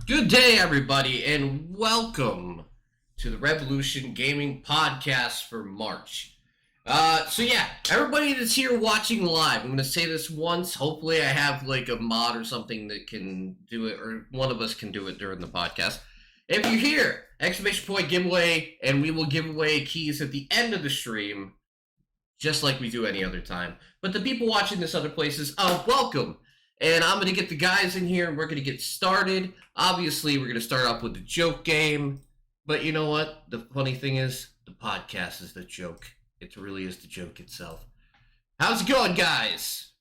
Good day, everybody, and welcome to the Revolution Gaming Podcast for March. Everybody that's here watching live, I'm going to say this once. Hopefully I have like a mod or something that can do it, or one of us can do it during the podcast. If you're here, exclamation point giveaway, and we will give away keys at the end of the stream, just like we do any other time. But the people watching this other places, welcome. And I'm going to get the guys in here, and we're going to get started. Obviously, we're going to start off with the joke game. But you know what? The funny thing is, the podcast is the joke. It really is the joke itself. How's it going, guys?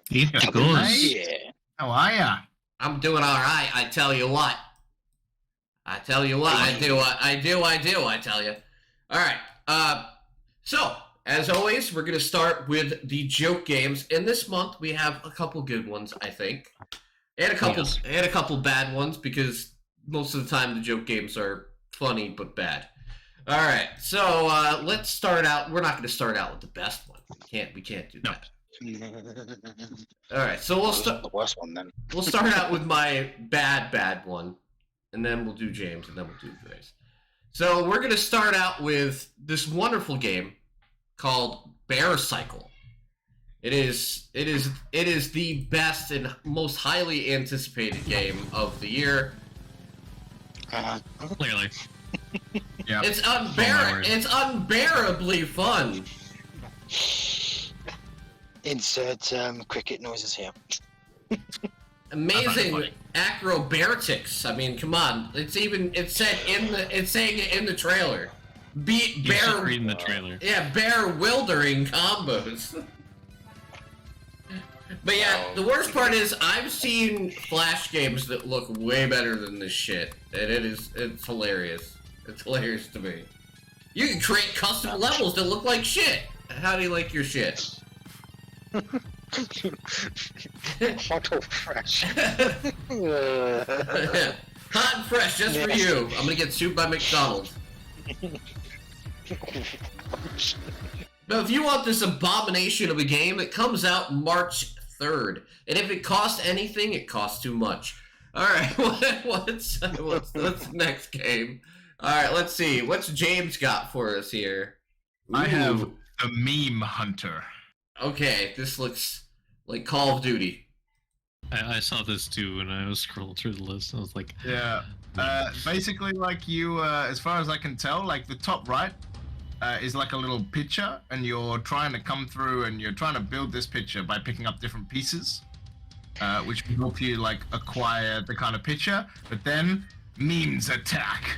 Yeah, How are ya? I'm doing all right, I tell you what. I tell you. All right. So, as always, we're going to start with the joke games. And this month, we have a couple good ones, I think. And a couple bad ones, because most of the time the joke games are funny but bad. All right, so let's start out. We're not going to start out with the best one. We can't do that. All right, so we'll start the worst one then. We'll start out with my bad one, and then we'll do James, and then we'll do Grace. So we're going to start out with this wonderful game called Bear Cycle. It is the best and most highly anticipated game of the year. Clearly. Yeah. It's unbearably fun. Insert cricket noises here. Amazing acrobatics. I mean, come on. It's saying it in the trailer. Bear reading the trailer. Yeah, bear wildering combos. But yeah, the worst part is I've seen Flash games that look way better than this shit, and it's hilarious. It's hilarious to me. You can create custom levels that look like shit. How do you like your shit? Hot or fresh? Hot and fresh, just for you. I'm gonna get sued by McDonald's. Now, if you want this abomination of a game, it comes out March 3rd. And if it costs anything, it costs too much. Alright, what's the next game? Alright, let's see. What's James got for us here? Ooh. I have a Meme Hunter. Okay, this looks like Call of Duty. I saw this too when I was scrolling through the list. I was like, yeah. Basically, like you, as far as I can tell, like the top right is like a little picture, and you're trying to come through, and you're trying to build this picture by picking up different pieces, which can help you like acquire the kind of picture. But then memes attack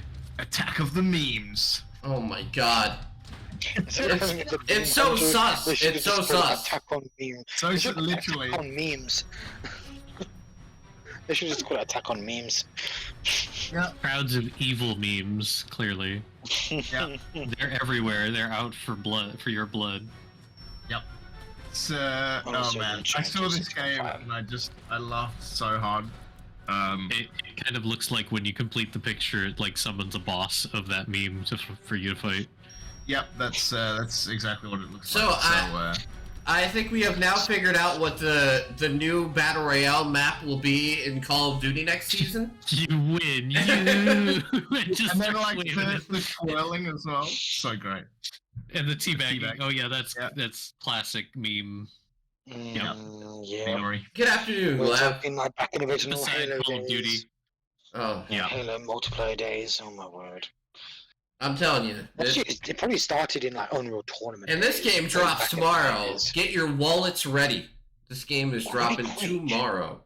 of the memes. Oh my god. It's so sus. It's so sus. Attack on memes. So it's literally attack on memes. They should just call it attack on memes. Yeah. crowds of evil memes, clearly. Yeah. They're everywhere. They're out for blood, for your blood. Yep. It's, oh man, I saw this game and I laughed so hard. It kind of looks like when you complete the picture, it like summons a boss of that meme for you to fight. Yep, that's exactly what it looks So, like. I think we have now figured out what the new Battle Royale map will be in Call of Duty next season. You win. You just and then like win. the twirling as well. So great. And the teabagging. Teabag. Oh yeah, that's classic meme. Yeah. Memory. Good afternoon, We're Lab. talking like back in original Beside Halo Call of Duty. days. Oh, Yeah. Halo multiplayer days. Oh my word. I'm telling you. Actually, it probably started in like Unreal Tournament. And this days, game way drops back in the tomorrow. 90s. Get your wallets ready. This game is dropping tomorrow.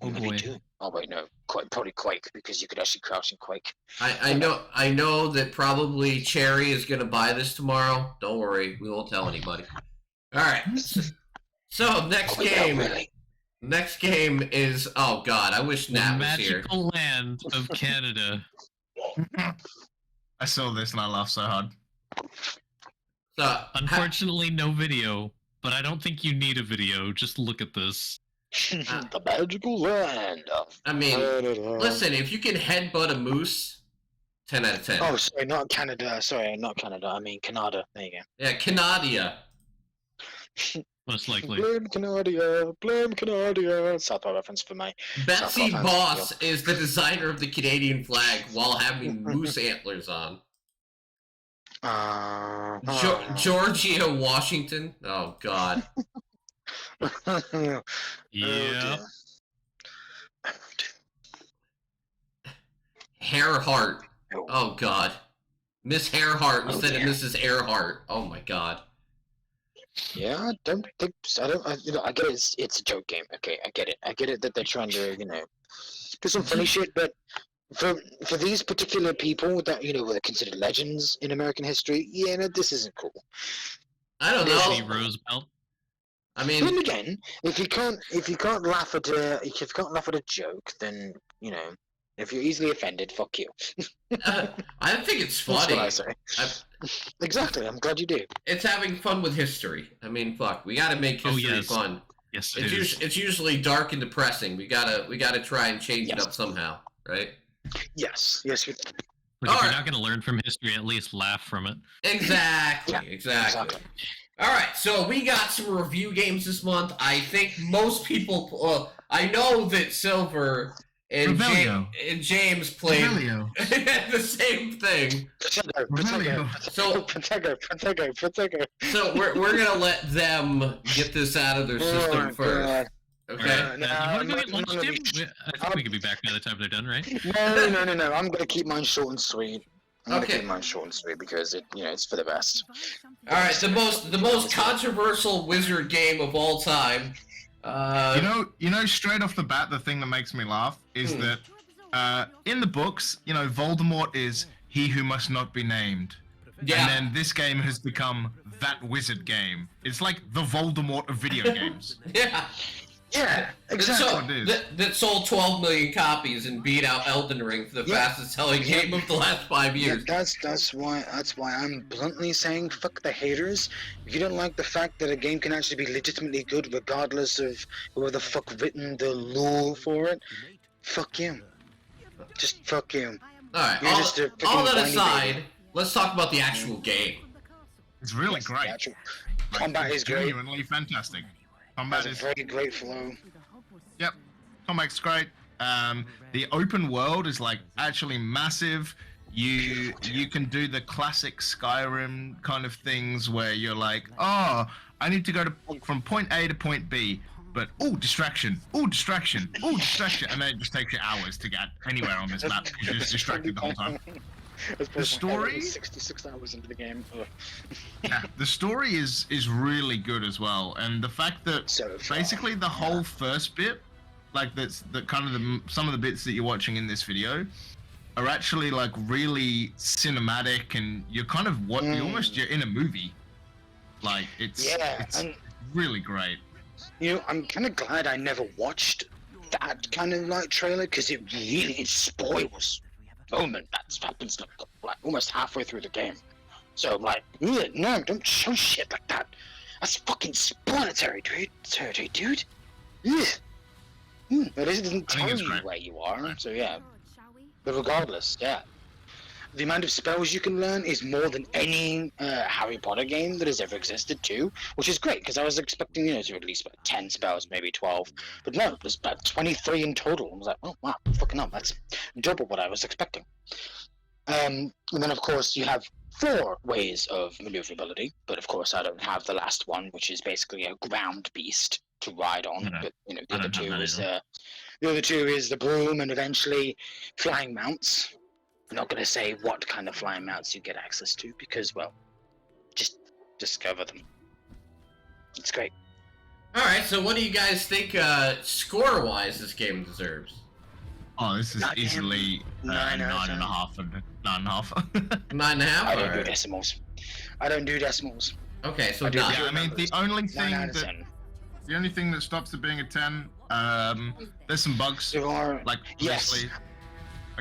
Oh Maybe boy. two. Oh wait, no. Probably Quake, because you could actually crouch in Quake. I know that probably Cherry is gonna buy this tomorrow. Don't worry, we won't tell anybody. Alright. So next Oh, yeah, game. really? Next game is, oh god, I wish The Nat was here. magical land of Canada. I saw this and I laughed so hard. So, Unfortunately, no video, but I don't think you need a video. Just look at this. The magical land of I mean, Canada. listen, if you can headbutt a moose, 10 out of 10. Oh, sorry, not Canada. Sorry, not Canada. I mean Canada. There you Yeah, Canadia. Most likely. Blame Canada, blame Canada. South Park reference for my Betsy South Park Boss fans, is the designer of the Canadian flag while having moose antlers on. Georgia Washington. Oh God. Yeah. Hairhart. Oh God. Miss Hairhart instead of dear. Mrs. Earhart. Oh my God. Yeah, I don't think so. I get it. It's a joke game. Okay, I get it. I get it that they're trying to, do some funny shit. But for these particular people that were considered legends in American history, yeah, no, this isn't cool. I don't Teddy know. Roosevelt. I But mean, then again, if you can't laugh at a joke, then if you're easily offended, fuck you. I think it's That's funny. what I say. Exactly. I'm glad you do. It's having fun with history. I mean, fuck, we gotta make history yes. fun. Yes, It's usually dark and depressing. We gotta try and change it Yes. up somehow, right? Yes. Look, if Alright. you're not going to learn from history, at least laugh from it. Exactly, Yeah, exactly. All right, so we got some review games this month. I think most people. I know that Silver and, Revelio. James played Revelio. the same thing. Protego. So we're gonna let them get this out of their system first. Okay. Alright, you want to go get lunch, Tim? I think we could be back by the time they're done, right? No. I'm gonna keep mine short and sweet. Okay. Keep mine short and sweet because it's for the best. All right. The most controversial wizard game of all time. You know, straight off the bat, the thing that makes me laugh is that in the books, Voldemort is he who must not be named. Yeah. And then this game has become that wizard game. It's like the Voldemort of video games. Yeah. Yeah, exactly. So, what it is. that sold 12 million copies and beat out Elden Ring for the fastest selling game of the last 5 years. That's why I'm bluntly saying fuck the haters. If you don't like the fact that a game can actually be legitimately good regardless of whoever the fuck written the lore for it, fuck you. Just fuck you. Alright, You're just a all freaking that whiny aside, baby. let's talk about the actual game. It's really Yes, great. the actual Like, combat it's is great. genuinely fantastic. Combat Has a is very great flow. Yep, combat's great. The open world is like actually massive. You can do the classic Skyrim kind of things where you're like, oh, I need to go from point A to point B, but distraction, distraction, and then it just takes you hours to get anywhere on this map because you're just distracted the whole time. The story, 66 hours into the game. Ugh. yeah, the story is really good as well, and the fact that So far. basically the whole first bit, like that's the kind of some of the bits that you're watching in this video, are actually like really cinematic, and you're kind of you're in a movie. Like it's and really great. I'm kind of glad I never watched that kind of like trailer because it really spoils moment that happens like almost halfway through the game. So I'm like, ugh, no, don't show shit like that. That's fucking explanatory, dude. Ugh. But it doesn't I think tell it's you great. where you are, so yeah. But regardless, yeah. The amount of spells you can learn is more than any Harry Potter game that has ever existed too, which is great because I was expecting to at least about 10 spells, maybe 12, but no, there's about 23 in total. I was like, oh wow, fucking hell, that's double what I was expecting. And then of course you have 4 ways of maneuverability, but of course I don't have the last one, which is basically a ground beast to ride on. No, But the I other don't have two that is either. the other two is the broom and eventually flying mounts. I'm not going to say what kind of flying mounts you get access to because, well, just discover them. It's great. All right, so what do you guys think score-wise this game deserves? Oh, this is Goddamn. easily 9 out of 10. 9.5 and 9.5. 9.5. I don't All do right. decimals. I don't do decimals. Okay, so I do 9. Yeah, I mean the only 9 thing out of that 10. the only thing that stops it being a 10, there's some bugs. There are, Like yes. obviously,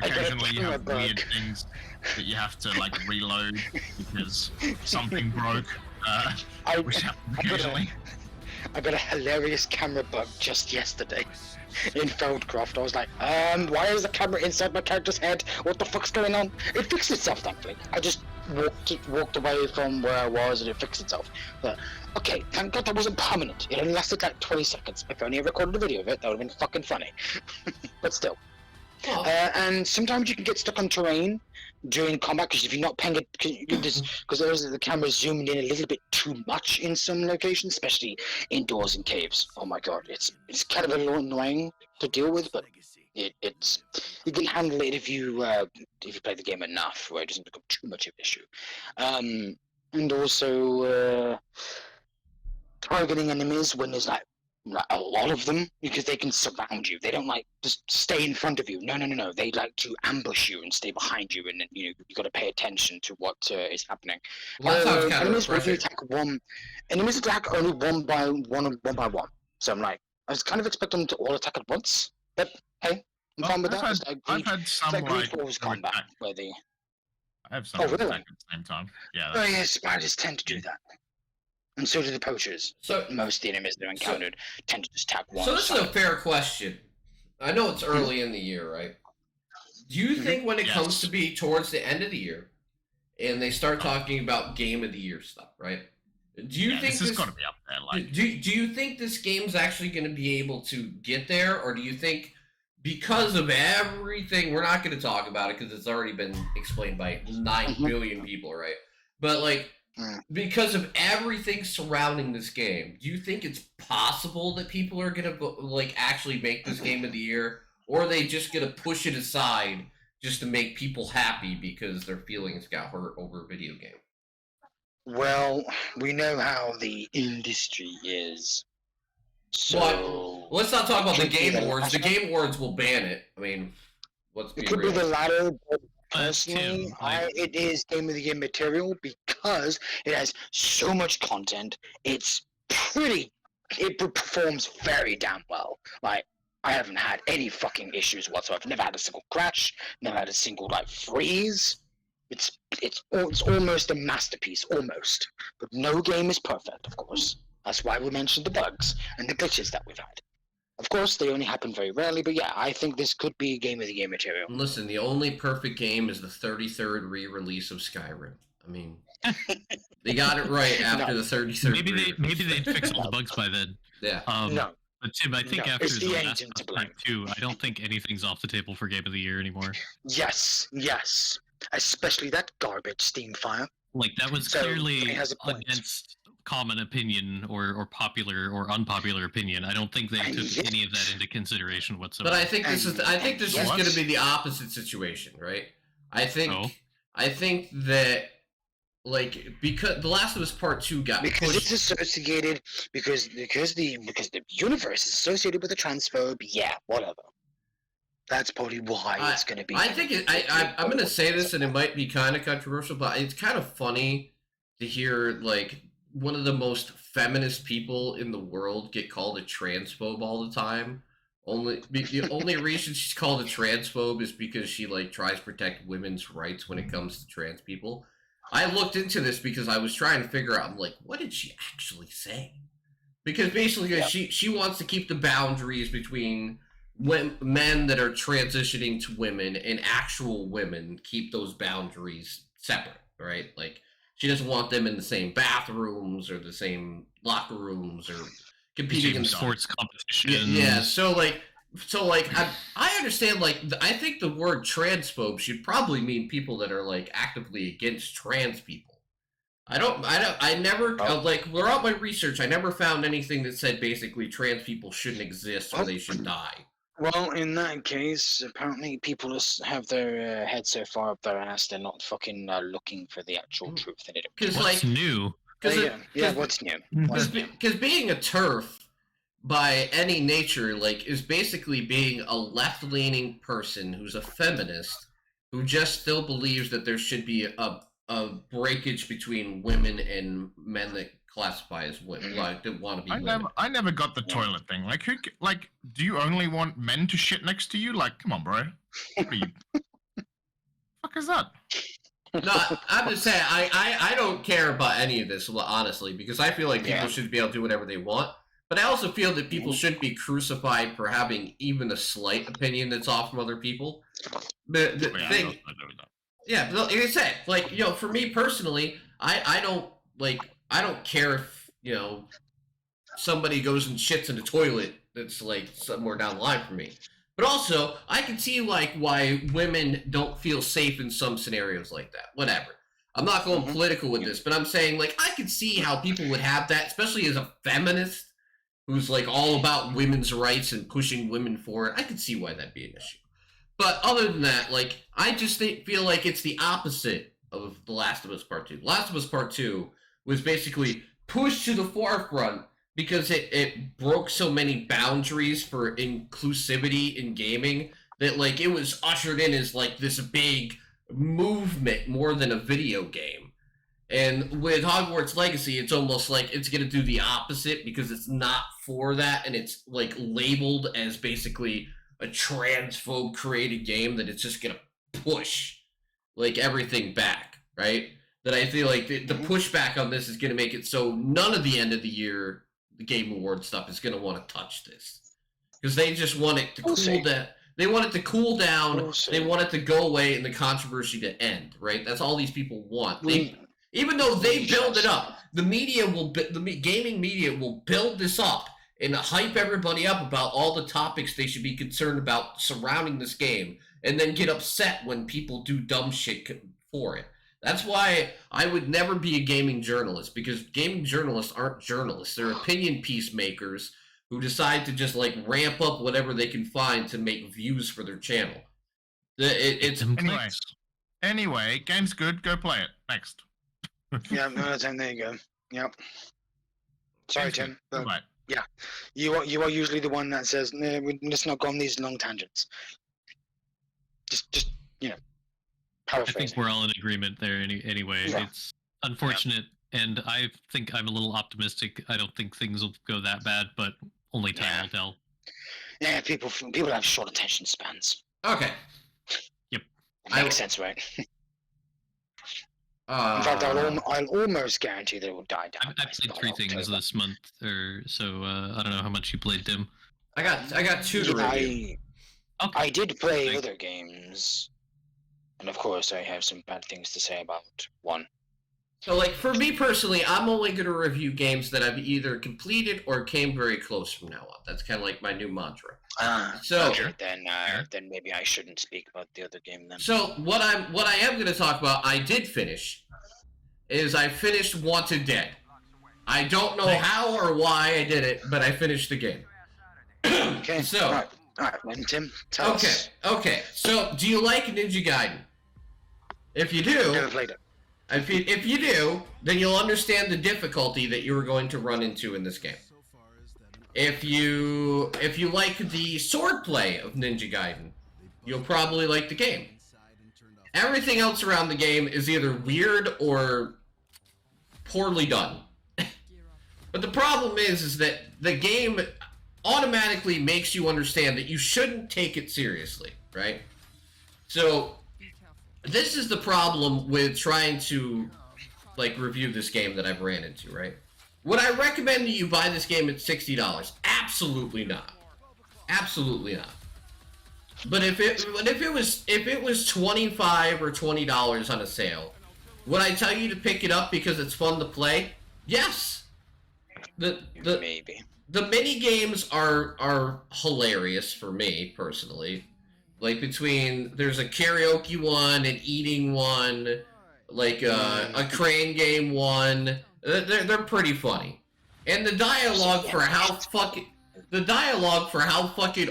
I got a occasionally you have camera weird bug. things that you have to like reload because something broke, I, which happens I got a- occasionally. I got a hilarious camera bug just yesterday in Feldcroft. I was like, why is the camera inside my character's head? What the fuck's going on? It fixed itself, thankfully. I just walked away from where I was and it fixed itself. But okay, thank God that wasn't permanent. It only lasted like 20 seconds. If only I recorded a video of it, that would have been fucking funny. But still. Oh. And sometimes you can get stuck on terrain during combat because if you're not paying it, because the camera's zoomed in a little bit too much in some locations, especially indoors in caves. Oh my God, it's kind of a little annoying to deal with, but it's you can handle it if you play the game enough, where it doesn't become too much of an issue. And also targeting enemies when there's like a lot of them, because they can surround you. They don't like just stay in front of you. No. They like to ambush you and stay behind you, and then you got to pay attention to what is happening. Well, that sounds kind of enemies refreshing. Enemies attack only one by one. So I'm like, I was kind of expecting them to all attack at once, but hey, I'm fine with that. I've had some like like Force combat attack. where they. I have some Oh, attack really? at the same time. Yeah. Oh yeah, spiders tend to do that, and so do the poachers. So, Most of the enemies that are encountered tend to just attack one. so this is a side. fair question. I know it's early in the year, right? Do you think when it Yes. comes to be towards the end of the year, and they start talking about Game of the Year stuff, right? Do you think this has got to be up there? Like, do you think this game's actually going to be able to get there, or do you think because of everything, we're not going to talk about it because it's already been explained by 9 billion people, right? But like, because of everything surrounding this game, do you think it's possible that people are going to like actually make this Game of the Year, or are they just going to push it aside just to make people happy because their feelings got hurt over a video game? Well, we know how the industry is. So Let's not talk about the Could be Game the Awards. The latter. Game Awards will ban it. I mean, let's be it could real. be the latter, but personally, Tim, like- it is Game of the Year material because it has so much content. It performs very damn well. Like, I haven't had any fucking issues whatsoever. Never had a single crash. Never had a single like freeze. It's almost a masterpiece, almost. But no game is perfect, of course. That's why we mentioned the bugs and the glitches that we've had. Of course, they only happen very rarely, but yeah, I think this could be Game of the Year material. Listen, the only perfect game is the 33rd re-release of Skyrim. I mean, they got it right after the 33rd. Maybe they'd fix all the bugs by then. Yeah. No. But Tim, I think No, after it's the the last engine to Part 2, I don't think anything's off the table for Game of the Year anymore. Yes. Especially that garbage Steamfire. Like, that was So, clearly it has a point. against common opinion or popular or unpopular opinion. I don't think they And took yet- any of that into consideration whatsoever. But I think this is. I think this is Yes. going to be the opposite situation, right? I think. Oh. I think that, like, because The Last of Us Part 2 got Because pushed. it's associated because the universe is associated with a transphobe, yeah, whatever. That's probably why it's gonna be. I think I'm going to say this, and it might be kind of controversial, but it's kind of funny to hear like one of the most feminist people in the world get called a transphobe all the time. The only reason she's called a transphobe is because she like tries to protect women's rights when it comes to trans people. I looked into this because I was trying to figure out, I'm like, what did she actually say? Because basically, she wants to keep the boundaries between men that are transitioning to women and actual women, keep those boundaries separate, right? Like, she doesn't want them in the same bathrooms or the same locker rooms or competing in sports competitions. Yeah, so I understand. Like, I think the word transphobe should probably mean people that are like actively against trans people. I never like throughout my research, I never found anything that said basically trans people shouldn't exist or they should die. Well, in that case, apparently people have their head so far up their ass they're not fucking looking for the actual truth, and they don't. Because What's like, new? What's new? Because being a TERF by any nature, like, is basically being a left-leaning person who's a feminist who just still believes that there should be a breakage between women and men that classify as women, like that want to be women. I never got the toilet thing. Like, do you only want men to shit next to you? Like, come on, bro. What are you? Fuck is that? No, I'm just saying, I don't care about any of this, honestly, because I feel like people should be able to do whatever they want. But I also feel that people shouldn't be crucified for having even a slight opinion that's off from other people. The Yeah, thing, I know that. Yeah, but like I said, like, you know, for me personally, I don't care if, you know, somebody goes and shits in the toilet that's like somewhere down the line for me. But also, I can see like why women don't feel safe in some scenarios like that. Whatever. I'm not going political with this, but I'm saying like I can see how people would have that, especially as a feminist who's like all about women's rights and pushing women forward. I can see why that'd be an issue. But other than that, like I just feel like it's the opposite of The Last of Us Part 2. The Last of Us Part 2 was basically pushed to the forefront because it broke so many boundaries for inclusivity in gaming that like it was ushered in as like this big movement more than a video game. And with Hogwarts Legacy, it's almost like it's going to do the opposite because it's not for that, and it's like labeled as basically a transphobe created game that it's just going to push like everything back, right? That I feel like the pushback on this is going to make it so none of the end of the year the Game Award stuff is going to want to touch this because they just want it to cool down. They want it to cool down. They want it to go away and the controversy to end, right? That's all these people want. Even though they build it up, the gaming media will build this up and hype everybody up about all the topics they should be concerned about surrounding this game, and then get upset when people do dumb shit for it. That's why I would never be a gaming journalist, because gaming journalists aren't journalists. They're opinion peacemakers who decide to just like ramp up whatever they can find to make views for their channel. It's Anyway, game's good. Go play it. Next. Yeah, no, there you go. Yep. Sorry, Tim. But, right. Yeah, you are usually the one that says, "No, let's not go on these long tangents." Just you know, paraphrase. I think we're all in agreement there. Anyway, Yeah. It's unfortunate, and I think I'm a little optimistic. I don't think things will go that bad, but only time will tell. Yeah, people have short attention spans. okay. Yep. It makes sense, right? In fact, I'll almost guarantee that it will die down. I played 3 things this month, or so. I don't know how much you played, Tim. I got 2 to review. I did play other games, and of course, I have some bad things to say about one. So, like, for me personally, I'm only going to review games that I've either completed or came very close from now on. That's kind of like my new mantra. So then maybe I shouldn't speak about the other game then. So what I am going to talk about, I did finish, is I finished Wanted Dead. I don't know how or why I did it, but I finished the game. Okay. So all right, then Tim, tell us. Okay. So do you like Ninja Gaiden? If you do, Never played it. if you do, then you'll understand the difficulty that you are going to run into in this game. If you like the swordplay of Ninja Gaiden, you'll probably like the game. Everything else around the game is either weird or poorly done. But the problem is that the game automatically makes you understand that you shouldn't take it seriously, right? So this is the problem with trying to like review this game that I've ran into, right? Would I recommend that you buy this game at $60? Absolutely not. Absolutely not. But if it was $25 or $20 on a sale, would I tell you to pick it up because it's fun to play? Yes. Maybe. The mini games are hilarious for me personally. Like there's a karaoke one, an eating one, like a crane game one. They're pretty funny, and the dialogue for how fucking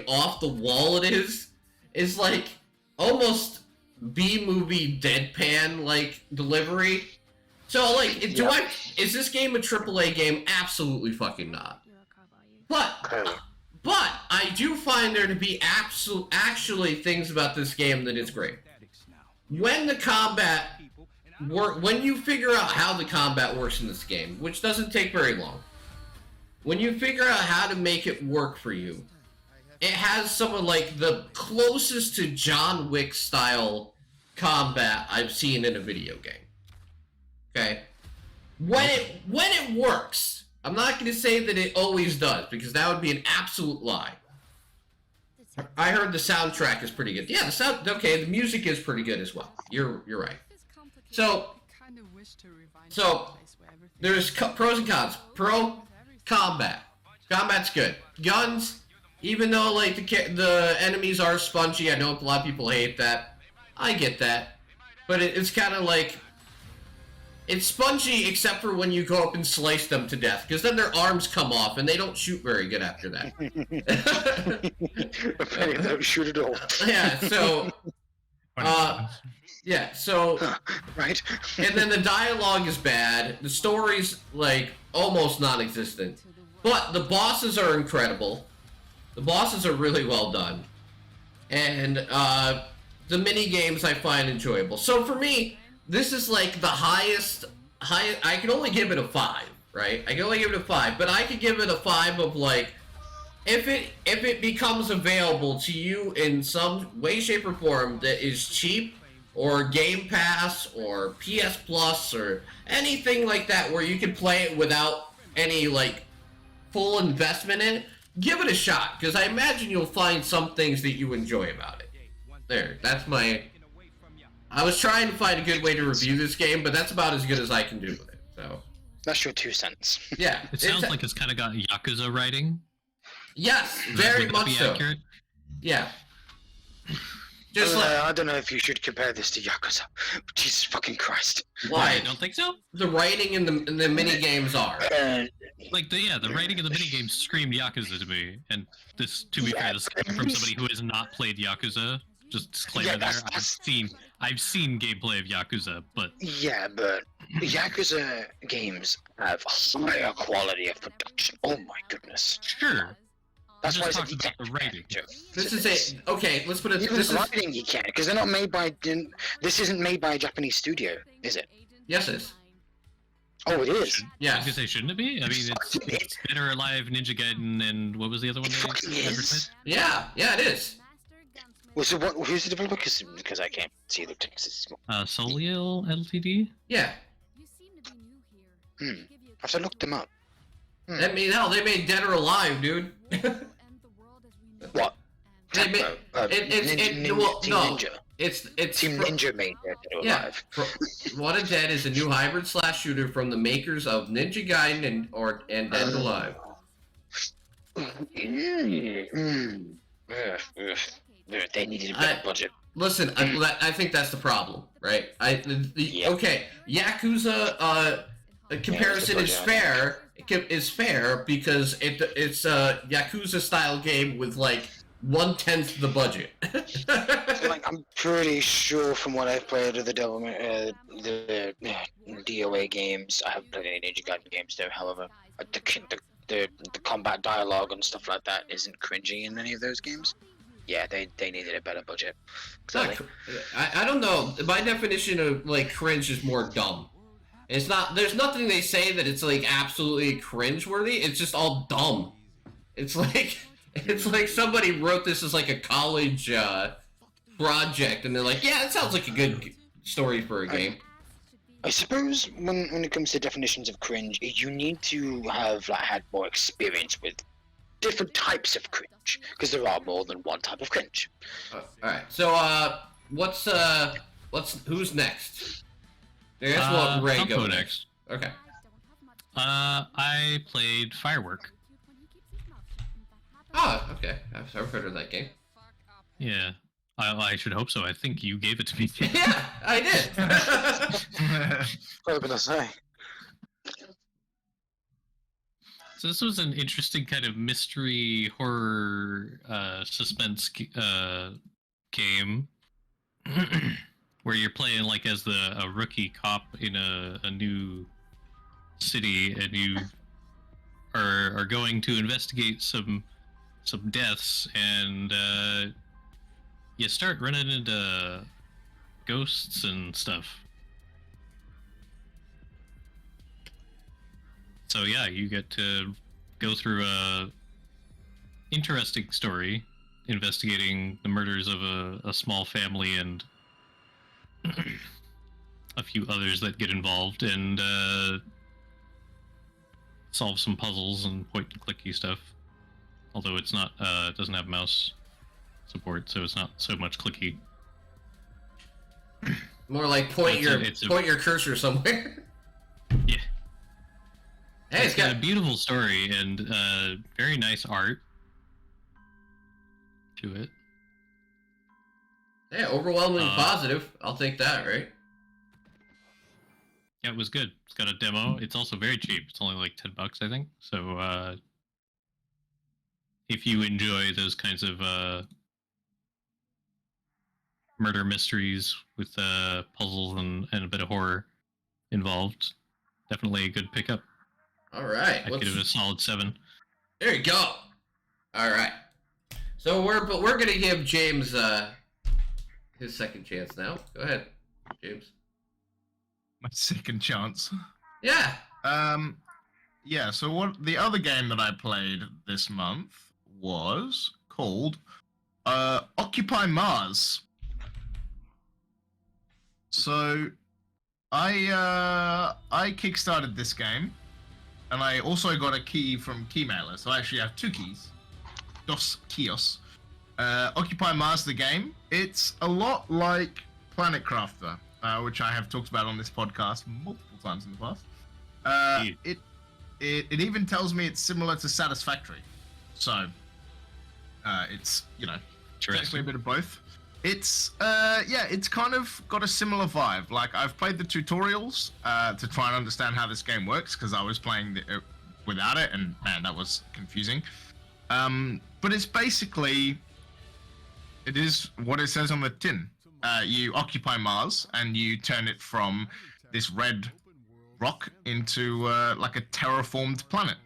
off the wall it is like almost B-movie deadpan like delivery. So like, is this game a AAA game? Absolutely fucking not. But I do find there to be actually things about this game that is great. When the combat when you figure out how the combat works in this game, which doesn't take very long, when you figure out how to make it work for you, it has some of like the closest to John Wick style combat I've seen in a video game. Okay? When it works, I'm not going to say that it always does, because that would be an absolute lie. I heard the soundtrack is pretty good. Yeah, the music is pretty good as well. You're right. So there's pros and cons. Pro, combat. Combat's good. Guns, even though like the enemies are spongy, I know a lot of people hate that. I get that, but it's kind of like it's spongy except for when you go up and slice them to death, because then their arms come off and they don't shoot very good after that. They don't shoot at all. Yeah. So. Yeah, so right. And then the dialogue is bad. The story's like almost non-existent. But the bosses are incredible. The bosses are really well done. And the mini games I find enjoyable. So for me, this is like the highest I can only give it a 5, right? I can only give it a 5, but I could give it a 5 of like if it becomes available to you in some way, shape, or form that is cheap, or Game Pass, or PS Plus, or anything like that where you can play it without any, like, full investment in it, give it a shot, because I imagine you'll find some things that you enjoy about it. There, that's my... I was trying to find a good way to review this game, but that's about as good as I can do with it, so... That's your 2 cents. Yeah. It sounds like it's kind of got Yakuza writing. Yes, very Would that much be so. accurate? Yeah. Just like... I don't know if you should compare this to Yakuza. Jesus fucking Christ. Why? I don't think so. The writing in the mini games are. Like the writing of the minigames screamed Yakuza to me, and this, to be fair, this is coming from somebody who has not played Yakuza. Just disclaimer there. I've seen gameplay of Yakuza, but yeah, but Yakuza games have higher quality of production. Oh my goodness. sure. That's I'm why I just said talking you about can't the writing. This is a... Okay, let's put it... Even This the is... writing you can, because they're not made by. This isn't made by a Japanese studio, is it? Yes, it is. Oh, it is. I was Yeah. gonna say, shouldn't it be? I mean, it's Dead or Alive, Ninja Gaiden, and what was the other one? It fucking they is. advertised? Yeah, it is. Well, so who's the developer? Because I can't see the text. Soliel Ltd. Yeah. I have to look them up. I mean, hell, they made Dead or Alive, dude. What? They made... Team Ninja. It's Team fr- Ninja made Dead or Yeah. Alive. What If Dead is a new hybrid slash shooter from the makers of Ninja Gaiden and Dead or Alive. They needed a better budget. Listen, I think that's the problem, right? Yeah. Okay, Yakuza comparison is fair. Is fair because it's a Yakuza style game with like 1/10 the budget. Like, I'm pretty sure from what I've played of the the DOA games, I haven't played any Ninja Gaiden games though. However, the combat dialogue and stuff like that isn't cringy in many of those games. Yeah, they needed a better budget. Clearly. I don't know. My definition of like cringe is more dumb. It's not. There's nothing they say that it's like absolutely cringeworthy. It's just all dumb. It's like somebody wrote this as like a college project, and they're like, yeah, it sounds like a good story for a game. I suppose when it comes to definitions of cringe, you need to have like had more experience with different types of cringe, because there are more than one type of cringe. All right. So who's next? I guess we'll have Ray I'll go go next. Okay. I played Firework. Oh, okay. I've heard of that game. Yeah. I should hope so. I think you gave it to me. Yeah, I did. What was I gonna say? So this was an interesting kind of mystery horror suspense game where you're playing like as a rookie cop in a new city, and you are going to investigate some deaths, and you start running into ghosts and stuff. So yeah, you get to go through a interesting story investigating the murders of a small family and a few others that get involved, and solve some puzzles and point and clicky stuff. Although it's not, it doesn't have mouse support, so it's not so much clicky. More like point It's your cursor somewhere. Yeah. Hey, It's got a beautiful story and very nice art to it. yeah, overwhelmingly positive. I'll take that, right? Yeah, it was good. It's got a demo. It's also very cheap. It's only like $10, I think. So if you enjoy those kinds of murder mysteries with puzzles and a bit of horror involved, definitely a good pickup. All right. I'd give it a solid 7. There you go. All right. So we're gonna give James his second chance now. Go ahead, James. My second chance. Yeah. Yeah, so what the other game that I played this month was called Occupy Mars. So I kickstarted this game, and I also got a key from Keymailer, so I actually have 2 keys. Dos Kios. Occupy Mars, the game. It's a lot like Planet Crafter, which I have talked about on this podcast multiple times in the past. It even tells me it's similar to Satisfactory. So, it's, technically a bit of both. It's, it's kind of got a similar vibe. Like, I've played the tutorials to try and understand how this game works, because I was playing without it, and man, that was confusing. But it's basically, it is what it says on the tin. You occupy Mars, and you turn it from this red rock into like a terraformed planet.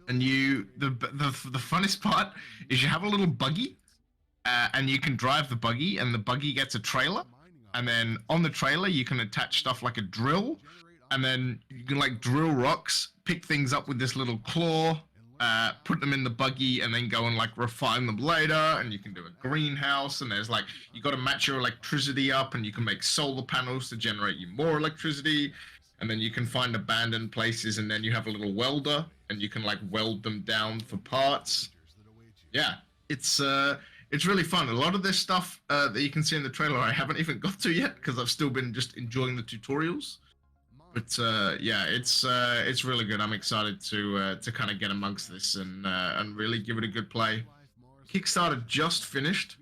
And the funnest part is you have a little buggy, and you can drive the buggy, and the buggy gets a trailer, and then on the trailer you can attach stuff like a drill, and then you can like drill rocks, pick things up with this little claw, put them in the buggy, and then go and like refine them later. And you can do a greenhouse, and there's like, you got to match your electricity up, and you can make solar panels to generate you more electricity. And then you can find abandoned places, and then you have a little welder, and you can like weld them down for parts. Yeah, it's really fun. A lot of this stuff that you can see in the trailer I haven't even got to yet, because I've still been just enjoying the tutorials. But yeah, it's really good. I'm excited to kind of get amongst this and really give it a good play. Kickstarter just finished,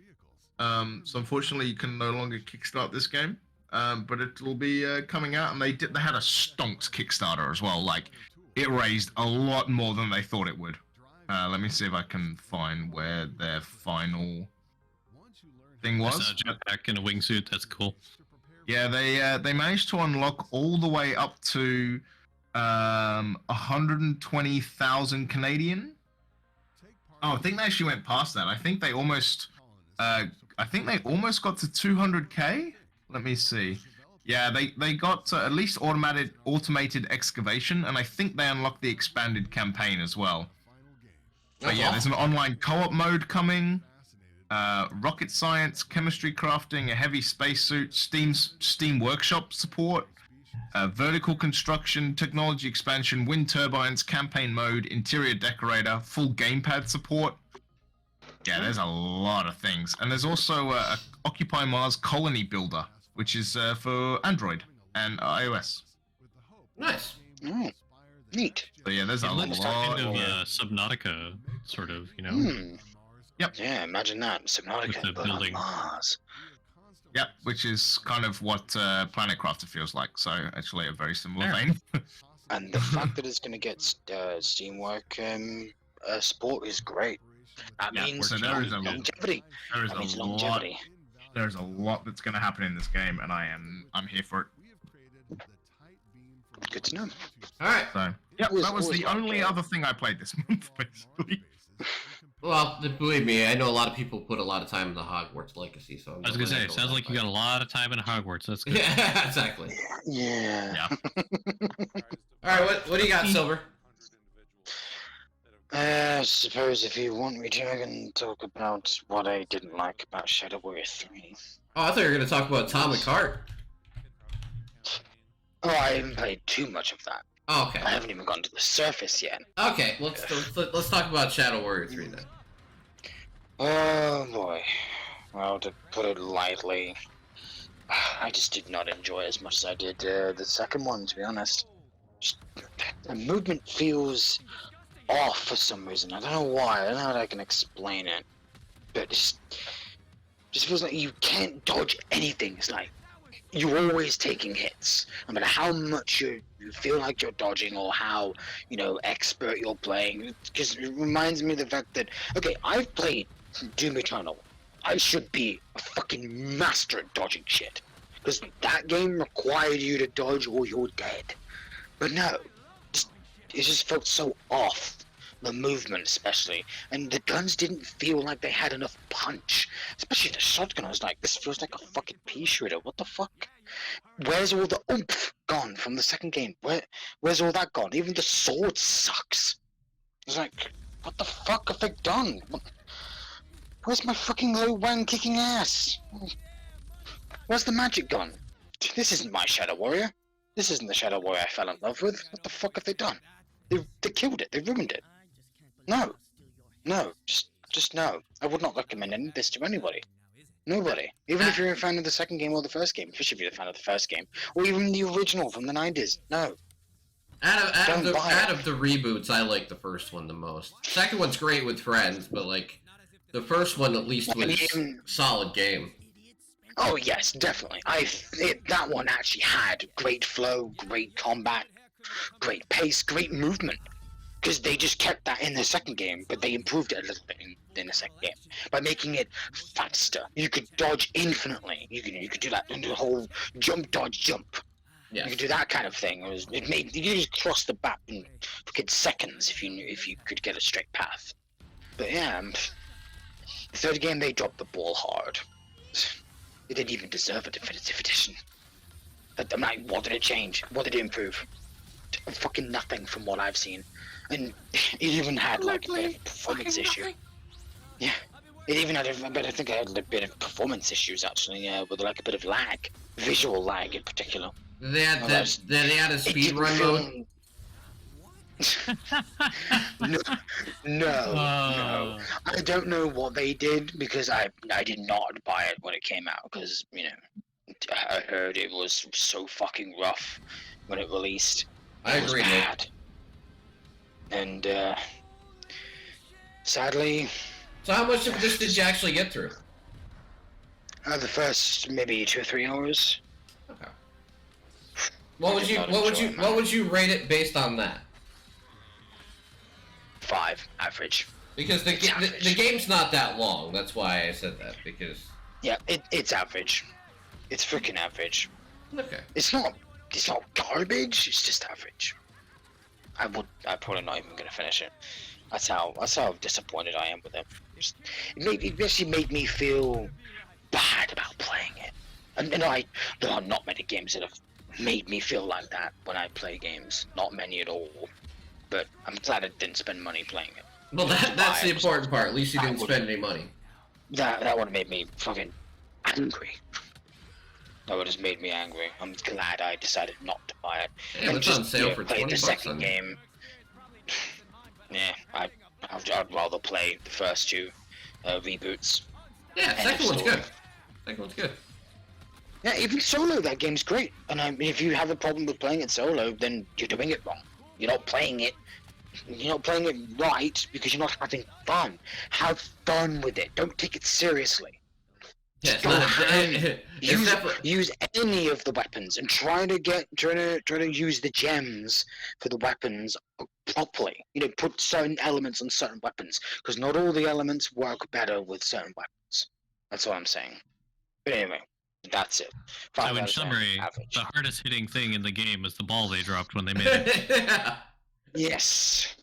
so unfortunately you can no longer kickstart this game. But it'll be coming out, and they had a stonks Kickstarter as well. Like, it raised a lot more than they thought it would. Let me see if I can find where their final thing was. There's a jetpack and a wingsuit. That's cool. Yeah, they managed to unlock all the way up to 120,000 Canadian. Oh, I think they actually went past that. I think they almost got to 200K. Let me see. Yeah, they got at least automated excavation, and I think they unlocked the expanded campaign as well. But yeah, there's an online co-op mode coming. Rocket science, chemistry crafting, a heavy spacesuit, Steam Workshop support, vertical construction, technology expansion, wind turbines, campaign mode, interior decorator, full gamepad support. Yeah, there's a lot of things. And there's also a Occupy Mars colony builder, which is for Android and iOS. Nice. Oh, neat. So yeah, there's a lot. Kind of Subnautica, sort of, Yep. Yeah, imagine that. Subnautica, the but on building. Mars. Yep, which is kind of what Planet Crafter feels like. So actually a very similar Yeah. vein. And the fact that it's going to get Steamwork support is great. That Yeah, means so there is a longevity. There is That means a lot. longevity. There's a lot that's going to happen in this game, and I'm here for it. Good to know. All right. So yeah, Always- that was always the like only that. other thing I played this month, basically. Well, believe me, I know a lot of people put a lot of time in the Hogwarts Legacy, so I was gonna say, sounds like you got a lot of time in Hogwarts. That's good. Yeah, exactly. Yeah. All right, what do you got, Silver? I suppose if you want me to, I can talk about what I didn't like about Shadow Warrior 3. Oh, I thought you were gonna talk about Atomic Heart. Oh, I haven't played too much of that. Oh, okay. I haven't even gotten to the surface yet. Okay, let's talk about Shadow Warrior 3 then. Oh boy. Well, to put it lightly, I just did not enjoy it as much as I did the second one, to be honest. Just, the movement feels off for some reason. I don't know why. I don't know how I can explain it. But it just feels like you can't dodge anything. It's like you're always taking hits. No matter how much you feel like you're dodging or how, expert you're playing. Because it reminds me of the fact that, okay, I've played Doom Eternal. I should be a fucking master at dodging shit. Because that game required you to dodge or you're dead. But no, it just felt so off. The movement especially. And the guns didn't feel like they had enough punch. Especially the shotgun. I was like, this feels like a fucking pea shooter. What the fuck? Where's all the oomph gone from the second game? Where's all that gone? Even the sword sucks. I was like, what the fuck have they done? Where's my fucking Lo Wang kicking ass? Where's the magic gone? This isn't my Shadow Warrior. This isn't the Shadow Warrior I fell in love with. What the fuck have they done? They killed it. They ruined it. No. Just no. I would not recommend any of this to anybody. Nobody. Even if you're a fan of the second game or the first game. Especially if you're a fan of the first game. Or even the original from the 90s. No. Out of the reboots, I like the first one the most. Second one's great with friends, but like the first one at least was solid game. Oh yes, definitely. That one actually had great flow, great combat, great pace, great movement. Because they just kept that in the second game, but they improved it a little bit in the second game by making it faster. You could dodge infinitely. You could do that in the whole jump, dodge, jump. Yes. You could do that kind of thing. You could just cross the map in fucking seconds if you could get a straight path. But yeah, the third game they dropped the ball hard. It didn't even deserve a definitive edition. I'm like, what did it change? What did it improve? Fucking nothing from what I've seen. And it even had like a bit of a performance issue. Yeah, it even had I think it had a bit of performance issues actually, with like a bit of lag, visual lag in particular. They had a speed run mode. No. I don't know what they did because I did not buy it when it came out because I heard it was so fucking rough when it released. I agree, bad. And sadly. So how much of this did you actually get through? The first maybe 2 or 3 hours. Okay. What would you rate it based on that? 5 average. Because the game's not that long. That's why I said that. Because yeah, it's average. It's freaking average. Okay. It's not garbage. It's just average. I'm probably not even gonna finish it. That's how disappointed I am with it. It basically made me feel bad about playing it. And there are not many games that have made me feel like that when I play games. Not many at all. But I'm glad I didn't spend money playing it. Well, that's the important part. At least you didn't spend any money. That would have made me fucking angry. That would have made me angry. I'm glad I decided not to buy it. Yeah, it's on sale for play $20 the second on game. Yeah, I'd rather play the first 2 reboots. Yeah, second one's good. Second one's good. Yeah, even solo, that game's great. And if you have a problem with playing it solo, then you're doing it wrong. You're not playing it right because you're not having fun. Have fun with it. Don't take it seriously. Yeah, use any of the weapons and try to use the gems for the weapons properly. Put certain elements on certain weapons because not all the elements work better with certain weapons. That's what I'm saying. But anyway, that's it. So in summary, the hardest hitting thing in the game is the ball they dropped when they made it. Yes.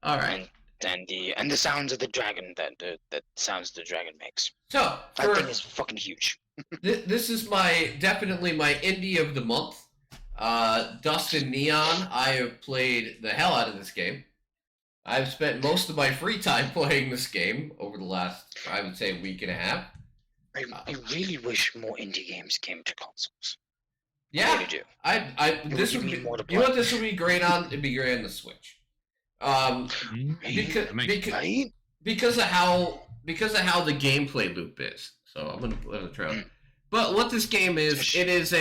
All right. And the sounds of the dragon that sounds the dragon makes. So that thing is fucking huge. This is definitely my indie of the month. Dust and Neon. I have played the hell out of this game. I've spent most of my free time playing this game over the last, I would say, week and a half. I really wish more indie games came to consoles. Yeah, I really do. This would be, you know what this would be great on? It'd be great on the Switch. because of how the gameplay loop is. So I'm gonna put a trail. But what this game is, it is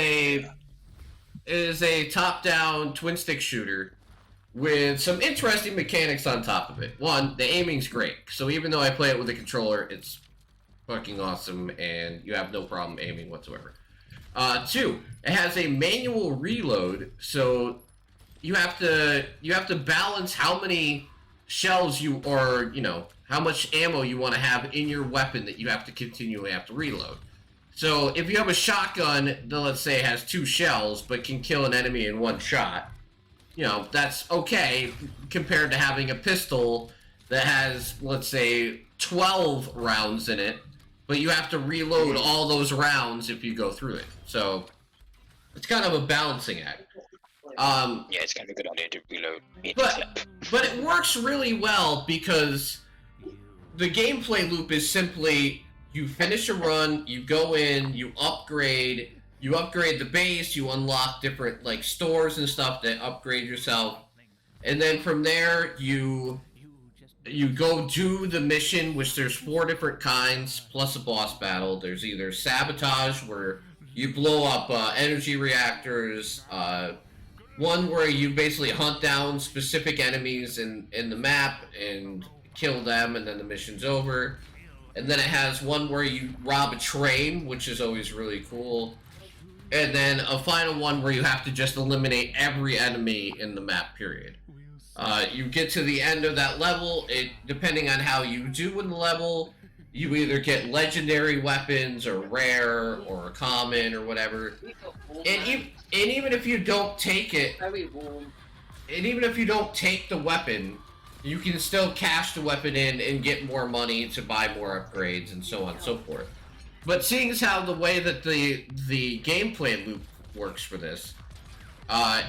a top-down twin stick shooter with some interesting mechanics on top of it. One, the aiming's great. So even though I play it with a controller, it's fucking awesome, and you have no problem aiming whatsoever. Two, it has a manual reload, so you have to balance how many shells how much ammo you want to have in your weapon that you have to continually have to reload. So if you have a shotgun that, let's say, has 2 shells but can kill an enemy in 1 shot, that's okay compared to having a pistol that has, let's say, 12 rounds in it, but you have to reload all those rounds if you go through it. So it's kind of a balancing act. Yeah, it's kind of a good idea to reload. But it works really well because the gameplay loop is simply you finish a run, you go in, you upgrade the base, you unlock different like stores and stuff that upgrade yourself, and then from there you go do the mission, which there's 4 different kinds plus a boss battle. There's either sabotage, where you blow up energy reactors, one where you basically hunt down specific enemies in the map and kill them, and then the mission's over. And then it has one where you rob a train, which is always really cool. And then a final one where you have to just eliminate every enemy in the map, period. You get to the end of that level, depending on how you do in the level, you either get legendary weapons or rare or common or whatever. And even if you don't take it, and even if you don't take the weapon, you can still cash the weapon in and get more money to buy more upgrades and so on and so forth. But seeing as how the way that the gameplay loop works for this,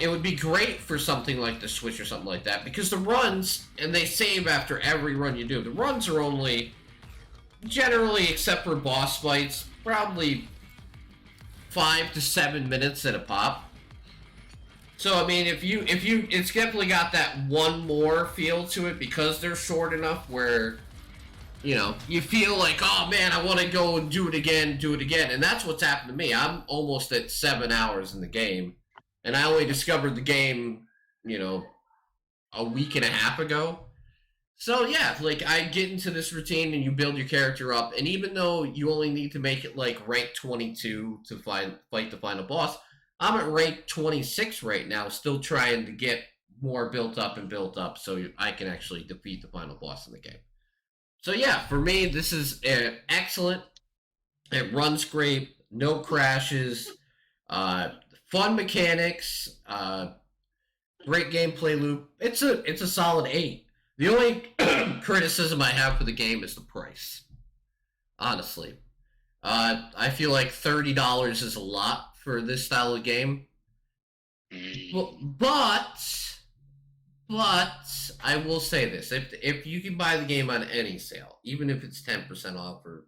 it would be great for something like the Switch or something like that, because the runs, and they save after every run you do, the runs are only, generally, except for boss fights, probably 5 to 7 minutes at a pop. So I mean, if you, it's definitely got that one more feel to it because they're short enough where, you feel like, oh man, I want to go and do it again, and that's what's happened to me. I'm almost at 7 hours in the game, and I only discovered the game, a week and a half ago. So yeah, like I get into this routine and you build your character up, and even though you only need to make it like rank 22 to fight the final boss, I'm at rank 26 right now, still trying to get more built up so I can actually defeat the final boss in the game. So yeah, for me, this is excellent. It runs great, no crashes, fun mechanics, great gameplay loop. It's a solid 8. The only criticism I have for the game is the price. Honestly, I feel like $30 is a lot for this style of game. But I will say this: if you can buy the game on any sale, even if it's 10% off or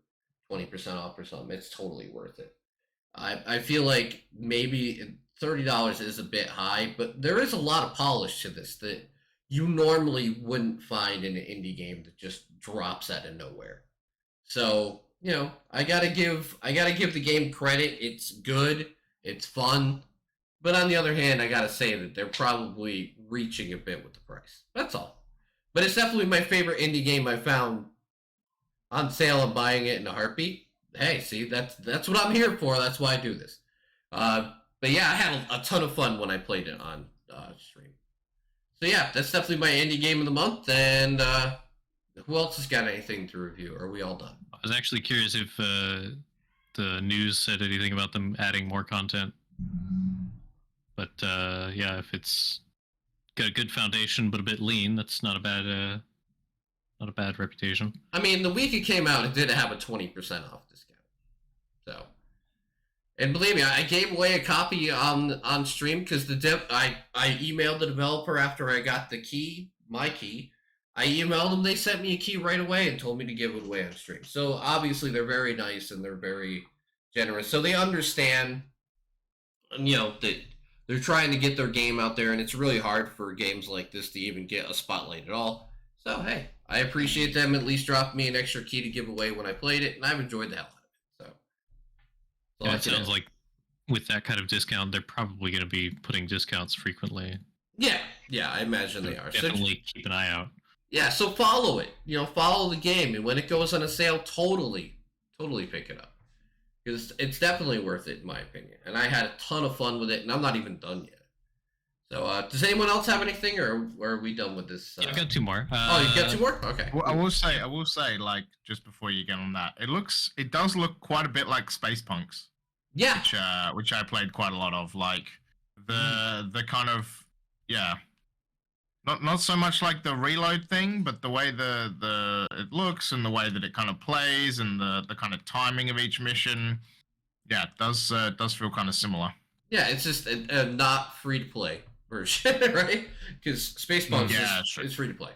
20% off or something, it's totally worth it. I feel like maybe $30 is a bit high, but there is a lot of polish to this that you normally wouldn't find in an indie game that just drops out of nowhere. So, I gotta give the game credit. It's good, it's fun, but on the other hand, I gotta say that they're probably reaching a bit with the price. That's all. But it's definitely my favorite indie game I found on sale and buying it in a heartbeat. Hey, see, that's what I'm here for. That's why I do this. But yeah, I had a ton of fun when I played it on stream. So yeah, that's definitely my indie game of the month. And who else has got anything to review? Are we all done? I was actually curious if the news said anything about them adding more content. But yeah, if it's got a good foundation but a bit lean, that's not a bad reputation. I mean, the week it came out, it did have a 20% off discount. So, and believe me, I gave away a copy on stream because I emailed the developer after I got my key. I emailed them, they sent me a key right away and told me to give it away on stream. So obviously they're very nice and they're very generous. So they understand, that they're trying to get their game out there, and it's really hard for games like this to even get a spotlight at all. So hey, I appreciate them at least dropping me an extra key to give away when I played it, and I've enjoyed the hell out of it. So, Yeah, it sounds like with that kind of discount, they're probably going to be putting discounts frequently. Yeah, I imagine they are. Definitely keep an eye out. Yeah, so follow it. Follow the game, and when it goes on a sale, totally pick it up, because it's definitely worth it in my opinion. And I had a ton of fun with it, and I'm not even done yet. So, does anyone else have anything, or are we done with this? Yeah, I've got 2 more. Oh, you got 2 more? Okay. Well, I will say, like, just before you get on that, it does look quite a bit like Space Punks. Yeah. Which I played quite a lot of, like the kind of, yeah. Not so much like the reload thing, but the way the it looks and the way that it kind of plays and the kind of timing of each mission, yeah, it does feel kind of similar. Yeah, it's just a not free to play version, right? Because Space Punks is free to play.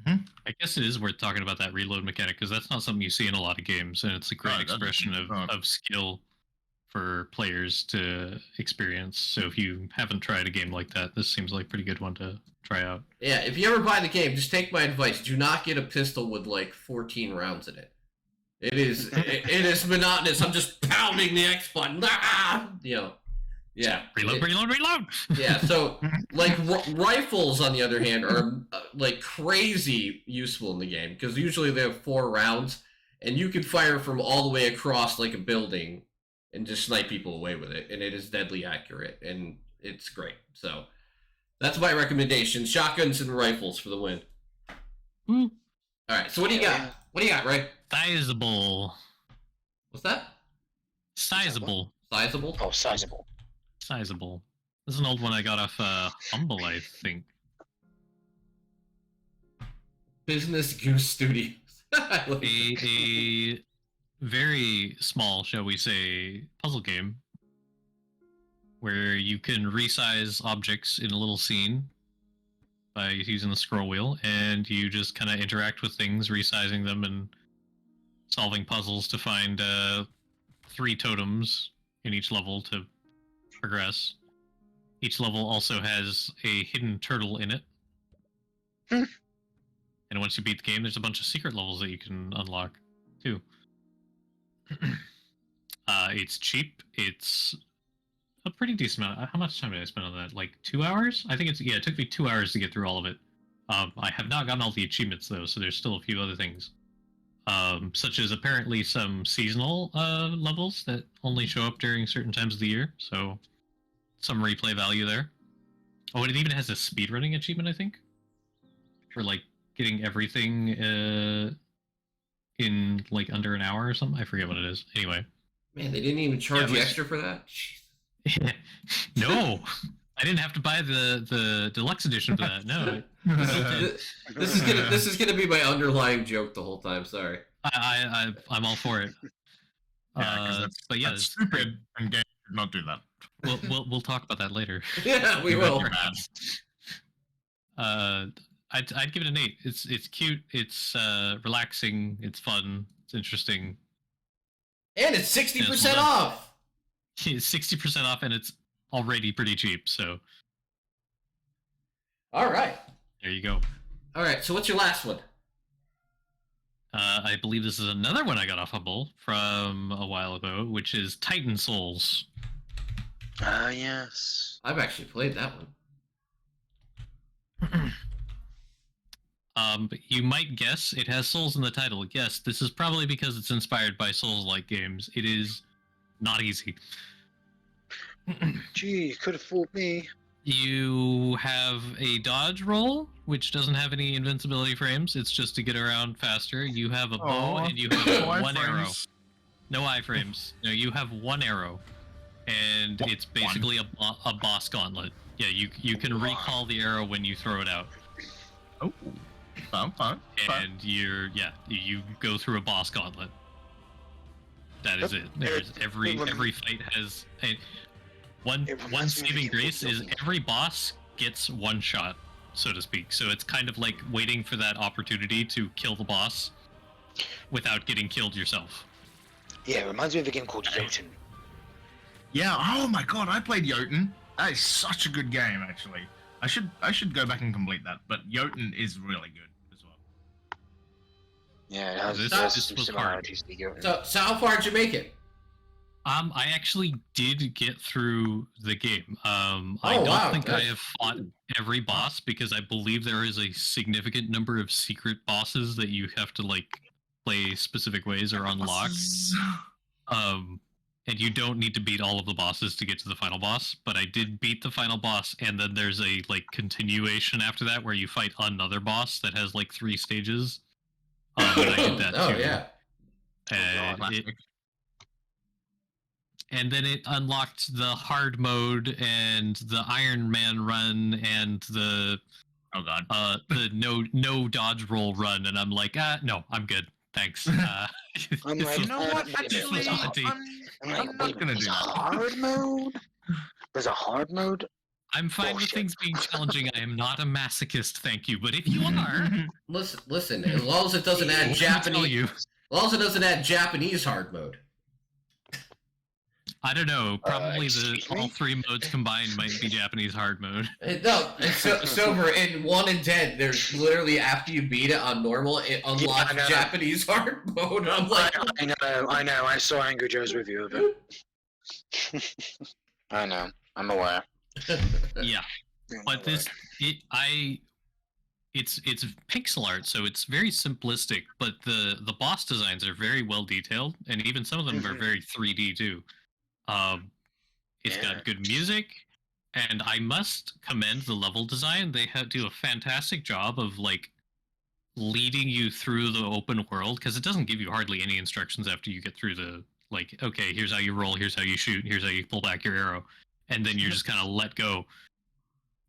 I guess it is worth talking about that reload mechanic, because that's not something you see in a lot of games, and it's a great expression of skill for players to experience. So if you haven't tried a game like that, this seems like a pretty good one to try out. Yeah, if you ever buy the game, just take my advice. Do not get a pistol with like 14 rounds in it. It is monotonous. I'm just pounding the X button. Yeah. Reload. Yeah, so like rifles on the other hand are like crazy useful in the game, because usually they have 4 rounds and you can fire from all the way across like a building and just snipe people away with it, and it is deadly accurate, and it's great. So that's my recommendation: shotguns and rifles for the win. All right, so what do you got? What do you got, Ray? Sizable. What's that? Sizable. Sizable? Oh, sizable. Sizable. This is an old one I got off Humble, I think. Business Goose Studios. a very small, shall we say, puzzle game where you can resize objects in a little scene by using the scroll wheel, and you just kind of interact with things, resizing them and solving puzzles to find 3 totems in each level to progress. Each level also has a hidden turtle in it. And once you beat the game, there's a bunch of secret levels that you can unlock too. It's cheap. It's a pretty decent amount. How much time did I spend on that? Like 2 hours? I think it took me 2 hours to get through all of it. I have not gotten all the achievements though, so there's still a few other things. Such as apparently some seasonal levels that only show up during certain times of the year, so some replay value there. Oh, and it even has a speedrunning achievement, I think, for like getting everything in like under an hour or something. I forget what it is. Anyway. Man, they didn't even charge you extra for that? No, I didn't have to buy the deluxe edition for that. No. This is gonna be my underlying joke the whole time. Sorry. I'm all for it. Yeah, but yeah, that's stupid, and games should not do that. We'll talk about that later. Yeah, we will. I'd give it an 8. It's cute. It's relaxing. It's fun. It's interesting. And it's 60% off. It's 60% off, and it's already pretty cheap. So. All right. There you go. All right. So what's your last one? I believe this is another one I got off Humble from a while ago, which is Titan Souls. Ah, yes. I've actually played that one. But you might guess it has Souls in the title. Yes, this is probably because it's inspired by Souls-like games. It is not easy. Gee, you could have fooled me. You have a dodge roll, which doesn't have any invincibility frames. It's just to get around faster. You have a bow, and you have one arrow. No iframes. No, you have one arrow, and it's basically a boss gauntlet. Yeah, you can recall the arrow when you throw it out. Oh, fun. And you go through a boss gauntlet. That is it. There's every fight has one saving grace is every boss gets one shot, so to speak. So it's kind of like waiting for that opportunity to kill the boss without getting killed yourself. Yeah, it reminds me of a game called Jotun. Yeah. Oh my god, I played Jotun. That is such a good game, actually. I should go back and complete that. But Jotun is really good. Yeah, it has, This- there's this some was hard. similarities to Yu-Gi-Oh. So how far did you make it? I actually did get through the game. I Oh, don't wow, think I that's- have fought every boss because I believe there is a significant number of secret bosses that you have to like play specific ways or unlock. And you don't need to beat all of the bosses to get to the final boss, but I did beat the final boss, and then there's a like continuation after that where you fight another boss that has like 3 stages. And I did that Oh too. yeah. And God. and then it unlocked the hard mode and the Iron Man run and the Oh god. the no dodge roll run, and I'm like, no, I'm good, thanks. I'm this like, was- You know what? wait a minute, Actually, there's a hard- I'm I'm like, not wait a gonna minute, do there's a that. hard mode? There's a hard mode? I'm fine with Bullshit. things being challenging. I am not a masochist, thank you. But if you are, Listen. As long as it doesn't add let me tell Japanese, you, as long as it doesn't add Japanese hard mode. I don't know. Probably excuse me? all 3 modes combined might be Japanese hard mode. No, Silver, in 1 and 10, there's literally, after you beat it on normal, it unlocks I know. Japanese hard mode. I'm like, I know, I saw Angry Joe's review of it. I know, I'm aware. Yeah, I'm but aware. it's pixel art, so it's very simplistic. But the boss designs are very well detailed, and even some of them are Mhm. very 3D too. It's Yeah. got good music, and I must commend the level design. They do a fantastic job of like leading you through the open world, because it doesn't give you hardly any instructions after you get through the like, okay, here's how you roll, here's how you shoot, here's how you pull back your arrow, and then you're just kind of let go.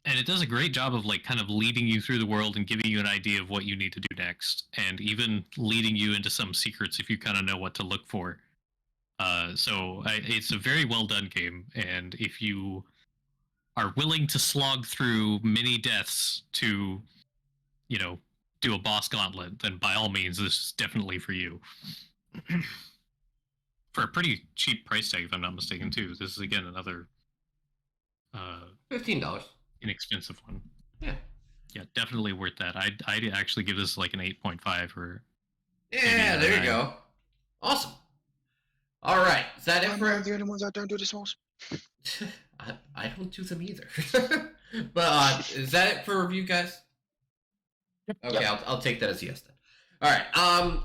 And it does a great job of like kind of leading you through the world and giving you an idea of what you need to do next, and even leading you into some secrets if you kind of know what to look for. It's a very well done game, and if you are willing to slog through many deaths to, do a boss gauntlet, then by all means, this is definitely for you. For a pretty cheap price tag, if I'm not mistaken, too. This is again another $15. inexpensive one. Yeah. Yeah, definitely worth that. I'd actually give this like an 8.5 or. Yeah, Maybe there you nine. go. Awesome. All right, is that it I'm for? one of the only ones that don't do the sauce. I don't do them either. But is that it for review, guys? Okay, Yep. I'll take that as a yes then. All right.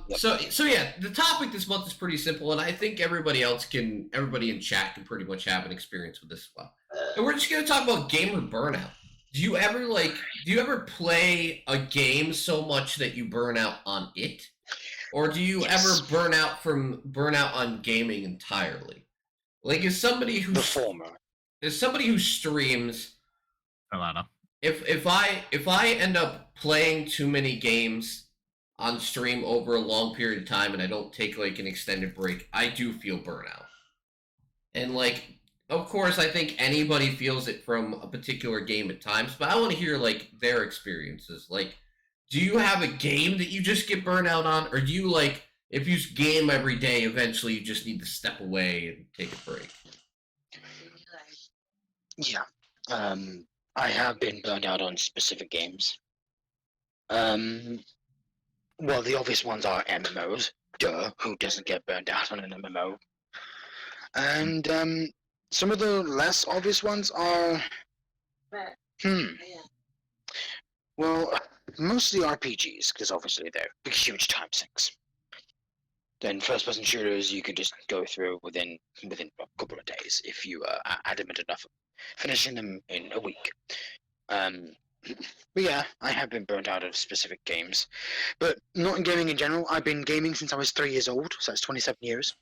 Yep. So yeah, the topic this month is pretty simple, and I think everybody in chat can pretty much have an experience with this as well. And we're just gonna talk about gamer burnout. Do you ever play a game so much that you burn out on it? Or do you Yes. ever burn out on gaming entirely? Like is somebody The former. who streams, Alana. if I end up playing too many games on stream over a long period of time and I don't take like an extended break, I do feel burnout. And like, of course, I think anybody feels it from a particular game at times, but I want to hear like their experiences. Like, do you have a game that you just get burnt out on, or do you like if you game every day, eventually you just need to step away and take a break? Yeah. I have been burned out on specific games. Well, the obvious ones are MMOs. Duh, who doesn't get burned out on an MMO? And some of the less obvious ones are, well, mostly RPGs, because obviously they're big, huge time sinks. Then first-person shooters, you could just go through within a couple of days if you are adamant enough of finishing them in a week. But yeah, I have been burnt out of specific games, but not in gaming in general. I've been gaming since I was 3 years old, so that's 27 years.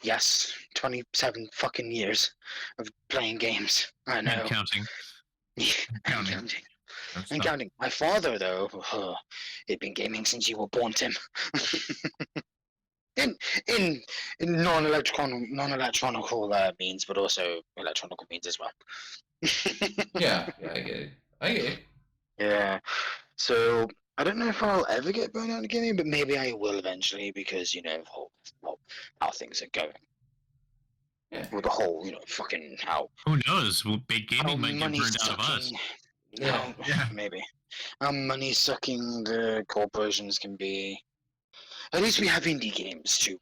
Yes, 27 fucking years of playing games. I know. And counting. And Counting. counting. That's And not- counting. My father, though, he'd been gaming since you were born, Tim. in non-electronical means, but also electronical means as well. Yeah, I get it. Yeah. So I don't know if I'll ever get burned out in gaming, but maybe I will eventually because how things are going. Yeah. With the whole, fucking how Who knows? Well, big how gaming might get money burned out of us. sucking. Yeah. Yeah, maybe. How money sucking the corporations can be. at least we have indie games to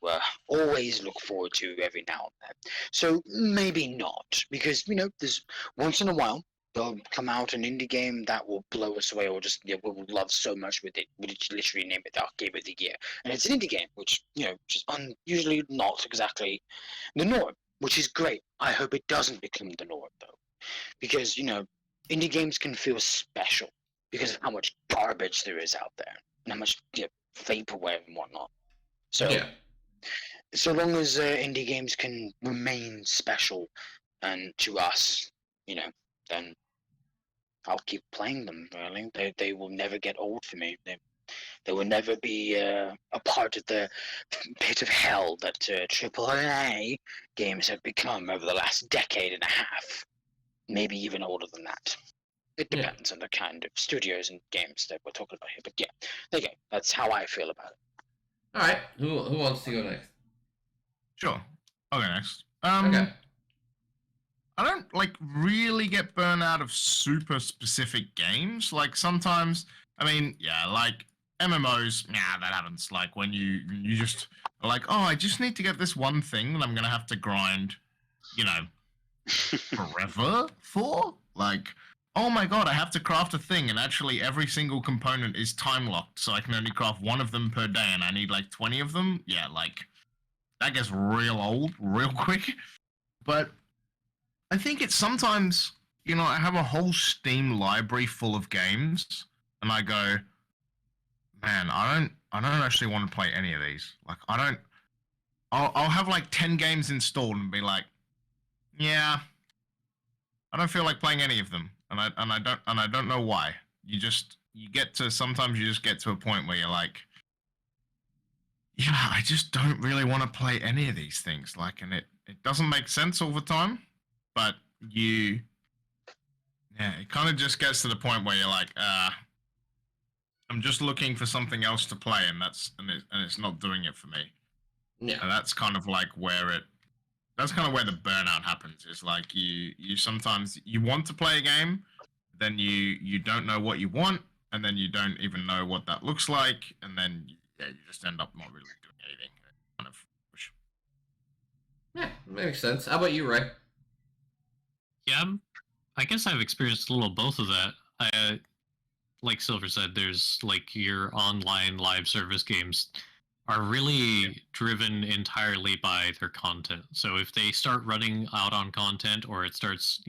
always look forward to every now and then. So maybe not, because there's once in a while they'll come out an indie game that will blow us away, or just we'll love so much with it. We'll literally name it our game of the year, and it's an indie game, which just usually not exactly the norm, which is great. I hope it doesn't become the norm though, because indie games can feel special because of how much garbage there is out there and how much vaporware and whatnot. So, Yeah. so long as indie games can remain special and to us, then I'll keep playing them. Really, they will never get old for me. They will never be a part of the pit of hell that AAA games have become over the last decade and a half. Maybe even older than that. It Yeah. depends on the kind of studios and games that we're talking about here. But yeah, there you go. That's how I feel about it. All right. Who wants to go next? Sure. I'll go next. Okay. I don't really get burned out of super specific games. Like sometimes, like MMOs. Nah, that happens. Like when you just are like, oh, I just need to get this one thing that I'm gonna have to grind, forever for. Like, oh my god, I have to craft a thing, and actually every single component is time locked, so I can only craft one of them per day, and I need 20 of them. Yeah, that gets real old real quick. But I think it's sometimes, I have a whole Steam library full of games, and I go, man, I don't actually want to play any of these. I'll have 10 games installed and be like, yeah, I don't feel like playing any of them, and I don't know why. Sometimes you just get to a point where you're like, yeah, I just don't really want to play any of these things. And it doesn't make sense all the time. But it kind of just gets to the point where you're like, I'm just looking for something else to play, and it's not doing it for me. Yeah. And that's kind of where the burnout happens. Is you sometimes you want to play a game, then you don't know what you want, and then you don't even know what that looks like, and then you just end up not really doing anything. Kind of. Yeah, makes sense. How about you, Ray? Yeah, I guess I've experienced a little both of that. Like Silver said, there's your online live service games are really driven entirely by their content. So if they start running out on content, or it starts,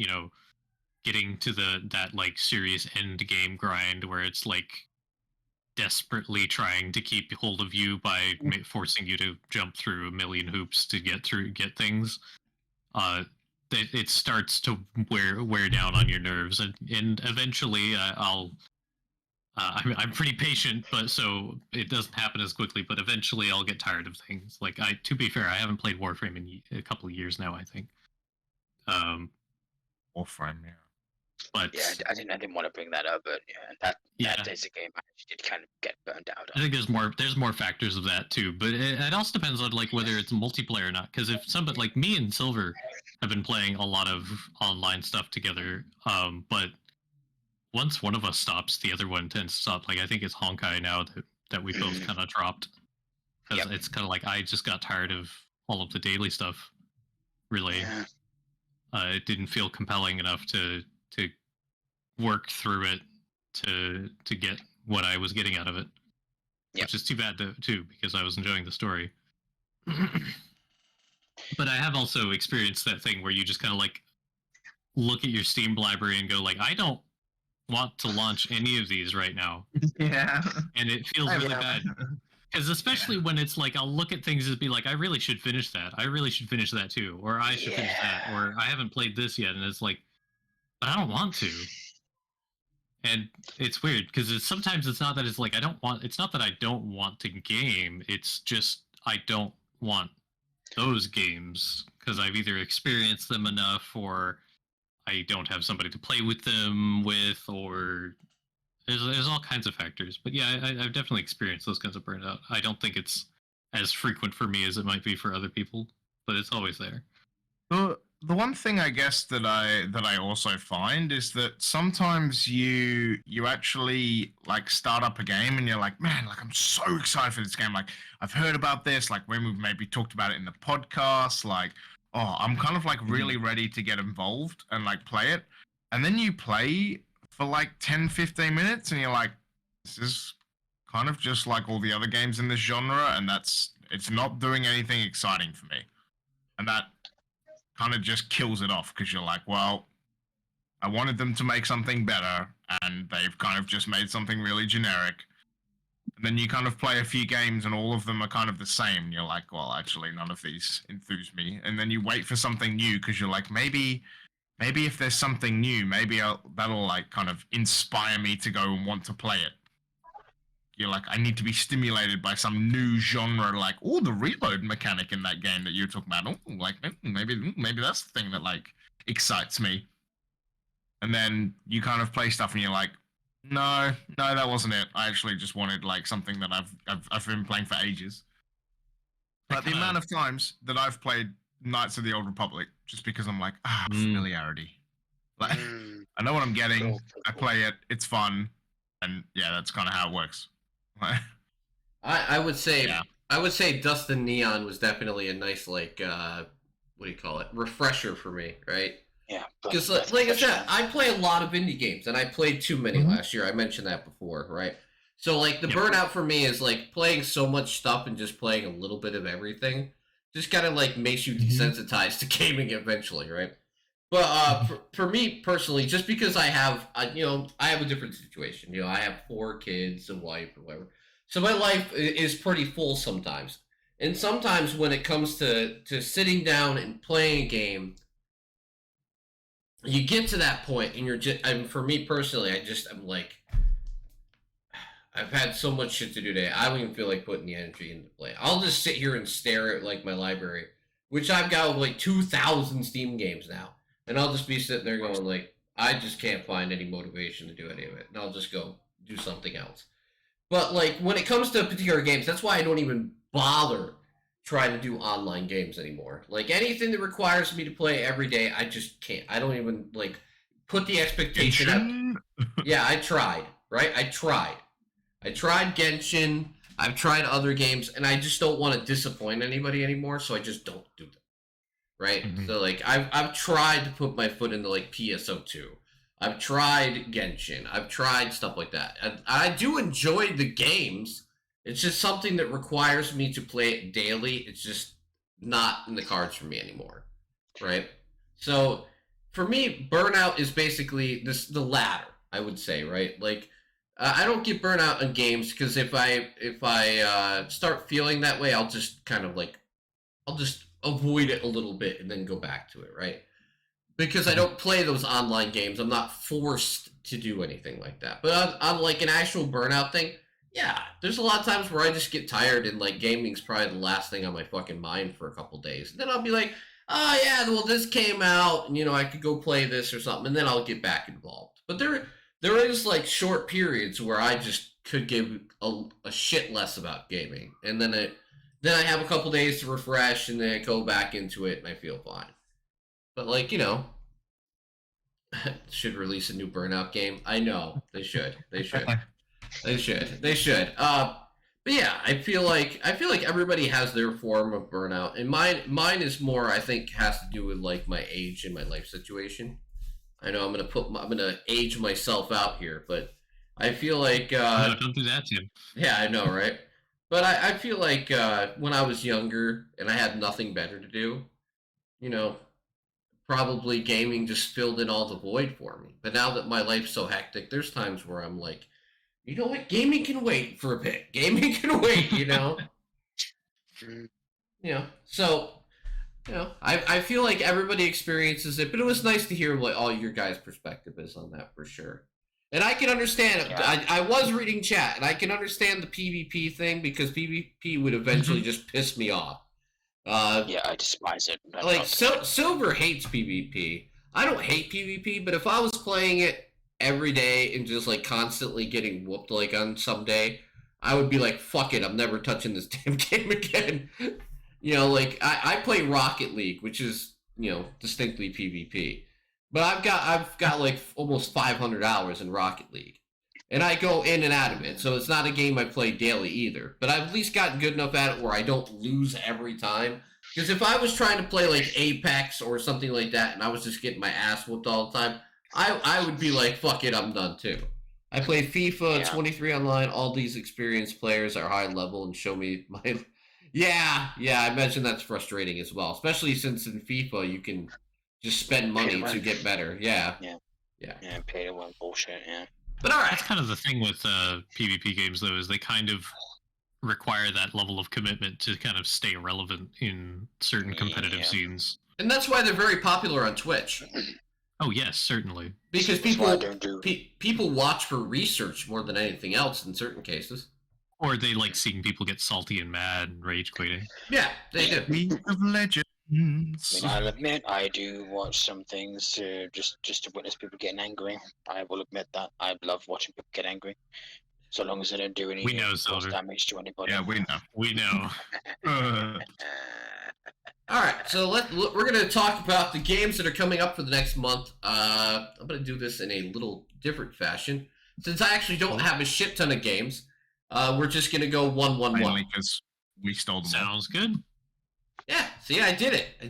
getting to that serious end game grind where it's desperately trying to keep hold of you by forcing you to jump through a million hoops to get things, it starts to wear down on your nerves, and eventually I'm pretty patient, but so it doesn't happen as quickly. But eventually, I'll get tired of things. To be fair, I haven't played Warframe in a couple of years now, I think. Warframe, yeah. But yeah, I didn't want to bring that up, but that is a game I actually did kind of get burned out of. I think there's more factors of that too, but it also depends on whether it's multiplayer or not. Because if somebody like me and Silver have been playing a lot of online stuff together, but once one of us stops, the other one tends to stop. I think it's Honkai now that we both kind of dropped, because it's kind of I just got tired of all of the daily stuff. Really, it didn't feel compelling enough to work through it to get what I was getting out of it. Which is too bad too, because I was enjoying the story. But I have also experienced that thing where you just kind of look at your Steam library and go I don't want to launch any of these right now. Yeah. And it feels really bad. Because especially when it's I'll look at things and be I really should finish that. I really should finish that too. Or I should finish that. Or I haven't played this yet. And it's but I don't want to. And it's weird because sometimes it's not that it's it's not that I don't want to game. It's just I don't want those games because I've either experienced them enough, or I don't have somebody to play with them with, or there's all kinds of factors. But yeah, I've definitely experienced those kinds of burnout. I don't think it's as frequent for me as it might be for other people, but it's always there. the one thing I guess that I also find is that sometimes you actually like start up a game and you're like, man, like I'm so excited for this game. Like I've heard about this, like when we've maybe talked about it in the podcast, like, oh, I'm kind of like really ready to get involved and like play it. And then you play for like 10, 15 minutes and you're like, this is kind of just like all the other games in this genre, and it's not doing anything exciting for me. And that kind of just kills it off because you're like, well, I wanted them to make something better, and they've kind of just made something really generic. And then you kind of play a few games, and all of them are kind of the same. And you're like, well, actually, none of these enthuse me. And then you wait for something new because you're like, maybe if there's something new, maybe that'll like kind of inspire me to go and want to play it. You're like, I need to be stimulated by some new genre, like, oh, the reload mechanic in that game that you're talking about. Oh, like maybe that's the thing that like excites me. And then you kind of play stuff, and you're like, no, that wasn't it. I actually just wanted like something that I've been playing for ages. But the amount of times that I've played Knights of the Old Republic, just because I'm like, familiarity. Like, I know what I'm getting. I play it. It's fun, and yeah, that's kind of how it works. I would say Dust and Neon was definitely a nice like what do you call it, refresher for me, right? Yeah, because like I said, I play a lot of indie games, and I played too many last year. I mentioned that before, right? So like the burnout for me is like playing so much stuff and just playing a little bit of everything. Just kind of like makes you desensitized to gaming eventually, right? But for me personally, just because I have I have a different situation. I have 4 kids, a wife, or whatever. So my life is pretty full sometimes. And sometimes when it comes to sitting down and playing a game, you get to that point and you're just, for me personally, I'm like, I've had so much shit to do today. I don't even feel like putting the energy into play. I'll just sit here and stare at like my library, which I've got like 2,000 Steam games now. And I'll just be sitting there going like, I just can't find any motivation to do any of it. And I'll just go do something else. But like when it comes to particular games, that's why I don't even bother trying to do online games anymore. Like anything that requires me to play every day, I just can't. I don't even like put the expectation up. Yeah, I tried, right? I tried Genshin. I've tried other games, and I just don't want to disappoint anybody anymore, so I just don't do them. Right? So like I've tried to put my foot into like PSO2. I've tried Genshin. I've tried stuff like that. And I do enjoy the games. It's just something that requires me to play it daily. It's just not in the cards for me anymore. Right? So for me, burnout is basically the latter, I would say, right? Like I don't get burnout in games because if I start feeling that way, I'll just kind of like I'll just avoid it a little bit and then go back to it, right? Because I don't play those online games, I'm not forced to do anything like that. But on like an actual burnout thing, yeah, there's a lot of times where I just get tired and like gaming's probably the last thing on my fucking mind for a couple days. And then I'll be like, oh yeah, well this came out and I could go play this or something, and then I'll get back involved. But there is like short periods where I just could give a shit less about gaming, and then I have a couple days to refresh, and then I go back into it, and I feel fine. But like should release a new Burnout game. I know they should. They should. But yeah, I feel like everybody has their form of burnout, and mine is more, I think, has to do with like my age and my life situation. I know I'm gonna age myself out here, but I feel like no, don't do that, Tim. Yeah, I know, right? But I feel like when I was younger and I had nothing better to do, probably gaming just filled in all the void for me. But now that my life's so hectic, there's times where I'm like, you know what? Gaming can wait for a bit. Gaming can wait, So, I feel like everybody experiences it, but it was nice to hear what all your guys' perspective is on that for sure. And I can understand. Yeah. I was reading chat, and I can understand the PvP thing because PvP would eventually just piss me off. Yeah, I despise it. Silver hates PvP. I don't hate PvP, but if I was playing it every day and just like constantly getting whooped like on some day, I would be like, fuck it, I'm never touching this damn game again. Like I play Rocket League, which is distinctly PvP. But I've got like almost 500 hours in Rocket League. And I go in and out of it, so it's not a game I play daily either. But I've at least gotten good enough at it where I don't lose every time. Because if I was trying to play like Apex or something like that, and I was just getting my ass whooped all the time, I would be like, fuck it, I'm done too. I play FIFA 23 online. All these experienced players are high level and show me my... Yeah, I imagine that's frustrating as well. Especially since in FIFA you can just spend money to get better. Yeah, pay to win bullshit, yeah. But alright. That's kind of the thing with PvP games, though, is they kind of require that level of commitment to kind of stay relevant in certain competitive scenes. And that's why they're very popular on Twitch. Oh yes, certainly. Because people watch for research more than anything else in certain cases. Or they like seeing people get salty and mad and rage quitting. Yeah, they do. League of Legends. I mean, I'll admit I do watch some things to just to witness people getting angry. I will admit that I love watching people get angry, so long as they don't do any damage to anybody. Yeah, we know. All right, so we're going to talk about the games that are coming up for the next month. I'm going to do this in a little different fashion. Since I actually don't have a shit ton of games, we're just going to go 1-1-1. Mainly because we stole them. Sounds good. Yeah, see, I did it. I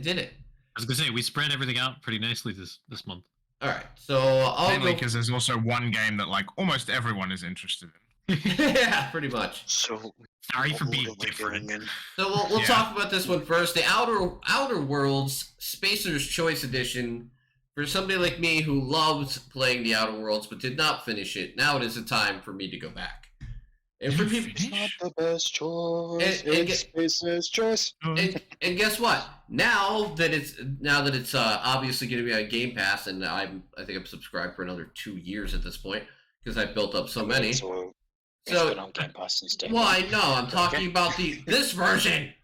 was going to say, we spread everything out pretty nicely this month. All right, so I'll mainly because there's also one game that like almost everyone is interested in. Yeah, pretty much. So sorry for being different. So we'll talk about this one first. The Outer Worlds Spacer's Choice Edition. For somebody like me who loved playing the Outer Worlds but did not finish it, now it is a time for me to go back. And for people, it's not the best choice. It's Spacer's Choice. And guess what? Now that it's obviously going to be on Game Pass, and I think I'm subscribed for another 2 years at this point because I've built up so many. It's been on Game Pass since day one. Well, I know. I'm talking about this version.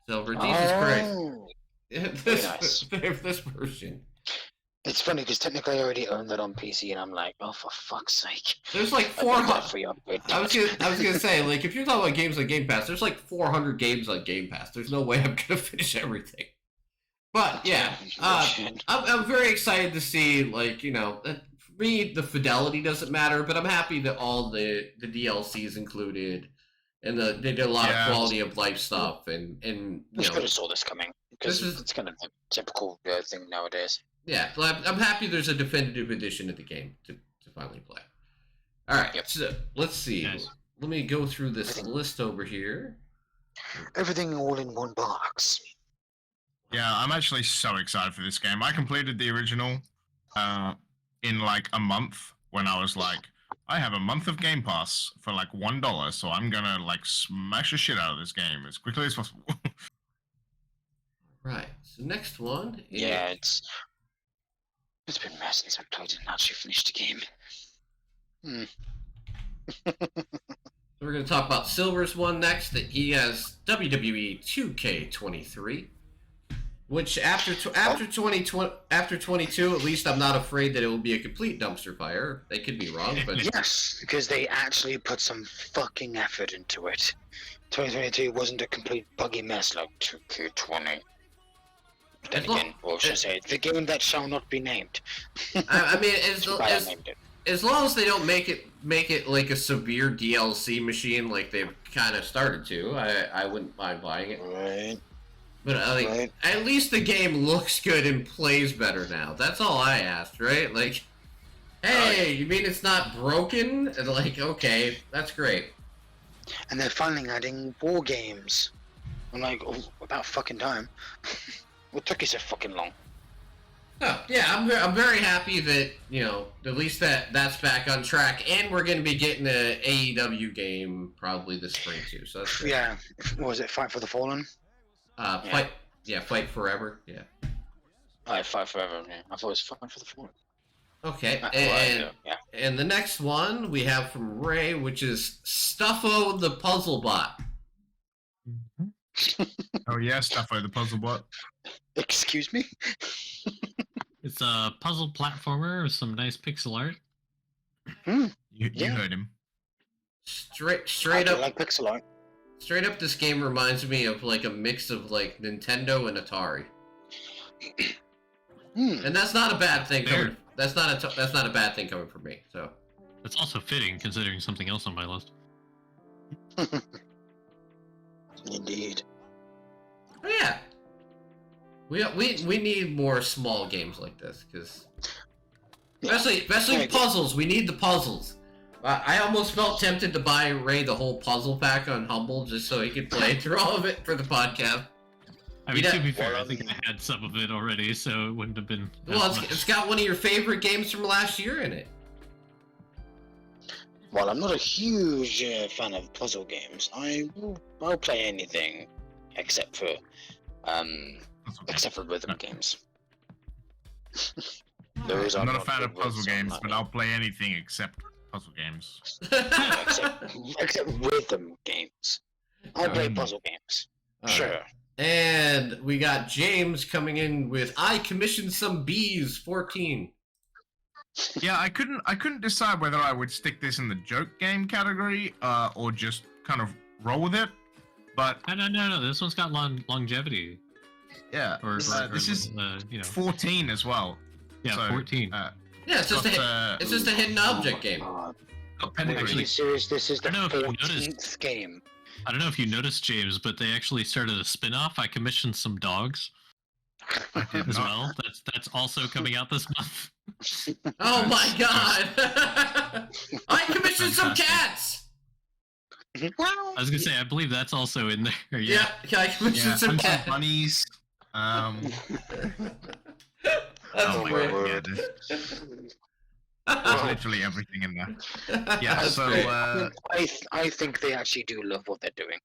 Silver, Jesus Christ. This version. It's funny because technically I already own that on PC, and I'm like, oh, for fuck's sake. There's like 400. I was gonna say, like, if you're talking about games on Game Pass, there's like 400 games on Game Pass. There's no way I'm gonna finish everything. But yeah, I'm very excited to see, like, for me, the fidelity doesn't matter, but I'm happy that all the DLC is included, and they did a lot of quality of life stuff, and I could have saw this coming because it's kind of a typical thing nowadays. Yeah, I'm happy there's a definitive edition of the game to finally play. All right, so let's see. Nice. Let me go through this list over here. Everything all in one box. Yeah, I'm actually so excited for this game. I completed the original in like a month when I was like, I have a month of Game Pass for like $1, so I'm gonna like smash the shit out of this game as quickly as possible. Right. So next one is... Yeah, it's been a mess since I played it and actually finished the game. So we're going to talk about Silver's one next. That he has WWE 2K23, which after 22, at least I'm not afraid that it will be a complete dumpster fire. They could be wrong, but yes, because they actually put some fucking effort into it. 2022 wasn't a complete buggy mess like 2K20. Then again, or should I say, the game that shall not be named. I mean, as long as they don't make it like a severe DLC machine, like they've kind of started to, I wouldn't mind buying it. Right. But at least the game looks good and plays better now. That's all I asked, right? Like, hey, you mean it's not broken? And like, okay, that's great. And they're finally adding war games. I'm like, oh, about fucking time. What took you so fucking long? Oh, yeah, I'm very happy that, at least that's back on track, and we're going to be getting an AEW game probably this spring too. So that's great. Yeah, what was it? Fight for the Fallen? Fight Forever. Yeah. Fight Forever. Yeah, I thought it was Fight for the Fallen. Okay, and the next one we have from Ray, which is Stuffo the Puzzle Bot. Oh yeah, Stuffo the Puzzle Bot. Excuse me? It's a puzzle platformer with some nice pixel art. You heard him. Straight up, like pixel art. Straight up, this game reminds me of like a mix of like Nintendo and Atari. And that's not a bad thing Fair. coming. That's not a bad thing coming from me. So. That's also fitting considering something else on my list. Indeed. Oh yeah. We need more small games like this because especially Yeah. puzzles. We need the puzzles. I almost felt tempted to buy Ray the whole puzzle pack on Humble just so he could play through all of it for the podcast. I mean, Yeah. to be fair, I think I had some of it already, so it wouldn't have been. that Well, much. it's got one of your favorite games from last year in it. While I'm not a huge fan of puzzle games, I'll play anything except for rhythm games. Those I'm are not a fan of good puzzle ones, games, I but mean. I'll play anything except puzzle games. except rhythm games. I'll play puzzle games. All Sure. right. And we got James coming in with I commissioned some bees 14. Yeah, I couldn't decide whether I would stick this in the joke game category or just kind of roll with it. But No. This one's got longevity, yeah, or this is you know, 14 as well. yeah, so, 14. Yeah, it's just got, it's just a hidden object game. God. got Are pedigree. you serious? This is the I don't know if you noticed. 14th game. I don't know if you noticed, James, but they actually started a spin-off. I commissioned some dogs I did as not. well. That's also coming out this month. Oh my god! I commissioned some cats! I was gonna say, I believe that's also in there. Yeah, I commissioned Yeah, some and some cats. bunnies. That's Oh my great. god, yeah, there's literally everything in there. Yeah, That's so great. I think they actually do love what they're doing.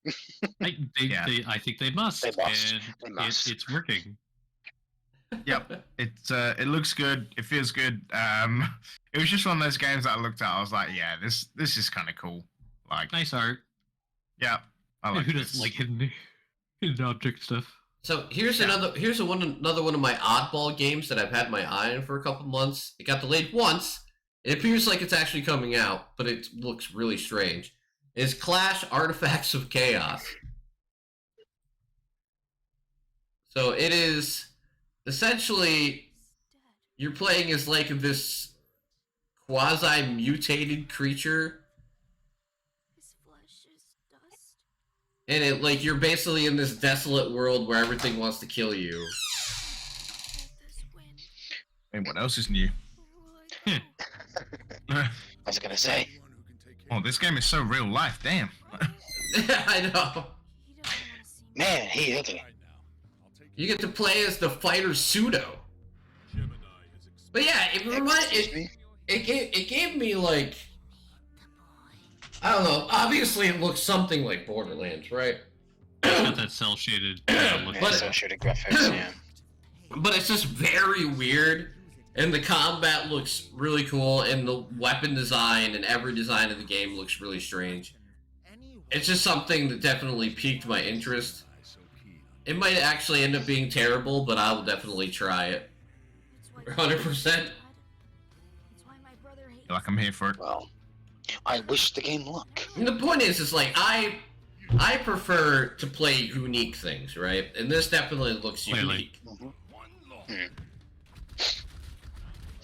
Yeah. I think they must. They must. And They must. It's working. Yep, it looks good. It feels good. It was just one of those games that I looked at. I was like, yeah, this is kind of cool. Like, Nice art. yeah, I like Who this. doesn't like hidden object stuff? So here's Yeah. another one of my oddball games that I've had my eye on for a couple months. It got delayed once. It appears like it's actually coming out, but it looks really strange. It's Clash Artifacts of Chaos. So it is essentially you're playing as like this quasi mutated creature, His flesh is dust. and it like you're basically in this desolate world where everything wants to kill you. This wind. Hey, what else is new? Would I was gonna say. Oh, this game is so real life. Damn. I know. he don't want to see me. Man, he ugly. You get to play as the fighter Pseudo. But yeah, Excuse me? it gave me like I don't know. Obviously, it looks something like Borderlands, right? It's got that cell shaded look. Yeah, But- so shooting graphics, yeah. But it's just very weird, and the combat looks really cool, and the weapon design and every design of the game looks really strange. It's just something that definitely piqued my interest. It might actually end up being terrible, but I will definitely try it. It's why 100%. It's why my brother hates Like I'm here for it. Well, I wish the game luck. And the point is like I prefer to play unique things, right? And this definitely looks Clearly. unique.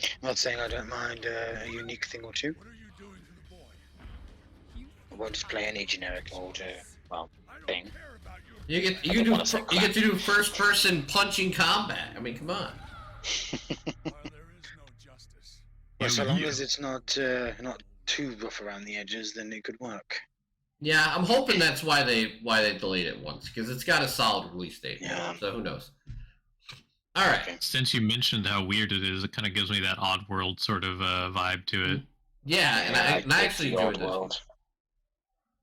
I'm not saying I don't mind a unique thing or two. I won't just play any generic old, thing. You get I don't wanna say you get to do first person punching combat. I mean, come on. Well, so Yeah, long yeah. as it's not too rough around the edges, then it could work. Yeah, I'm hoping that's why they delayed it once because it's got a solid release date. Yeah. So who knows? All right. Okay. Since you mentioned how weird it is, it kind of gives me that Oddworld sort of vibe to it. Yeah, and I dig actually the enjoyed this. Oddworld.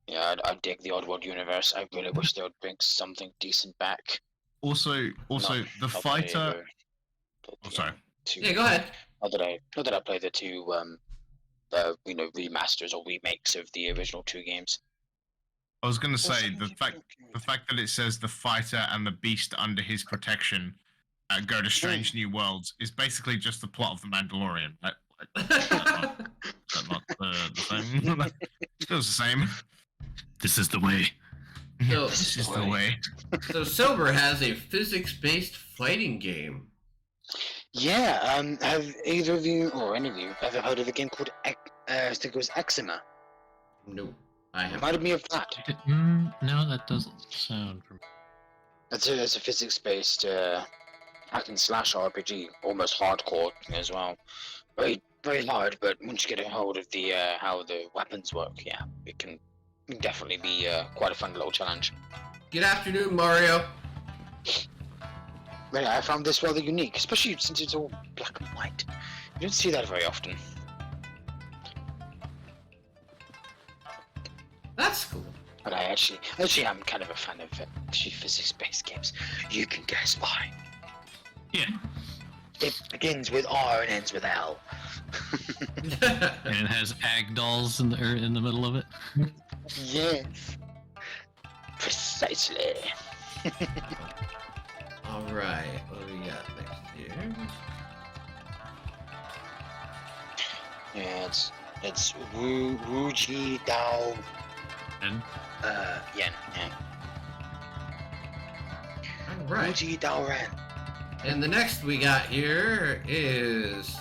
Yeah, I dig the Oddworld universe. I really wish they would bring something decent back. Also, the Not fighter. the- Oh, sorry. two- Yeah, go ahead. Not that I play the two, remasters or remakes of the original two games. I was gonna say the fact that it says the fighter and the beast under his protection go to strange new worlds is basically just the plot of the Mandalorian. That's not the same. It feels the same. This is the way. So- This is the way. So Sober has a physics-based fighting game. Yeah. Have either of you or any of you ever heard of a game called I think it was Eczema? No, I have. Reminded me of that. No, that doesn't sound familiar. It's a physics-based hack and slash RPG, almost hardcore as well. Very very hard, but once you get a hold of the how the weapons work, yeah, it can definitely be quite a fun little challenge. Good afternoon, Mario. But yeah, I found this rather unique, especially since it's all black and white. You don't see that very often. That's cool. But I actually am kind of a fan of physics-based games. You can guess why. Yeah. It begins with R and ends with L. And it has ag dolls in the middle of it. Yes. Precisely. All right, what do we got next here? Yeah, it's Wuji Dao And Yen. Yeah. All right. Wuji Dao Ren. And the next we got here is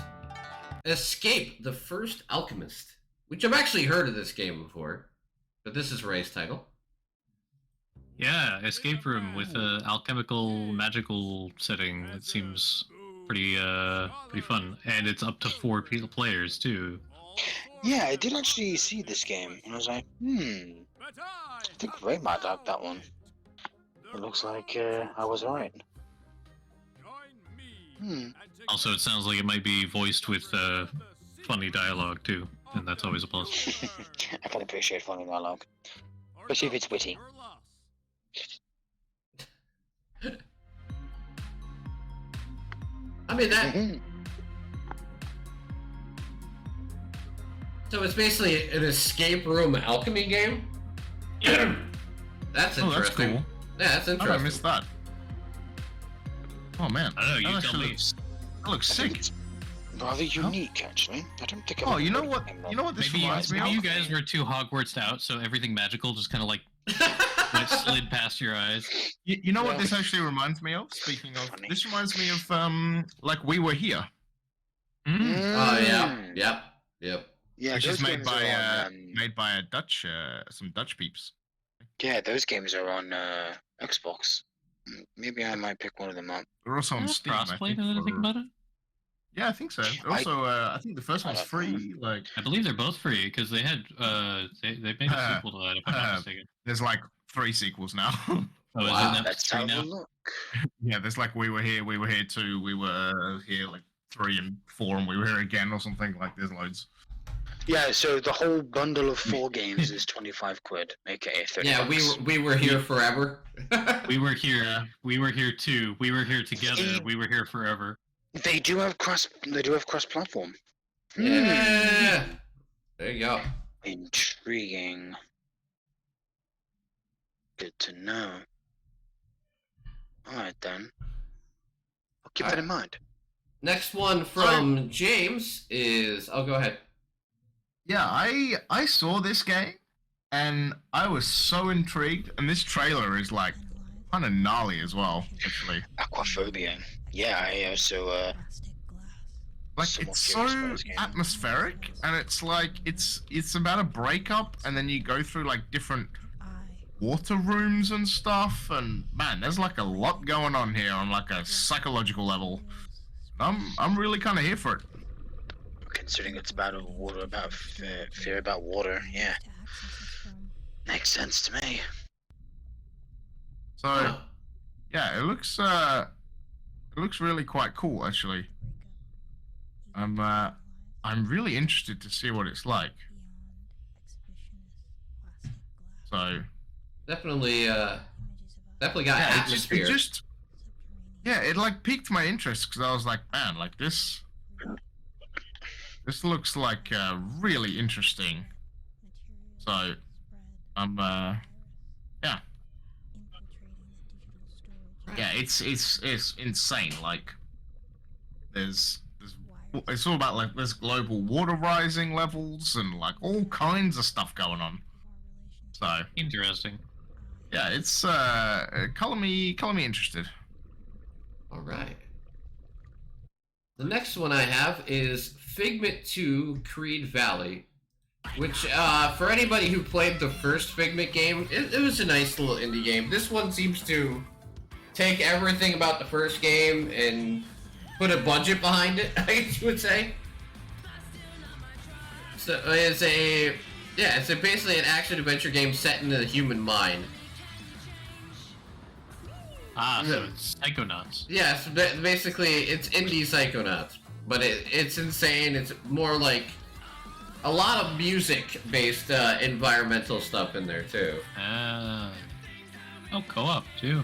Escape the First Alchemist, which I've actually heard of this game before, but this is Ray's title. yeah, escape room with a alchemical magical setting. It seems pretty fun, and it's up to 4 players too. Yeah, I did actually see this game, and I was like, I think Ray might like that one. It looks like I was right. Also, it sounds like it might be voiced with funny dialogue too, and that's always a plus. I can appreciate funny dialogue, especially if it's witty. I mean that. Mhm. So it's basically an escape room alchemy game. That's interesting. Oh, that's cool. Yeah, that's Oh, I interesting. missed that. Oh man, I don't know, you that tell actually me. that looks I think sick. it's rather unique, actually. I don't think. I've Oh, ever you know heard of what? a game You know what this Maybe reminds me maybe of? you guys were too Hogwartsed out, so everything magical just kind of like slid past your eyes. You know what Yeah. this actually reminds me of? Speaking of, Funny. this reminds me of like We Were Here, Oh yeah. Mm. Yep. Yeah, which those is made games by are on, made by a Dutch some Dutch peeps. yeah, those games are on Xbox. Maybe I might pick one of them up. They're also on Steam. I Crossplay, think, now that I think for- about it. Yeah, I think so. Also, I think the first I one's don't know. free. Like, I believe they're both free because they had they made a sequel to that if I'm not mistaken. there's like 3 sequels now. Oh, is Wow. it now Let's free have now? a look. Yeah, there's like We Were Here 2, We Were Here like 3 and 4, and We Were Here again or something. Like, there's loads. Yeah, so the whole bundle of 4 games is 25 quid, aka 30 Yeah, bucks. we were here forever. We were here. We were here too. We were here together. We were here forever. They do have cross-platform. Yeah. There you go. Intriguing. Good to know. Alright then. I'll keep that in mind. Next one from James is. Oh, go ahead. Yeah, I saw this game, and I was so intrigued. And this trailer is like kind of gnarly as well, actually. Aquaphobia. Yeah, I also Like, somewhat it's curious so about this game. atmospheric, and it's like it's about a breakup, and then you go through like different water rooms and stuff, and man, there's like a lot going on here on like a psychological level. I'm really kind of here for it. considering it's about fear about water, yeah. Makes sense to me. So Huh. yeah, it looks really quite cool actually. I'm really interested to see what it's like. So Definitely got yeah, atmosphere. it like piqued my interest because I was like, man, like this looks like really interesting. So yeah, it's insane. Like there's it's all about like there's global water rising levels and like all kinds of stuff going on. So Interesting. yeah, it's color me interested. All right. The next one I have is Figment 2 Creed Valley, which, for anybody who played the first Figment game, it was a nice little indie game. This one seems to take everything about the first game and put a budget behind it, I guess you would say. So it's basically an action-adventure game set in the human mind. So it's Psychonauts. Yeah, so basically it's indie Psychonauts, but it's insane. It's more like a lot of music-based environmental stuff in there too. Co-op too.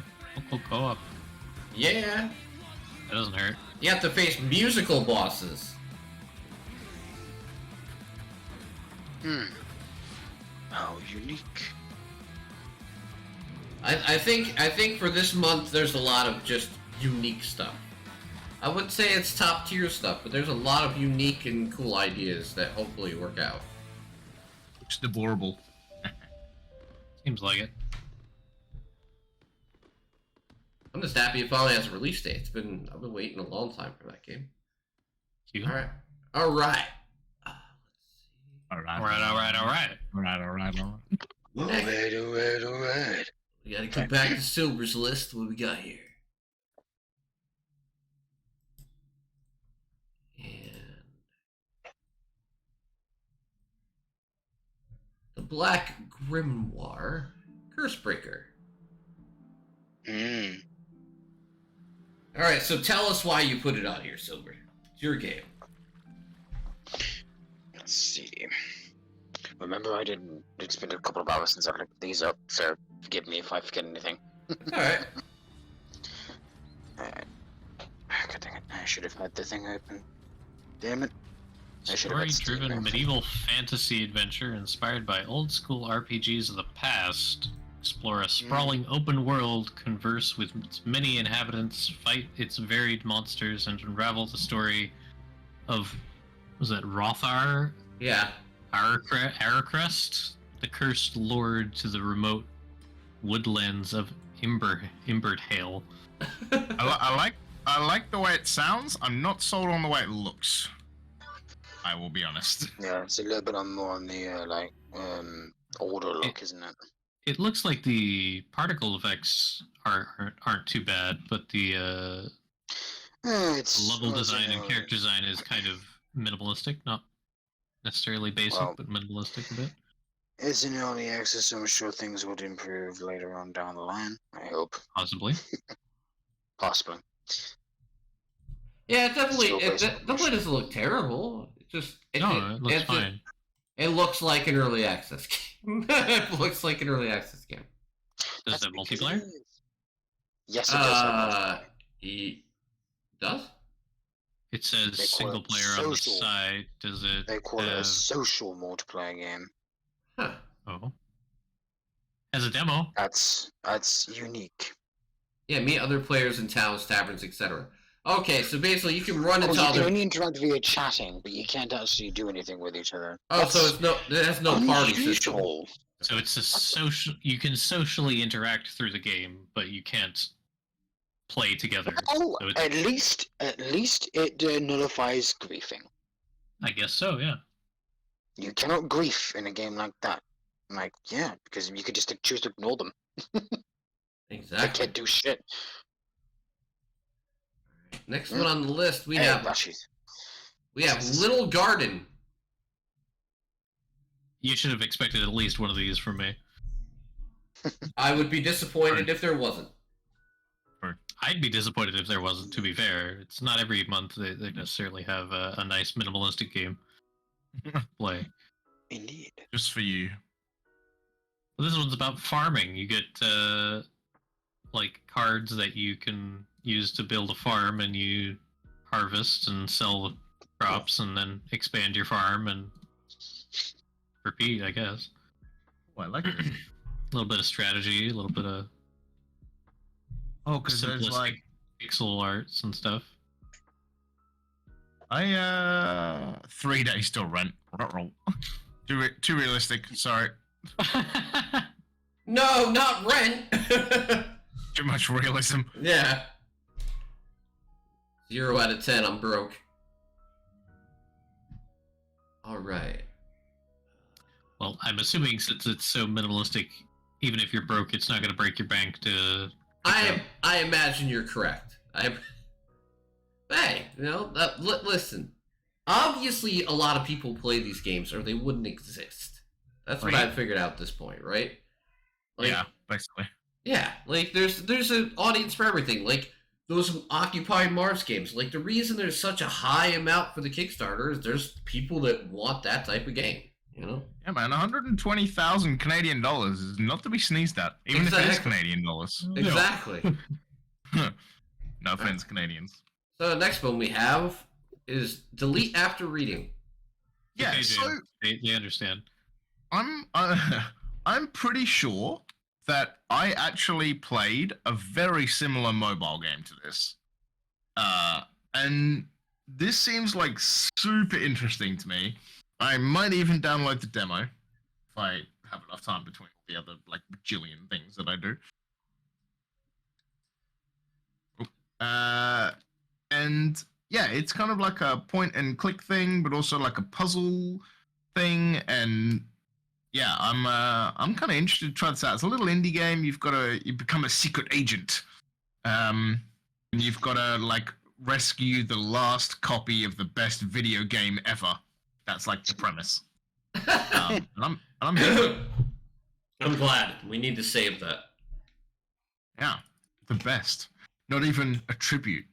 Co-op. Yeah. That doesn't hurt. You have to face musical bosses. How unique. I think for this month there's a lot of just unique stuff. I wouldn't say it's top tier stuff, but there's a lot of unique and cool ideas that hopefully work out. Looks adorable. Seems like it. I'm just happy it finally has a release date. I've been waiting a long time for that game. Cute. All right. Alright. Alright. We gotta go back to Silver's list. What we got here? And the Black Grimoire Cursebreaker. All right, so tell us why you put it on here, Silver. It's your game. Let's see. Remember, I did spend a couple of hours since I looked these up, so forgive me if I forget anything. All right. God dang it, I should have had the thing open. Damn it. I should have had Steam Story-driven open. medieval fantasy adventure inspired by old-school RPGs of the past. Explore a sprawling open world, converse with its many inhabitants, fight its varied monsters, and unravel the story of, was it Rothar? Yeah. Aracrest, the cursed lord to the remote woodlands of Imberthale. I like the way it sounds. I'm not sold on the way it looks. I will be honest. Yeah, it's a little bit more on the, older look, isn't it? It looks like the particle effects aren't too bad, but the It's level design and character design is kind of minimalistic, not necessarily basic, Well, but minimalistic a bit. It's in early access, so I'm sure things would improve later on down the line. I hope. Possibly. Possibly. Yeah, it definitely Still based on definitely doesn't look terrible. It looks fine. It looks like an early access game. It looks like an early access game. Does it have multiplayer? Yes, it does. It does? It says They call single it player on the social. side. Does it They call it a have... social multiplayer game. Huh. Oh. As a demo. That's unique. Yeah, meet other players in towns, taverns, etc. Okay, so basically you can run Oh, into you can other... only interact via chatting, but you can't actually do anything with each other. Oh, so it has no party system. unusual. So it's a social. You can socially interact through the game, but you can't play together. Oh, So it's- at least it nullifies griefing. I guess so. Yeah. You cannot grief in a game like that. Like, yeah, because you could just choose to ignore them. They Exactly. can't do shit. Next one on the list, we Hey, have Rashid. Little Garden. You should have expected at least one of these from me. I would be disappointed if there wasn't. I'd be disappointed if there wasn't. To be fair, it's not every month they necessarily have a nice minimalistic game to play. Indeed. Just for you. Well, this one's about farming. You get like cards that you can use to build a farm, and you harvest and sell the crops, and then expand your farm and repeat. I guess Oh, I like this. a little bit of strategy, a little bit of Oh, because there's simplistic like pixel arts and stuff. 3 days to rent. Too realistic. Sorry. No, not rent. Too much realism. Yeah. 0 out of 10. I'm broke. All right. Well, I'm assuming since it's so minimalistic, even if you're broke, it's not going to break your bank to. I imagine you're correct. Hey, listen. Obviously, a lot of people play these games, or they wouldn't exist. That's what Right. I figured out at this point, right? Like, Yeah, basically. Yeah, like there's an audience for everything. Like those Occupy Mars games. Like the reason there's such a high amount for the Kickstarter is there's people that want that type of game. You know. Yeah, man, 120,000 Canadian dollars is not to be sneezed at, even if it is Exactly. Canadian dollars. Exactly. No offense, Canadians. So the next one we have is delete after reading. Yeah, They do. so They understand. I'm pretty sure that I actually played a very similar mobile game to this, and this seems like super interesting to me. I might even download the demo if I have enough time between all the other like bajillion things that I do. And yeah, it's kind of like a point and click thing, but also like a puzzle thing. And yeah, I'm kind of interested to try this out. It's a little indie game. You become a secret agent. And you've got to like rescue the last copy of the best video game ever. That's like the premise. And I'm here. I'm glad. We need to save that. Yeah, the best. Not even a tribute.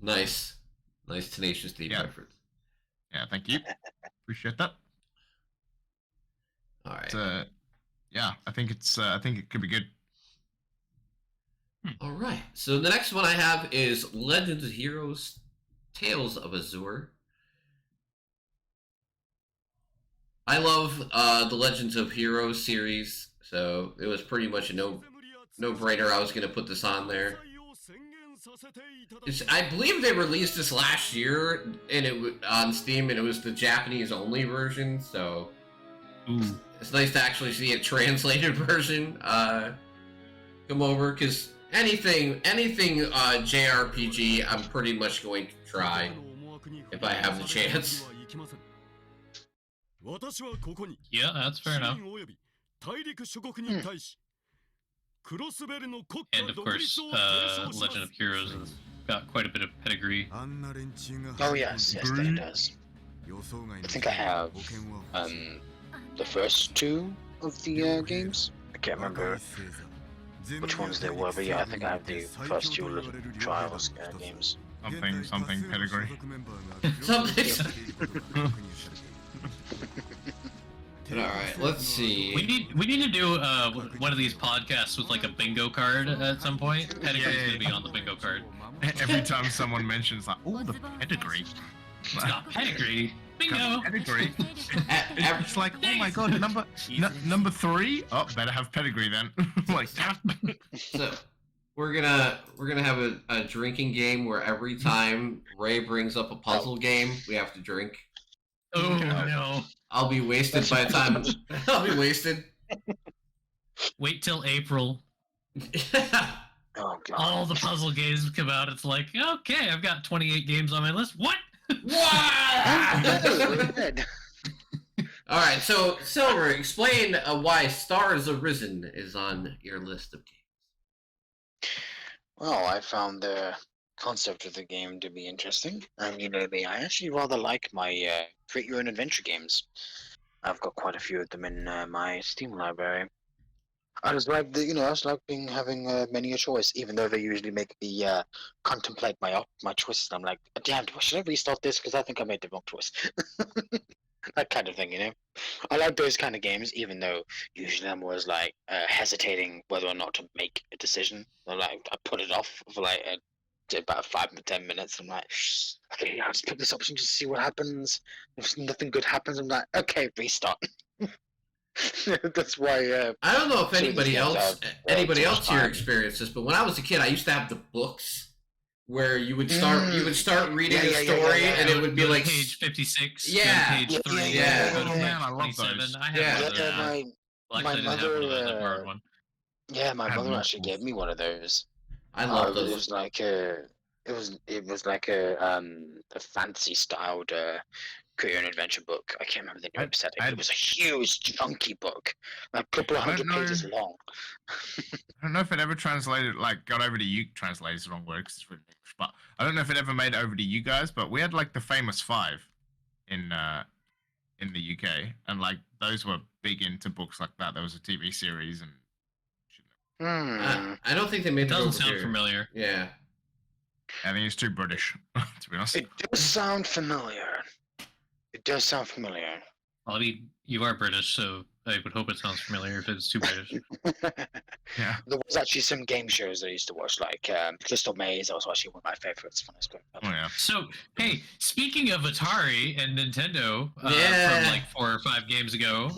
Nice Tenacious D Yeah. reference. Yeah, thank you. Appreciate that. All right. Yeah, I think it could be good. All right. So the next one I have is Legends of Heroes: Tales of Azure. I love the Legends of Heroes series, so it was pretty much a no-brainer. I was going to put this on there. I believe they released this last year, and on Steam, and it was the Japanese-only version. So Ooh. it's nice to actually see a translated version come over, because anything JRPG, I'm pretty much going to try if I have the chance. Yeah, that's fair enough. And of course, Legend of Heroes has got quite a bit of pedigree. Oh yes, that it does. I think I have the first two of the games. I can't remember which ones they were, but yeah, I think I have the first two Legend Trials games. Something pedigree. Alright, let's see. We need to do one of these podcasts with like a bingo card at some point. Pedigree's Yeah. gonna be on the bingo card. Every time someone mentions like, oh, the pedigree. It's got pedigree. Bingo. Pedigree. Ev- It's like, oh my god, number 3? Oh, better have pedigree then. Like, So we're gonna have a drinking game where every time Ray brings up a puzzle game, we have to drink. Oh no. I'll be wasted by the time I'll be wasted. Wait till April. Oh god. All the puzzle games come out. It's like, okay, I've got 28 games on my list. What? Good. All right, so Silver, explain why Stars Arisen is on your list of games. Well, I found the concept of the game to be interesting. I actually rather like my create your own adventure games. I've got quite a few of them in my Steam library. I just like having many a choice, even though they usually make me contemplate my choices. I'm like, damn, should I restart this because I think I made the wrong choice? That kind of thing, you know. I like those kind of games, even though usually I'm always like hesitating whether or not to make a decision. Or like I put it off for like about 5 to 10 minutes. I'm like, okay, I'll just pick this option just to see what happens. If nothing good happens, I'm like, okay, restart. That's why. I don't know if So anybody these guys else have, too much here time. experienced this, but when I was a kid, I used to have the books where you would start reading Yeah, a yeah, yeah, story, yeah, yeah. and it would be Go to like page 56. Yeah. Go to page 3. Yeah. Go to Oh, page man, I love 27. those. I have Yeah. one of those. Yeah, Well, my actually, I didn't have mother, one of those. I borrowed one. yeah, my I had mother multiples. actually gave me one of those. I love It those. was like it was like a fantasy styled create your own adventure book. I can't remember the name of the setting, but it was a huge chunky book, like a couple of I don't hundred pages know. long. I don't know if it ever translated, like, got over to you. Translated is the wrong word because it's written in English, but I don't know if it ever made it over to you guys. But we had like the famous five in the UK, and like those were big into books like that. There was a TV series, and I don't think they made It doesn't over sound here. familiar. Yeah. I think it's too British, to be honest. It does sound familiar. It does sound familiar. Well, I mean, you are British, so I would hope it sounds familiar if it's too British. Yeah. There was actually some game shows that I used to watch, like Crystal Maze. That was actually one of my favorites when I was growing up. Oh yeah. So, hey, speaking of Atari and Nintendo, Yeah. from like 4 or 5 games ago,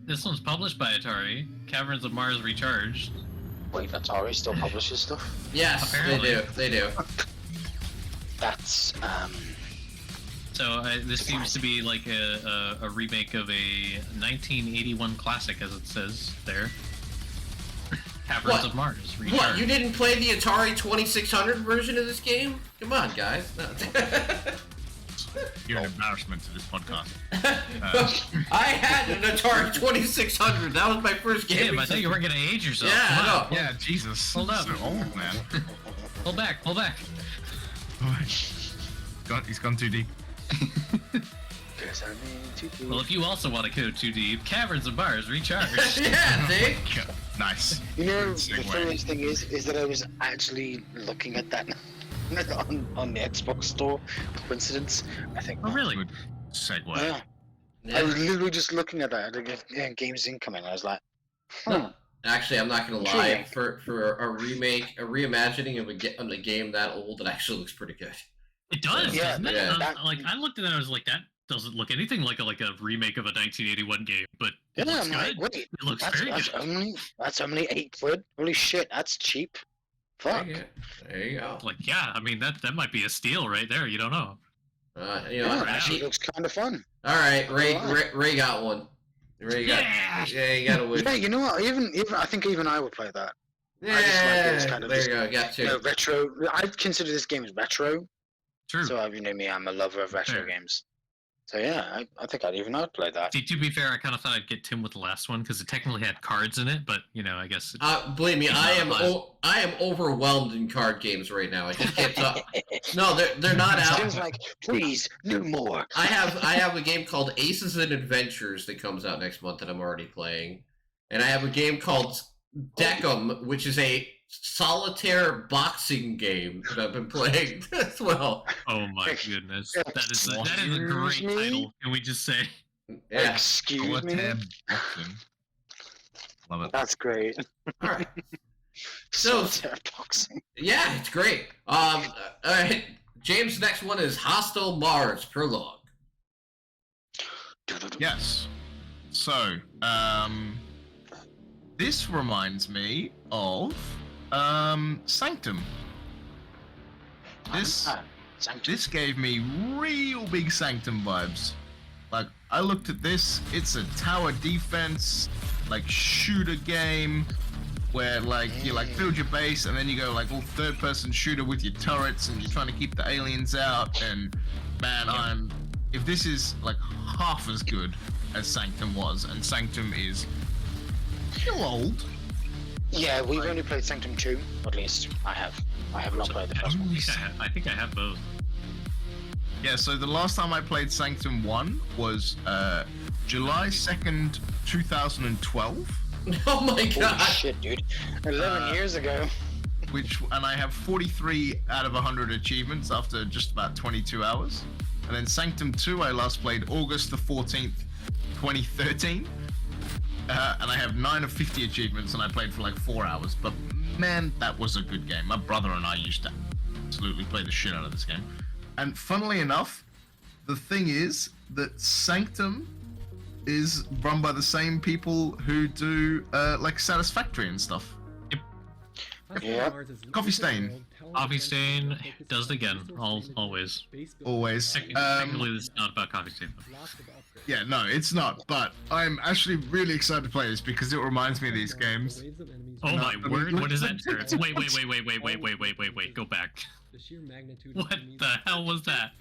this one's published by Atari, Caverns of Mars Recharged. Wait, Atari still publishes stuff? Yes, Apparently. they do. That's So this seems to be like a remake of a 1981 classic, as it says there. Caverns What? of Mars Recharged. What? You didn't play the Atari 2600 version of this game? Come on, guys. No. You're an embarrassment to this podcast. I had an Atari 2600. That was my first game. Damn, I thought you weren't gonna age yourself. Yeah, Come I on. know. Yeah, Jesus. Hold up. So old, man. Pull back, pull back. He's gone too deep. Well, if you also want to go too deep, Caverns of Mars Recharged. Yeah, see? Nice. You know, Good the segue. funniest thing is that I was actually looking at that on the Xbox store. Coincidence? I think. Oh, not. really? Good segue. Yeah. Yeah. I was literally just looking at that. Games incoming. I was like, huh. Actually, I'm not gonna lie. Intriguing. For a remake, a reimagining of a game that old, it actually looks pretty good. It does, Yeah, doesn't it? yeah. Like, I looked at that, I was like, that doesn't look anything like a remake of a 1981 game, but it Yeah, looks I'm good. like, wait, It looks that's, very that's good. only £8. Holy shit, that's cheap. Fuck. There you go. Like, yeah, I mean, that might be a steal right there. You don't know. You know, Yeah, it right. actually looks kind of fun. all right, Ray, All right. Ray got one. Ray got. Yeah! Yeah, you got a win. Yeah, you know what? Even I think even I would play that. Yeah, I just like it as kind of there just- you go. Got two. Retro. I consider this game as retro. True. So you know me, I'm a lover of retro Fair. games. So yeah, I think I'd play that. See, to be fair, I kind of thought I'd get Tim with the last one because it technically had cards in it, but you know, I guess. Believe me, He's I not am alive. I am overwhelmed in card games right now. I just can't talk. No, they're not Sounds out. like, please, no more. I have a game called Aces and Adventures that comes out next month that I'm already playing, and I have a game called Deckham, which is a solitaire boxing game that I've been playing as well. Oh my goodness, that is a great Excuse me? title. Can we just say? Yeah. Excuse me. Solitaire boxing. Love it. That's great. All right. So- Solitaire boxing. Yeah, it's great. All right. James' next one is Hostile Mars Prologue. Yes. So, this reminds me of Sanctum. This gave me real big Sanctum vibes. Like, I looked at this, it's a tower defense, like, shooter game, where, like, you, like, build your base, and then you go, like, all third-person shooter with your turrets, and you're trying to keep the aliens out, and, man, if this is, like, half as good as Sanctum was, and Sanctum is still old. Yeah, we've only played Sanctum 2, at least I have. I have not played the first one. I think I have both. Yeah, so the last time I played Sanctum 1 was July 2nd, 2012, Oh my Holy god. shit, dude. 11 years ago. and I have 43 out of 100 achievements after just about 22 hours. And then Sanctum 2 I last played August the 14th, 2013. And I have 9 of 50 achievements, and I played for like 4 hours. But man, that was a good game. My brother and I used to absolutely play the shit out of this game. And funnily enough, the thing is that Sanctum is run by the same people who do like Satisfactory and stuff. Yeah. Coffee Stain. Coffee Stain does it again, always. Always. Technically, this is not about Coffee Stain. Yeah, no, it's not. But I'm actually really excited to play this because it reminds me of these games. Oh my No, word! What is that? Turrets? Wait! Go back. The sheer magnitude What the hell was that?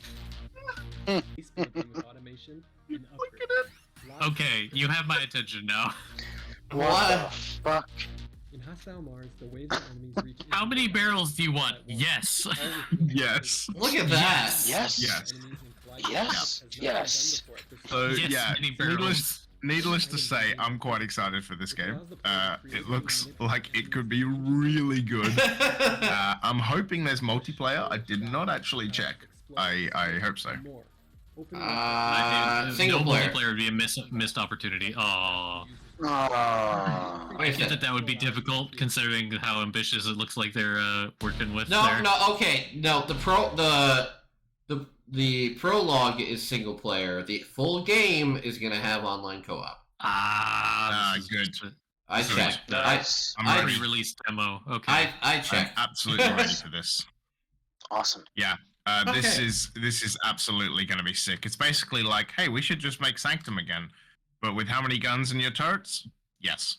automation and upgrades. Okay, you have my attention now. What the fuck? In hostile Mars, the waves of enemies reach. How many barrels do you want? Yes. Yes. Look at that. Yes. Yes. Yes. Yes. So Yes, yeah, many barrels. needless to say, I'm quite excited for this game. It looks like it could be really good. I'm hoping there's multiplayer. I did not actually check. I hope so. Single no player. multiplayer would be a missed opportunity. Oh, Oh. I get that would be difficult considering how ambitious it looks like they're working with. there. No. The prologue is single player. The full game is gonna have online co-op. This is good. just a- I Sweet. checked. Nice. I'm I- ready. Pre-release demo. Okay. I I'm checked. absolutely ready for this. Awesome. This Okay. is absolutely going to be sick. It's basically like, hey, we should just make Sanctum again, but with how many guns in your turrets? Yes,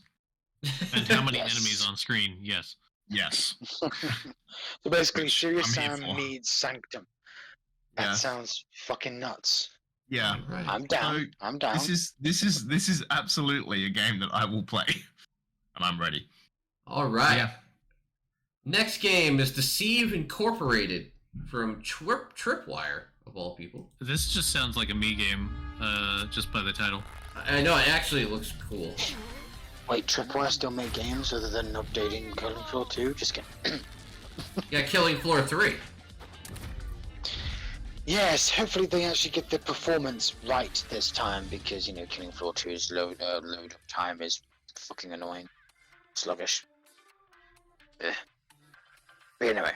And how many Yes. enemies on screen? Yes. yes. So basically, Which Serious I'm here Sam for. needs Sanctum. That Yeah. sounds fucking nuts. Yeah. Right. I'm down. So, I'm down. This is absolutely a game that I will play, and I'm ready. All right. Yeah. Next game is Deceive Incorporated from Tripwire, of all people. This just sounds like a me game, just by the title. I know, it actually looks cool. Wait, Tripwire still make games other than updating Killing Floor 2? Just kidding. Yeah, Killing Floor 3. Yes, hopefully they actually get the performance right this time because, Killing Floor 2's load up time is fucking annoying. Sluggish. Ugh. But anyway.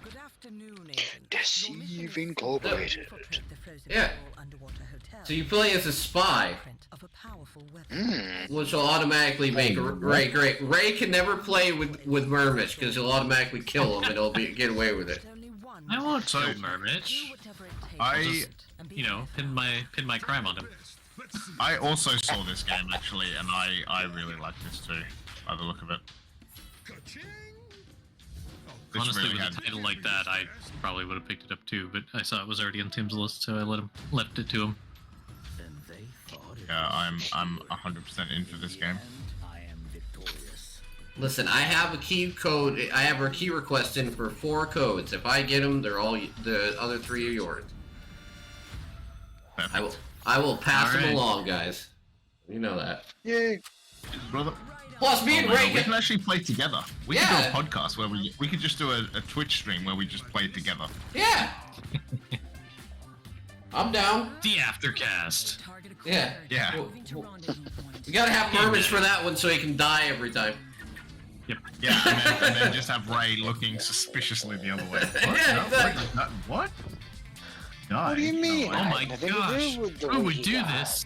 Good afternoon, Agent. Deceive Your mission is Incorporated. to infiltrate the Frozen Yeah. Hall underwater hotel. So you play as a spy, Footprint of a powerful weapon. which will automatically make Ray great. Ray can never play with Murmish because he'll automatically kill him and he'll get away with it. Only one I won't So- kill Murmich. do whatever it takes. I- Just, pin my crime on him. I also saw this game actually, and I really like this too, by the look of it. This Honestly, really with had- a title like that, I probably would have picked it up too, but I saw it was already on Tim's list, so I left it to him. Yeah, I'm 100% in for this game. Listen, I have a key code. I have a key request in for 4 codes. If I get them, they're all the other 3 are yours. I will pass them Alright. along, guys. You know that. Yay. Brother, Plus, me and oh my Ray God, we can get. actually play together. We Yeah. could do a podcast where we could just do a Twitch stream where we just play together. Yeah. I'm down. The Aftercast. Target Yeah. acquired. Yeah. Moving to rendezvous point. We gotta have Murmish for that one so he can die every time. Yeah, and then just have Ray looking suspiciously the other way. What? Yeah, No, exactly. what? What do you mean? Oh I my had nothing to gosh. do with the Who way would he do died. this?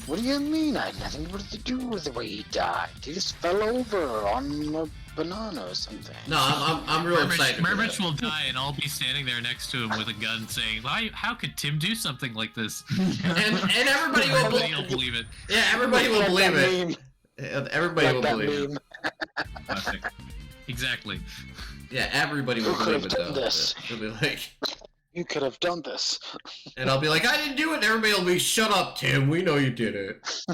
What do you mean? I had nothing to do with the way he died. He just fell over on a banana or something. No, I'm real excited. for Murmich that. will die, and I'll be standing there next to him with a gun saying, how could Tim do something like this? And everybody will. Nobody will believe it. Yeah, everybody will Like believe that it. meme. Yeah, everybody Like will that believe it. meme. Classic. Exactly. Yeah, everybody will Who could believe have it done though. this? They'll be like, You could have done this. and I'll be like, I didn't do it. And everybody will be, shut up, Tim. We know you did it.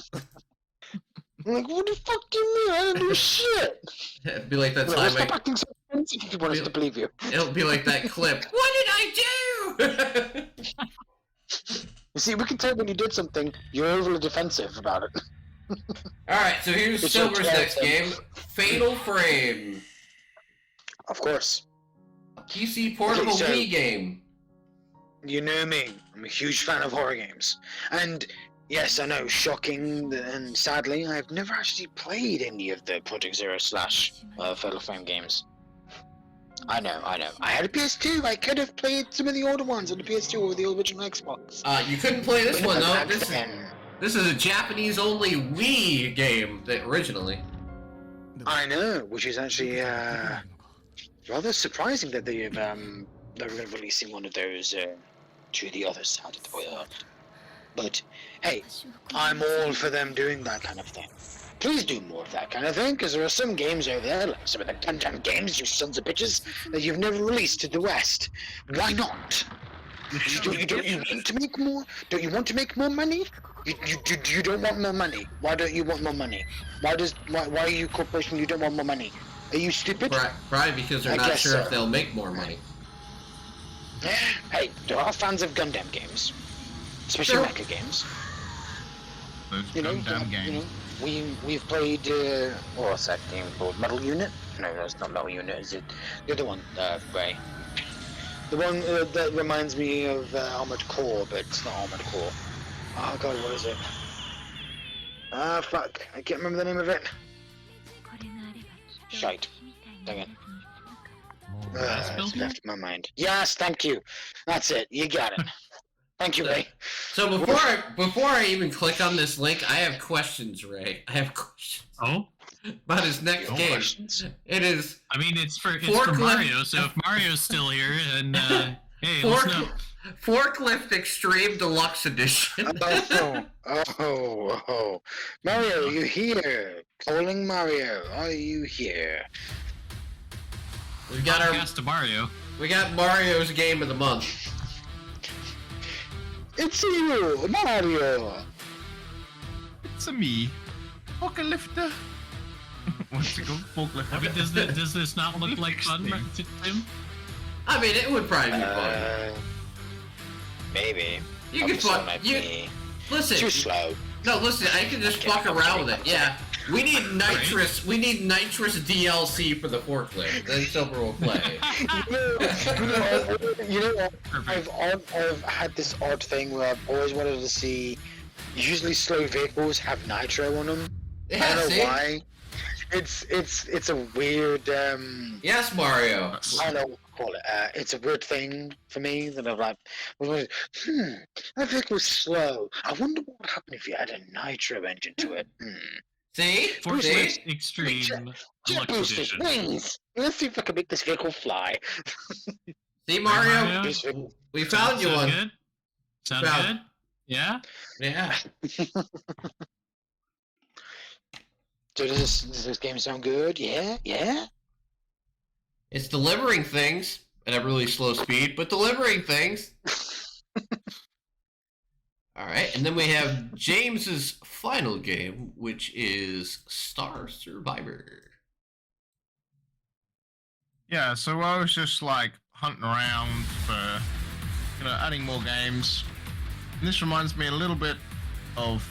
I'm like, what the fuck do you mean? I didn't do shit. It'd be like that Well, time. stop acting so offensive if you want us to believe you. It'll be like that clip. What did I do? You see, we can tell when you did something, you're overly defensive about it. All right, so here's It's your Silver's turn, next Tim. game, Fatal Frame, Of course. a PC portable Okay, so- Wii game. You know me. I'm a huge fan of horror games. And yes, I know, shocking and sadly, I've never actually played any of the Project Zero / Fatal Frame games. I know. I had a PS2. I could have played some of the older ones on the PS2 or the original Xbox. You couldn't play this But one though. back This then- is a Japanese-only Wii game that originally. I know, which is actually rather surprising that they're releasing one of those to the other side of the world. But hey, I'm all for them doing that kind of thing. Please do more of that kind of thing, because there are some games over there, like some of the Gundam games, you sons of bitches, that you've never released to the West. Why not? Don't you want to make more? Don't you want to make more money? You don't want more money. Why don't you want more money? Why are you a corporation? You don't want more money? Are you stupid? Probably because they're I not guess sure so. if they'll make more money. Hey, there are fans of Gundam games, especially Sure. mecha games. Those You know, Gundam games. you know, we've played what's that game called? Metal Unit? No, that's not Metal Unit. Is it the other one? Ray. The one that reminds me of Armored Core, but it's not Armored Core. Oh god, what is it? Ah, fuck! I can't remember the name of it. Shite. Dang it. Mass It's Builder? left my mind. Yes, thank you. That's it. You got it. Thank you, Ray. So before I even click on this link, I have questions, Ray. I have questions Oh, about his next No game. questions. It is I mean, it's for Forklift- Mario. So if Mario's still here, and hey, let's know. Forklift Extreme Deluxe Edition. Oh. Mario, you here? Calling Mario, are you here? We got Podcast to Mario. Mario's game of the month. It's you, Mario! It's a me. Forklifter. What's it called? Forklifter. I mean, does this not look like fun, Interesting. Tim? I mean, it would probably be fun. Maybe. You could fuck. Listen. Too slow. No, listen. I can just fuck around with it. Yeah. We need nitrous. We need nitrous DLC for the forklift. Then Silver will play. You know what? Perfect. I've had this odd thing where I've always wanted to see. Usually, slow vehicles have nitro on them. I Yeah. don't See. know why. It's a weird. Yes, Mario. I don't know what to call it. It's a weird thing for me that I'm like, that vehicle's slow. I wonder what would happen if you add a nitro engine to it. See. Forklift See. Extreme Jet Deluxe boosters, Edition. wings. Let's see if I can make this vehicle fly. See, Mario. Mario? This vehicle- We found you Sound one. Good? Sound Found- good? Yeah. Yeah. So does this game sound good? Yeah. It's delivering things at a really slow speed, but delivering things. All right, and then we have James's final game, which is Star Survivor. Yeah, so I was just like hunting around for, adding more games. And this reminds me a little bit of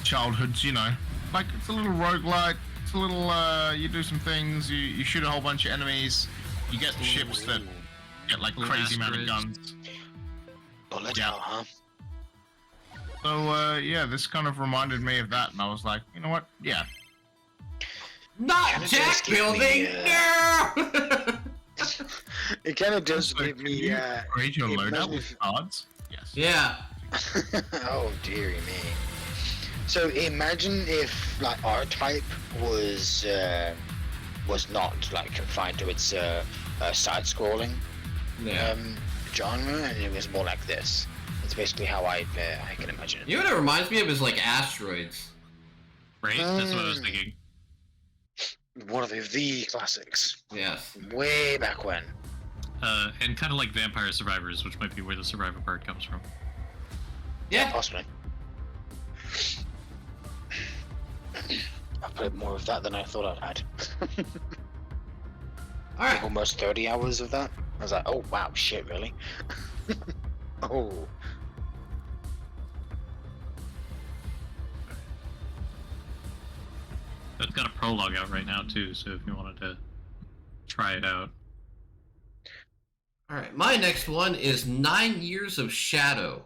childhoods, Like, it's a little roguelike, it's a little, you do some things, you shoot a whole bunch of enemies, you get ships that get like Little crazy amount of asteroids. guns. Bullet Yeah. hell, huh? So, yeah, this kind of reminded me of that, and I was like, you know what? Yeah. Not Kinda jack does give me, building. No. It kind of does So give can me. you create your it loadout reminds me with cards? Yes. Yeah. Oh dearie me. So imagine if like R-Type was not like confined to its side-scrolling Yeah. genre, and it was more like this. That's basically how I can imagine it. You know what it reminds me of is like asteroids. Right. That's what I was thinking. One of the classics, Yes. from way back when. And kind of like Vampire Survivors, which might be where the survivor part comes from. Yeah. Possibly. I played more of that than I thought I'd had. All right. Almost 30 hours of that. I was like, oh wow, shit, really? Oh. It's got a prologue out right now too, so if you wanted to try it out. All right. My next one is 9 Years of Shadow,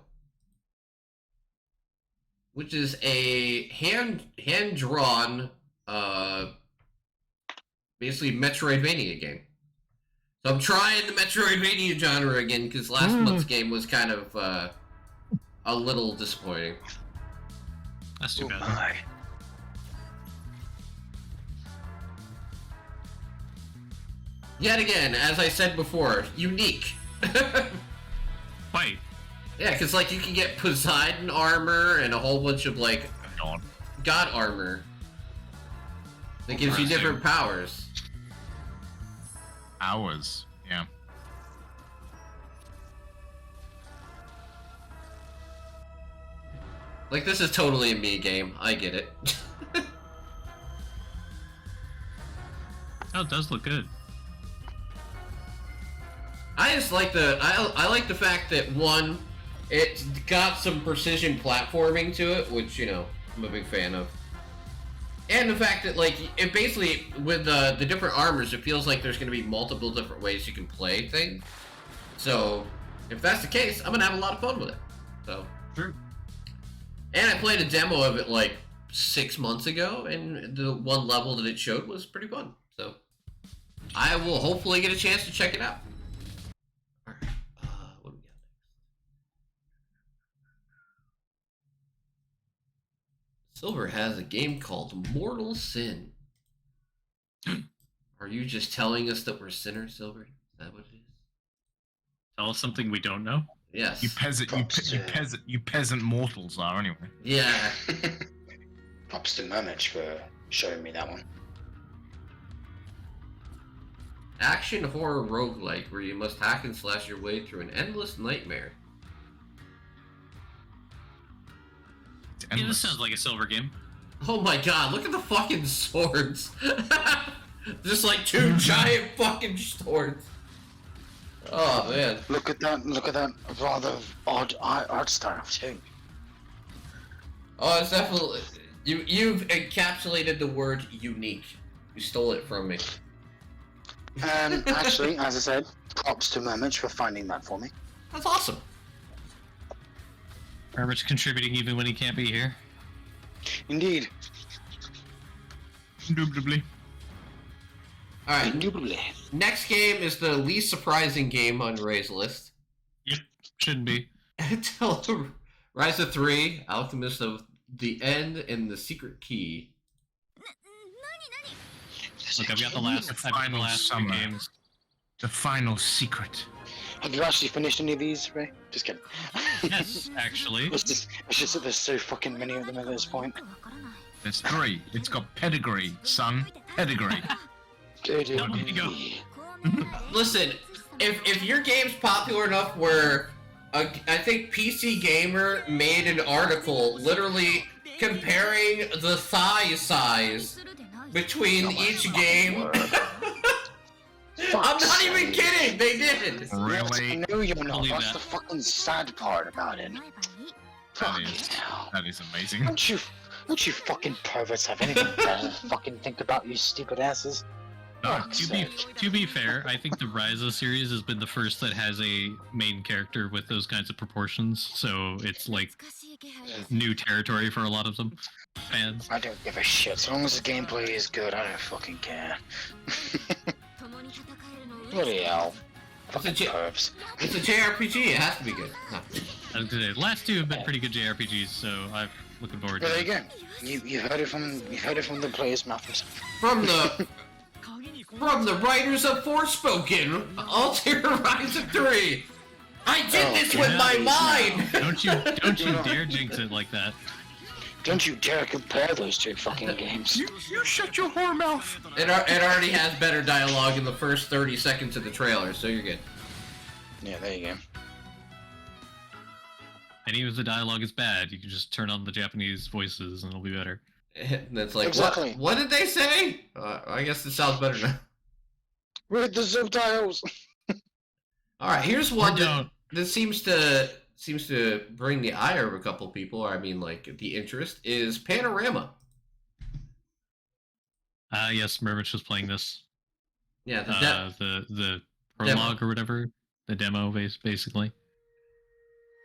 which is a hand-drawn, basically Metroidvania game. So I'm trying the Metroidvania genre again because last month's game was kind of a little disappointing. That's too Oh bad. my. Yet again, as I said before, unique. Wait, Yeah, because like you can get Poseidon armor and a whole bunch of like God. god armor that gives you different powers. Hours. Yeah. Like this is totally a me game. I get it. oh, it does look good. I just like I like the fact that one, it's got some precision platforming to it, which you know I'm a big fan of. And the fact that, like, it basically, with the different armors, it feels like there's going to be multiple different ways you can play things. So, if that's the case, I'm going to have a lot of fun with it. So. True. And I played a demo of it, like, 6 months ago, and the one level that it showed was pretty fun. So, I will hopefully get a chance to check it out. Alright, what do we got next? Silver has a game called Mortal Sin. Are you just telling us that we're sinners, Silver? Is that what it is? Tell us something we don't know. Yes. You peasant mortals are anyway. Yeah. Props to Mermich for showing me that one. Action horror roguelike where you must hack and slash your way through an endless nightmare. It's Yeah, this endless. sounds like a Silver game. Oh my god, look at the fucking swords. Just like two giant fucking swords. Oh man. Look at that rather odd art style too. Oh, it's definitely you've encapsulated the word unique. You stole it from me. Actually, as I said, props to Mermich for finding that for me. That's awesome. Herbert's contributing even when he can't be here. Indeed. Indubitably. Alright, Indubitably. next game is the least surprising game on Ray's list. Shouldn't be. Until Rise of 3, Alchemist of the End, and the Secret Key. Look, I've got the last two summer. games. The final secret. Have you actually finished any of these, Ray? Just kidding. Yes, actually. It's just that there's so fucking many of them at this point. There's 3. It's got pedigree, son. Pedigree. Don't need to go. Listen, if your game's popular enough where I think PC Gamer made an article literally comparing the thigh size between each game. I'm not even kidding, they did. Really? I know you're not. Believe That's that. the fucking sad part about it. Fucking hell. That is amazing. Don't you fucking perverts have anything better to fucking think about, you stupid asses? No, Fuck's To be, sake. to be fair, I think the Ryza series has been the first that has a main character with those kinds of proportions, so it's like new territory for a lot of them fans. I don't give a shit. As long as the gameplay is good, I don't fucking care. Bloody hell. Fucking It's a pervs. It's a JRPG, it has to be good. Huh. I was gonna say, the last two have been pretty good JRPGs, so I'm looking forward to Well, there it. you go. You heard it from the player's mouth himself. From the writers of Forspoken, Altair Rise of 3. I did Oh, this with my mind! Don't you dare jinx it like that. Don't you dare compare those two fucking games. You shut your whore mouth. It already has better dialogue in the first 30 seconds of the trailer, so you're good. Yeah, there you go. And even if the dialogue is bad, you can just turn on the Japanese voices and it'll be better. And it's like, Exactly. what did they say? I guess it sounds better now. Read the subtitles! Alright, here's Or one that, don't. that seems to bring the ire of a couple people, or I mean like the interest, is Panorama. Yes, Mermich was playing this. Yeah, The prologue or whatever. The demo, basically.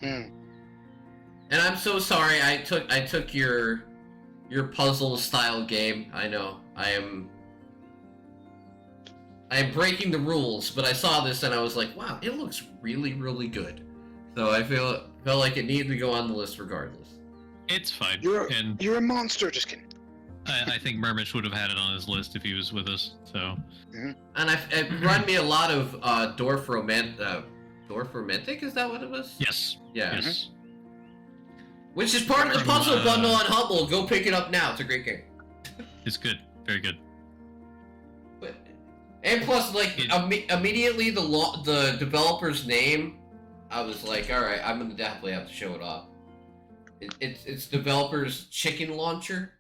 Hmm. and I'm so sorry I took your puzzle style game. I know. I am breaking the rules, but I saw this and I was like, wow, it looks really, really good. So I felt like it needed to go on the list regardless. It's fine. You're And a monster, just kidding. I think Murmish would have had it on his list if he was with us. So And it reminded me a lot of Dorfromantic, is that what it was? yes, Yeah. yes. Which is part of the puzzle bundle on Humble. Go pick it up now. It's a great game. It's good, very good. And plus, like, immediately the developer's name, I was like, all right, I'm gonna definitely have to show it off. It's developer's chicken launcher.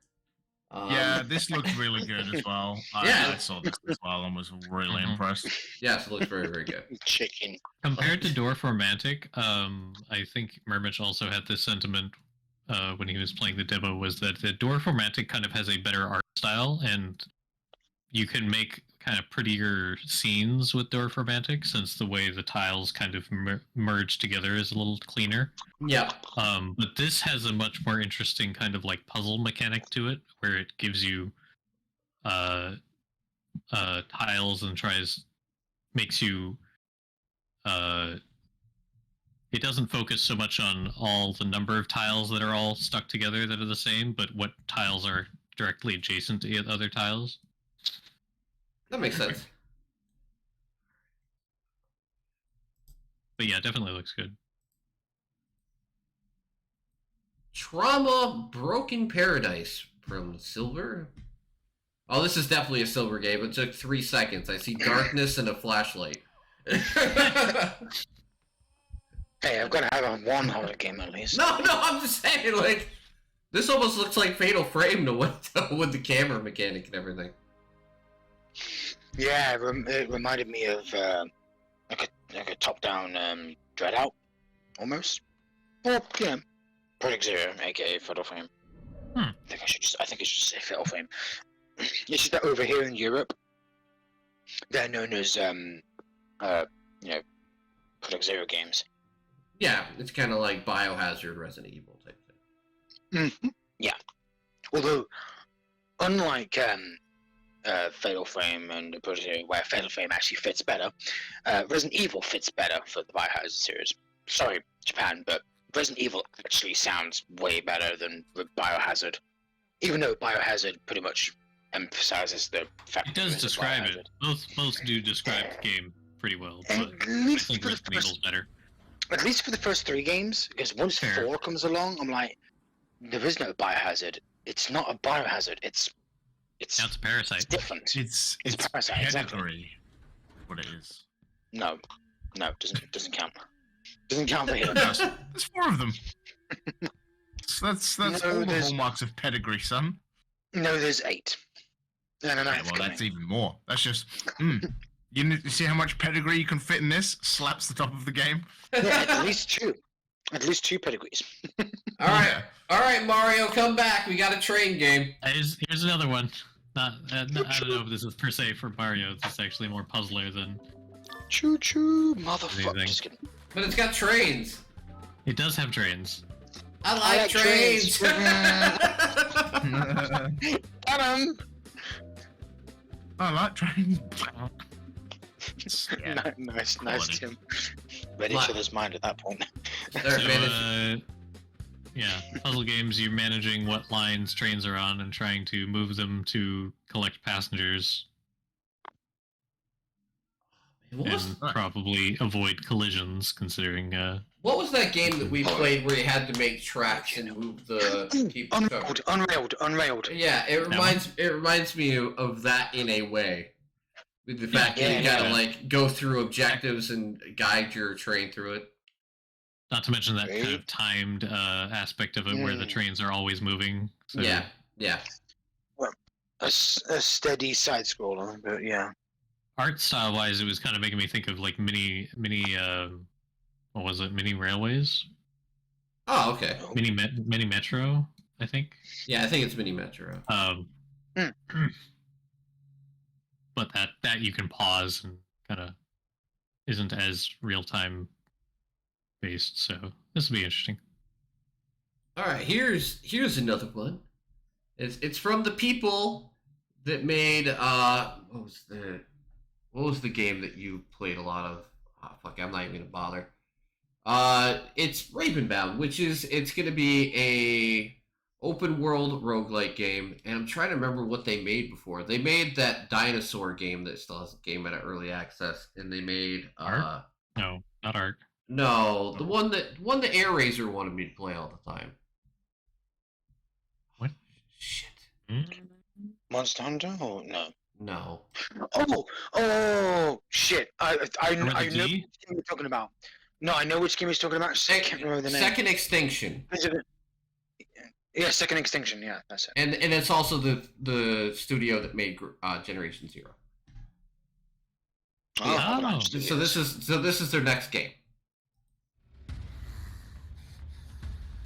Yeah, this looks really good as well. Yeah. I saw this as well and was really impressed. Yes, it looks very, very good. Chicken. Compared to Dorfromantic, I think Murmish also had this sentiment when he was playing the demo, was that the Dorfromantic kind of has a better art style, and you can make kind of prettier scenes with Dorfromantic, since the way the tiles kind of merge together is a little cleaner. Yeah. But this has a much more interesting kind of like puzzle mechanic to it, where it gives you tiles and makes you it doesn't focus so much on all the number of tiles that are all stuck together that are the same, but what tiles are directly adjacent to other tiles. That makes sense. But yeah, definitely looks good. Trauma Broken Paradise from Silver. Oh, this is definitely a Silver game. It took 3 seconds. I see darkness and a flashlight. Hey, I've got to have one horror game at least. No, I'm just saying, like, this almost looks like Fatal Frame with the camera mechanic and everything. Yeah, it reminded me of like a top-down Dreadout, almost. Or, you know, Project Zero, aka Fatal Frame. I think I should just say Fatal Frame. It's just that over here in Europe, they're known as you know, Project Zero games. Yeah, it's kind of like Biohazard, Resident Evil type thing. Yeah. Although, unlike Fatal Frame and Project Zero, where Fatal Frame actually fits better, Resident Evil fits better for the Biohazard series. Sorry, Japan, but Resident Evil actually sounds way better than Biohazard. Even though Biohazard pretty much emphasizes the fact It does describe it. Both do describe the game pretty well, but At I least think for the Resident Evil's better. At least for the first 3 games, because once Fair. 4 comes along, I'm like, there is no Biohazard. It's not a Biohazard. It's Now it's a Parasite. different. It's Parasite, exactly. pedigree. What it is. No, doesn't count. Doesn't count for here. There's 4 of them. That's No, all the there's- hallmarks of pedigree, son. No, there's 8. And an Yeah, 9th well, coming. that's even more. That's just. You see how much pedigree you can fit in this? Slaps the top of the game. Yeah, at least 2. At least 2 pedigrees. All right, Yeah. all right, Mario, come back. We got a train game. Here's another one. Not I don't know if this is per se for Mario. It's actually more puzzler than. Choo choo, motherfucker. Amazing. Just kidding. But it's got trains. It does have trains. I like like trains. Got him! I like trains. Nice, Quality. Tim. Read each What? other's mind at that point. They're So, managed- yeah, puzzle games. You're managing what lines trains are on and trying to move them to collect passengers What was, and probably avoid collisions. Considering what was that game that we played where you had to make tracks and move the people covered? Unrailed. Yeah, it reminds me of that in a way. With the fact that you gotta like go through objectives and guide your train through it. not to mention that kind of timed aspect of it, where the trains are always moving. So Yeah. A steady side scroller, but yeah. art style wise, it was kind of making me think of like mini what was it, mini railways, Oh, okay. mini metro, I think. Yeah, I think it's Mini Metro. But that you can pause and kind of isn't as real time based, so this will be interesting. All right, here's another one. It's from the people that made what was the game that you played a lot of? Oh, fuck, I'm not even gonna bother. It's Ravenbound, which is it's gonna be a open world roguelike game, and I'm trying to remember what they made before. They made that dinosaur game that still has a game at early access, and they made Ark? No, not Ark. no, the one that Air Razor wanted me to play all the time. What? Shit. Monster Hunter or no? No. Oh, shit! I Remember know the which D? game you're talking about. No, I know which game he's talking about. I can't remember the name. Second Extinction. Is it? Yeah, Second Extinction. Yeah, that's it. And it's also the studio that made Generation Zero. Oh. So this is their next game.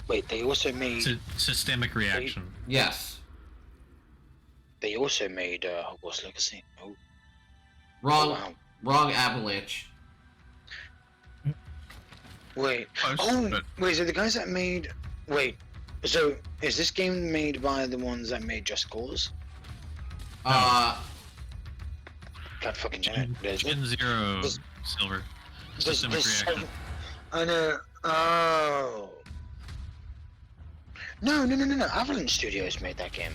Wait, they also made. Systemic reaction. Yes. They also made Hogwarts Legacy. Oh, Wrong. wow. Wrong Avalanche. Wait. Close, Oh, but wait. So the guys that made. Wait. So is this game made by the ones that made Just Cause? Uh, God fucking damn it. There's Gen Zero There's- Silver. There's Systemic reaction. I know. Oh. No. Avalanche Studios made that game.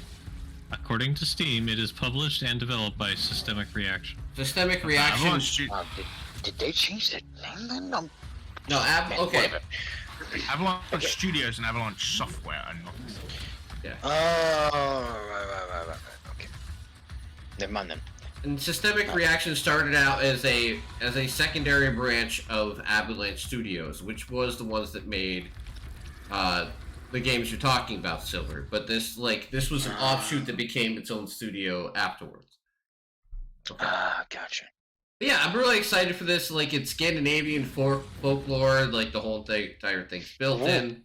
According to Steam, it is published and developed by Systemic Reaction. Systemic Reaction. Avalanche Stu- Did they change their name then? No, okay. Whatever. Avalanche Okay. Studios and Avalanche Software are not the same. Oh, right. Okay. Never mind then. And Systemic Reaction started out as a secondary branch of Avalanche Studios, which was the ones that made the games you're talking about, Silver. But this was an offshoot that became its own studio afterwards. Okay. Gotcha. Yeah, I'm really excited for this. Like, it's Scandinavian folklore, like the whole entire thing's built Oh. in,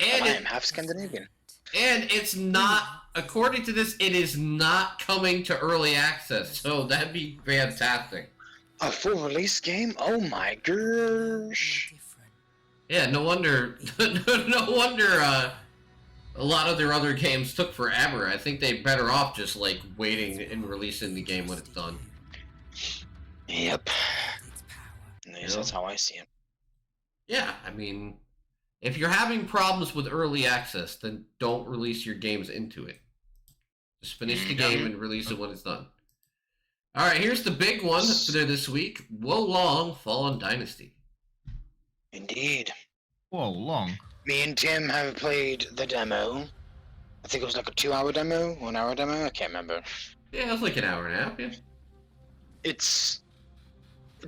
I and am half Scandinavian. it's not. According to this, it is not coming to early access, so that'd be fantastic. A full release game? Oh my gosh. Different. Yeah, no wonder. No wonder. A lot of their other games took forever. I think they're better off just like waiting and releasing the game when it's done. Yep. Its power. Yes, that's how I see it. Yeah, I mean, if you're having problems with early access, then don't release your games into it. Just finish the game and release it when it's done. All right, here's the big one for this week: Wo Long Fallen Dynasty. Indeed. Whoa, long. Me and Tim have played the demo. I think it was like a 2-hour demo, 1 hour demo. I can't remember. Yeah, it was like an hour and a half. Yeah. It's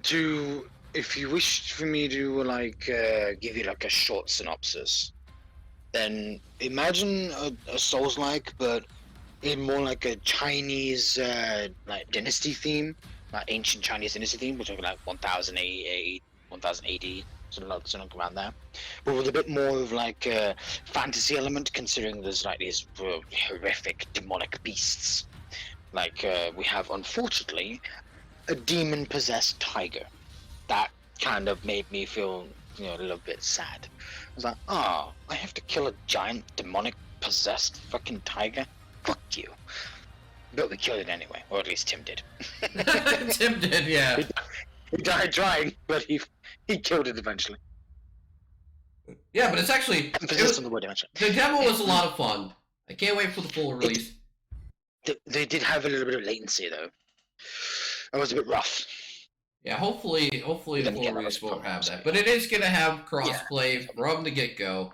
to if you wish for me to give you like a short synopsis, then imagine a Souls-like, but in more like a Chinese like dynasty theme, like ancient Chinese dynasty theme. We're talking like 1000 AD, 1000 AD, something around there, but with a bit more of like a fantasy element, considering there's like these horrific demonic beasts. Like we have, unfortunately, a demon-possessed tiger. That kind of made me feel, a little bit sad. I was like, oh, I have to kill a giant demonic-possessed fucking tiger? Fuck you. But we killed it anyway, or at least Tim did. Tim did, yeah. He died trying, but he killed it eventually. Yeah, but it's actually Emphasis on the word eventually. the demo was a lot of fun. I can't wait for the full release. They did have a little bit of latency though. It was a bit rough. Yeah, hopefully the Then full again, that release was won't have problems. that. But it is going to have crossplay from the get-go.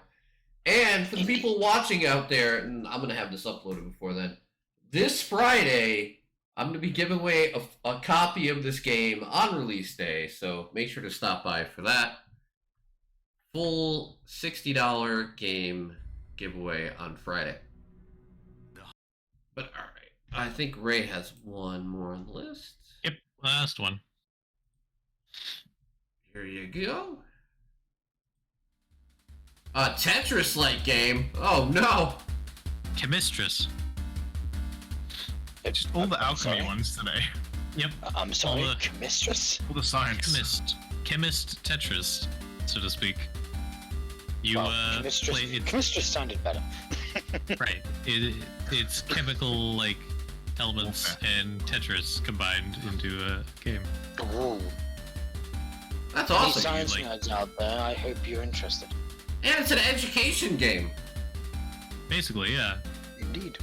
And for the people watching out there, and I'm going to have this uploaded before then, this Friday, I'm going to be giving away a copy of this game on release day, so make sure to stop by for that. Full $60 game giveaway on Friday. But alright, I think Ray has one more on the list. Yep, last one. Here you go. A Tetris-like game. Oh no! Chemistress. Just all the alchemy sorry? ones today. Yep. I'm sorry, All the- mistress. All the science. Chemist Tetris, so to speak. You play it Mistress sounded better. right. It's chemical like elements and Tetris combined into a game. Ooh. That's Any awesome. science like- nerds out there, I hope you're interested. And it's an education game. Basically, yeah. Indeed.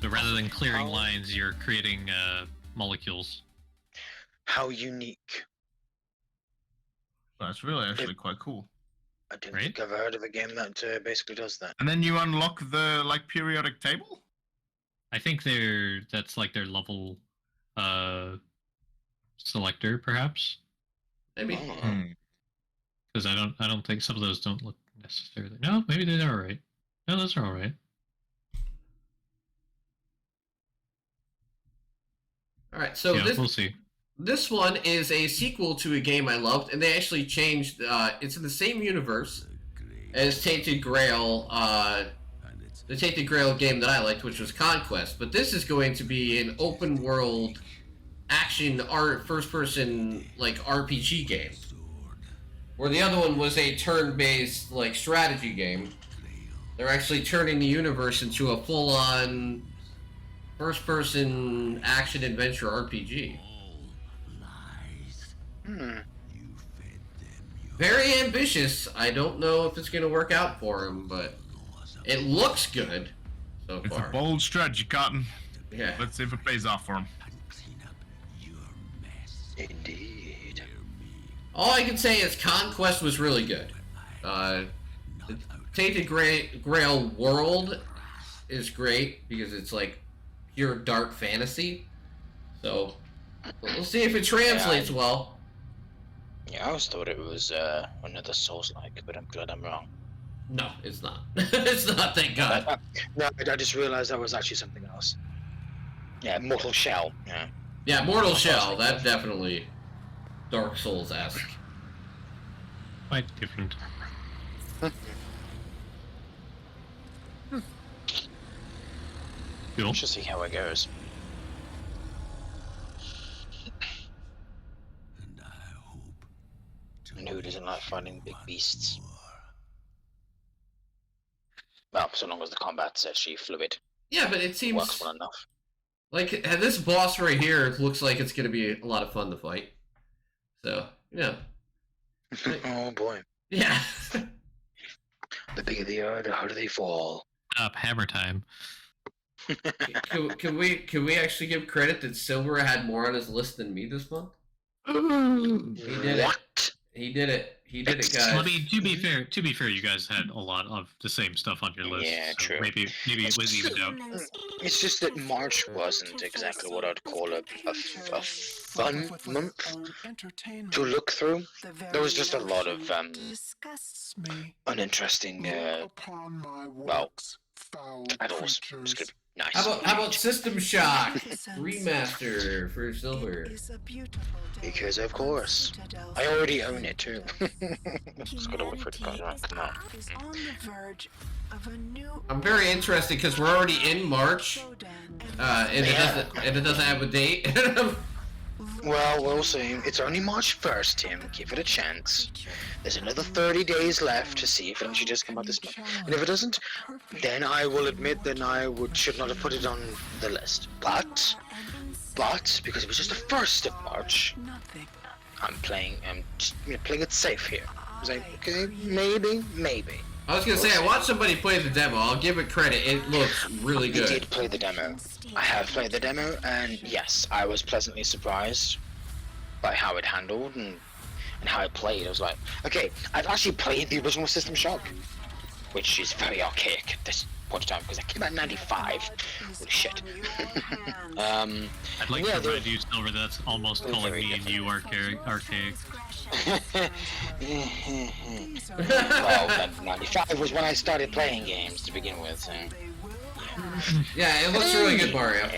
So rather than clearing How- lines, you're creating molecules. How unique. That's really actually quite cool. I don't Right? think I've heard of a game that basically does that. And then you unlock the like periodic table. I think that's like their level selector, perhaps. Maybe. Oh. Because I don't think some of those don't look necessarily. No, maybe they are alright. No, those are alright. All right, so Yeah, we'll see. this one is a sequel to a game I loved, and they actually changed. It's in the same universe as Tainted Grail. The Tainted Grail game that I liked, which was Conquest, but this is going to be an open world action first person like RPG game. Where the other one was a turn-based like strategy game. They're actually turning the universe into a full-on first-person action-adventure RPG. Very ambitious. I don't know if it's going to work out for him, but it looks good so It's a far. bold strategy, Cotton. Yeah. Let's see if it pays off for him. Indeed. All I can say is Conquest was really good. The Tainted Grail world is great because it's like pure dark fantasy. So we'll see if it translates well. Yeah, I always thought it was another Souls-like, but I'm glad I'm wrong. No, it's not. It's not. Thank God. No, I just realized that was actually something else. Yeah, Mortal Shell. Yeah. Yeah, Mortal Shell. That definitely Dark Souls-esque. Quite different. Cool. We should see how it goes. And who doesn't like fighting big beasts? Well, so long as the combat's actually fluid, Yeah, but it works seems well enough. like this boss right here looks like it's gonna be a lot of fun to fight. So yeah, Oh boy. yeah. The bigger they are, the harder they fall. Up hammer time. Can we actually give credit that Silver had more on his list than me this month? He did it. What? He did it. He did it, I guys. mean, to be fair, you guys had a lot of the same stuff on your list. Yeah, so true. Maybe it was evened out. It's just that March wasn't exactly what I'd call a fun month to look through. There was just a lot of uninteresting, well, titles. It's gonna be nice. How about System Shock remaster for Silver? Because of course, I already own it too. Just gotta wait for it to come out. I'm very interested because we're already in March, and it doesn't have a date. Well, we'll see. It's only March 1st, Tim. Give it a chance. There's another 30 days left to see if it actually does come out this month. And if it doesn't, then I will admit that I should not have put it on the list. But, because it was just the 1st of March, I'm playing it safe here. I was like, okay, maybe. I was gonna say I watched somebody play the demo. I'll give it credit. It looks really I good. did play the demo. I have played the demo, and yes, I was pleasantly surprised by how it handled and how it played. I was like, okay, I've actually played the original System Shock, which is very archaic at this point in time because it came out in '95. Holy shit. I'd like Yeah, to they're- remind you, Silver, that's almost they're calling very me and you archaic. Well, 95 was when I started playing games to begin with. So. Yeah, it looks really good, Mario.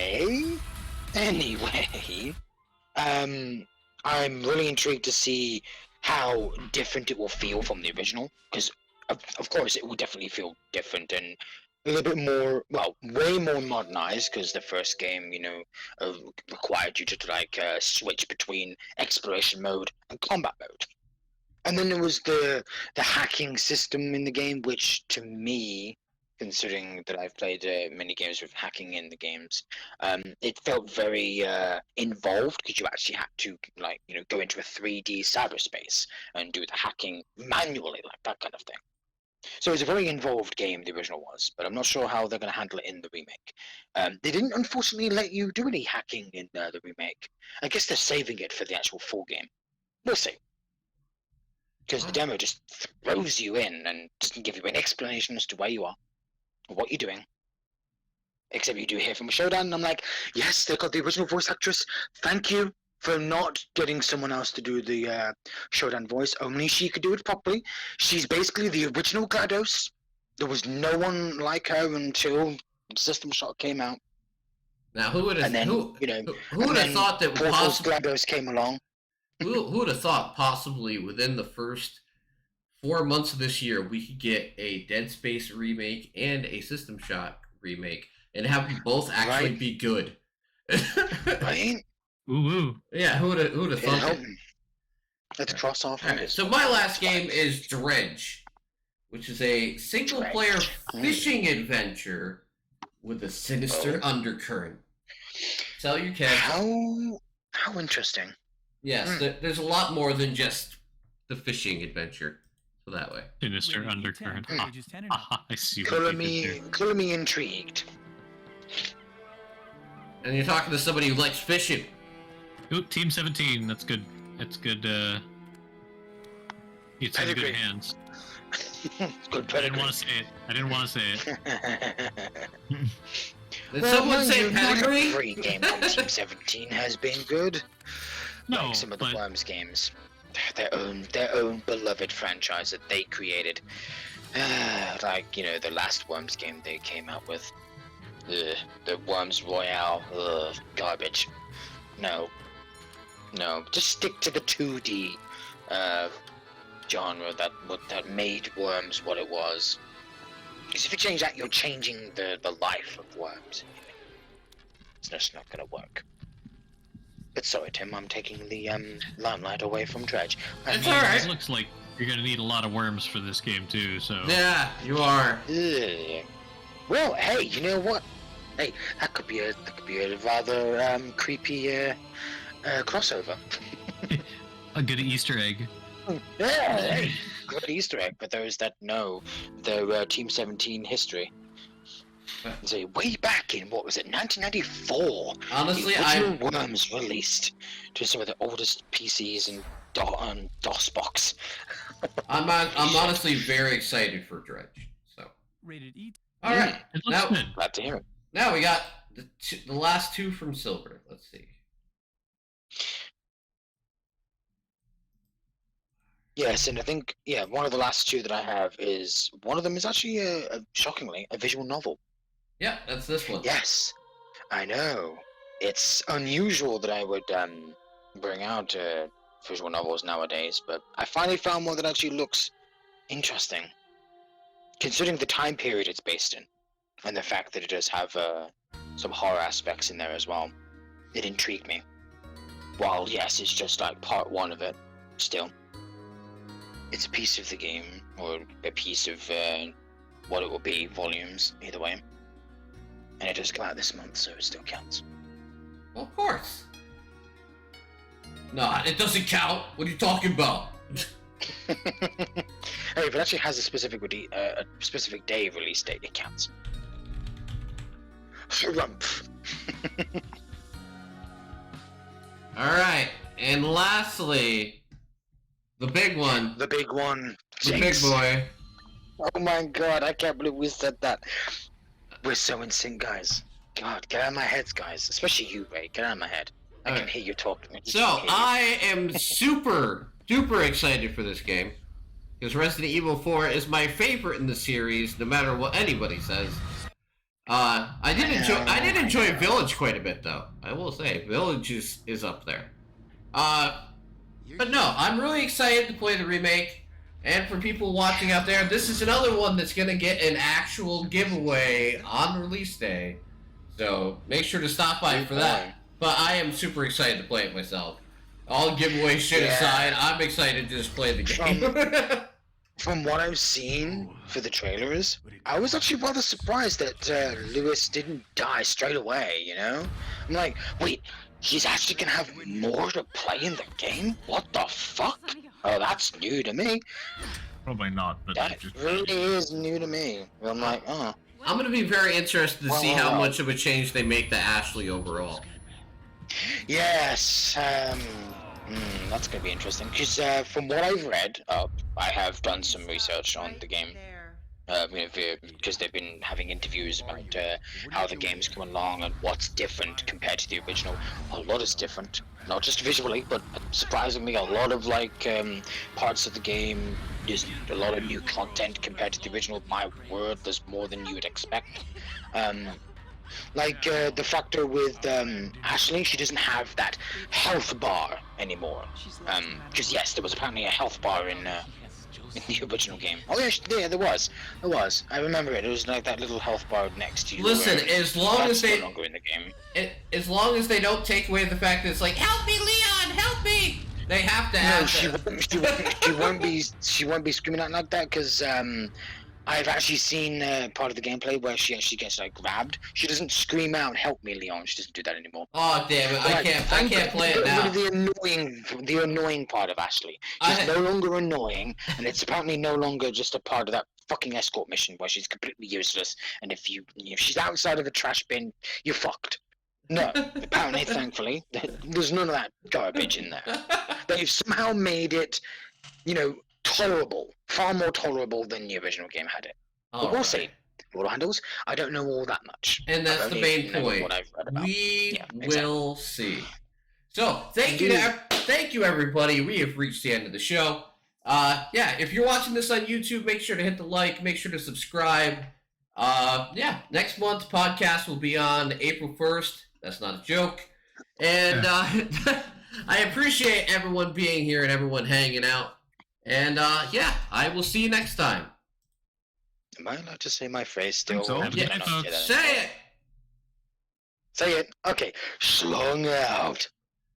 Anyway, I'm really intrigued to see how different it will feel from the original, because of course it will definitely feel different and a little bit more, well, way more modernized, because the first game, required you to switch between exploration mode and combat mode. And then there was the hacking system in the game, which to me, considering that I've played many games with hacking in the games, it felt very involved because you actually had to go into a 3D cyberspace and do the hacking manually, like that kind of thing. So it's a very involved game, the original was, but I'm not sure how they're going to handle it in the remake. They didn't, unfortunately, let you do any hacking in the remake. I guess they're saving it for the actual full game. We'll see. Because the demo just throws you in and doesn't give you an explanation as to where you are, or what you're doing. Except you do hear from a Showdown, and I'm like, yes, they got the original voice actress. Thank you for not getting someone else to do the Showdown voice. Only she could do it properly. She's basically the original GLaDOS. There was no one like her until System Shock came out. Now, who would have And then, who you know, would have thought that Portal's possibly GLaDOS came along. who would have thought possibly within the first 4 months of this year we could get a Dead Space remake and a System Shock remake and have them both actually Right. be good. Right? Ooh, ooh. Yeah, who would have It'll thought help that? me. Let's cross off Alright, fingers. so my last game is Dredge, which is a single-player Dredge. fishing adventure with a sinister undercurrent. Sell your cash. How interesting. Yes, Hmm. there's a lot more than just the fishing adventure. So that way. Sinister Rated undercurrent. 10, ages 10 and up. I see what Color you did there. color me intrigued. And you're talking to somebody who likes fishing. Ooh, Team 17. That's good. That's good. It's in Pedigree. good hands. Good I didn't pedigree. want to say it. I didn't want to say it. Did someone mind say you, not pedigree? every game on Team 17 has been good. No, Like some of the but Worms games. Their own beloved franchise that they created. Like, you know, the last Worms game they came out with. The Worms Royale. Garbage. No. Just stick to the 2D genre that made Worms what it was. Because if you change that, you're changing the life of Worms. It's just not gonna work. But sorry, Tim, I'm taking the limelight away from Dredge. It's it alright. looks like you're gonna need a lot of worms for this game too. So Yeah, you are. Ugh. Well, hey, you know what? Hey, that could be a rather creepy crossover. a good Easter egg. Yeah, hey, good Easter egg for those that know their Team 17 history. So way back in, what was it, 1994? Honestly, the I original Worms released to some of the oldest PCs and DOS box. I'm honestly very excited for Dredge. So, Rated E. all right. It looks Now, good. Glad to hear it. now we got the last two from Silver. Let's see. Yes, and I think one of the last two that I have is one of them is actually shockingly a visual novel. Yeah, that's this one. Yes, I know. It's unusual that I would bring out visual novels nowadays, but I finally found one that actually looks interesting, considering the time period it's based in, and the fact that it does have some horror aspects in there as well. It intrigued me. While yes, it's just like part one of it, still. It's a piece of the game, or a piece of what it will be, volumes, either way. And it does come out this month, so it still counts. Well, of course. No, it doesn't count. What are you talking about? Hey, if it actually has a specific a specific day release date, it counts. Harumph. All right, and lastly, the big one, The big one. the big Jinx. boy. Oh my god, I can't believe we said that. We're so in sync, guys. God, get out of my heads, guys. Especially you, Ray. Get out of my head. I can Alright. hear you talking. So I am super excited for this game because Resident Evil 4 is my favorite in the series, no matter what anybody says. I did enjoy Village quite a bit, though. I will say Village is up there. But no, I'm really excited to play the remake. And for people watching out there, this is another one that's gonna get an actual giveaway on release day. So make sure to stop by for that. But I am super excited to play it myself. All giveaway shit Yeah. aside, I'm excited to just play the game. From what I've seen for the trailers, I was actually rather surprised that Lewis didn't die straight away, you know? I'm like, wait, he's actually gonna have more to play in the game? What the fuck? Oh, that's new to me. Probably not, but That just really is new to me. I'm like, oh. I'm gonna be very interested to Well, see how well. much of a change they make to Ashley overall. Yes, that's gonna be interesting. Because from what I've read up, I have done some research on the game. Because they've been having interviews about how the game's come along and what's different compared to the original. A lot is different, not just visually, but surprisingly, a lot of parts of the game. There's a lot of new content compared to the original. My word, there's more than you would expect. The factor with Ashley, she doesn't have that health bar anymore. Because yes, there was apparently a health bar in the original game. Oh yeah, there was. I remember it. It was like that little health bar next to you. Listen, as long as they no longer in the game. as long as they don't take away the fact that it's like, help me, Leon, help me. They have to No, have she won't be screaming out like that because I've actually seen part of the gameplay where she actually gets grabbed. She doesn't scream out, "Help me, Leon." She doesn't do that anymore. Oh damn it! I can't play it now. The annoying part of Ashley. She's no longer annoying, and it's apparently no longer just a part of that fucking escort mission where she's completely useless. And if she's outside of the trash bin, you're fucked. No, apparently, thankfully, there's none of that garbage in there. They've somehow made it, tolerable, far more tolerable than the original game had it. But we'll see. Lord Handles, I don't know all that much. And that's the main point. What I've read about. We Yeah, will see. So thank you everybody. We have reached the end of the show. If you're watching this on YouTube, make sure to hit the like, make sure to subscribe. Next month's podcast will be on April 1st. That's not a joke. And I appreciate everyone being here and everyone hanging out. And I will see you next time. Am I allowed to say my phrase still? So. Yeah, I not say that say anymore? it. Say it. Okay. Slung out.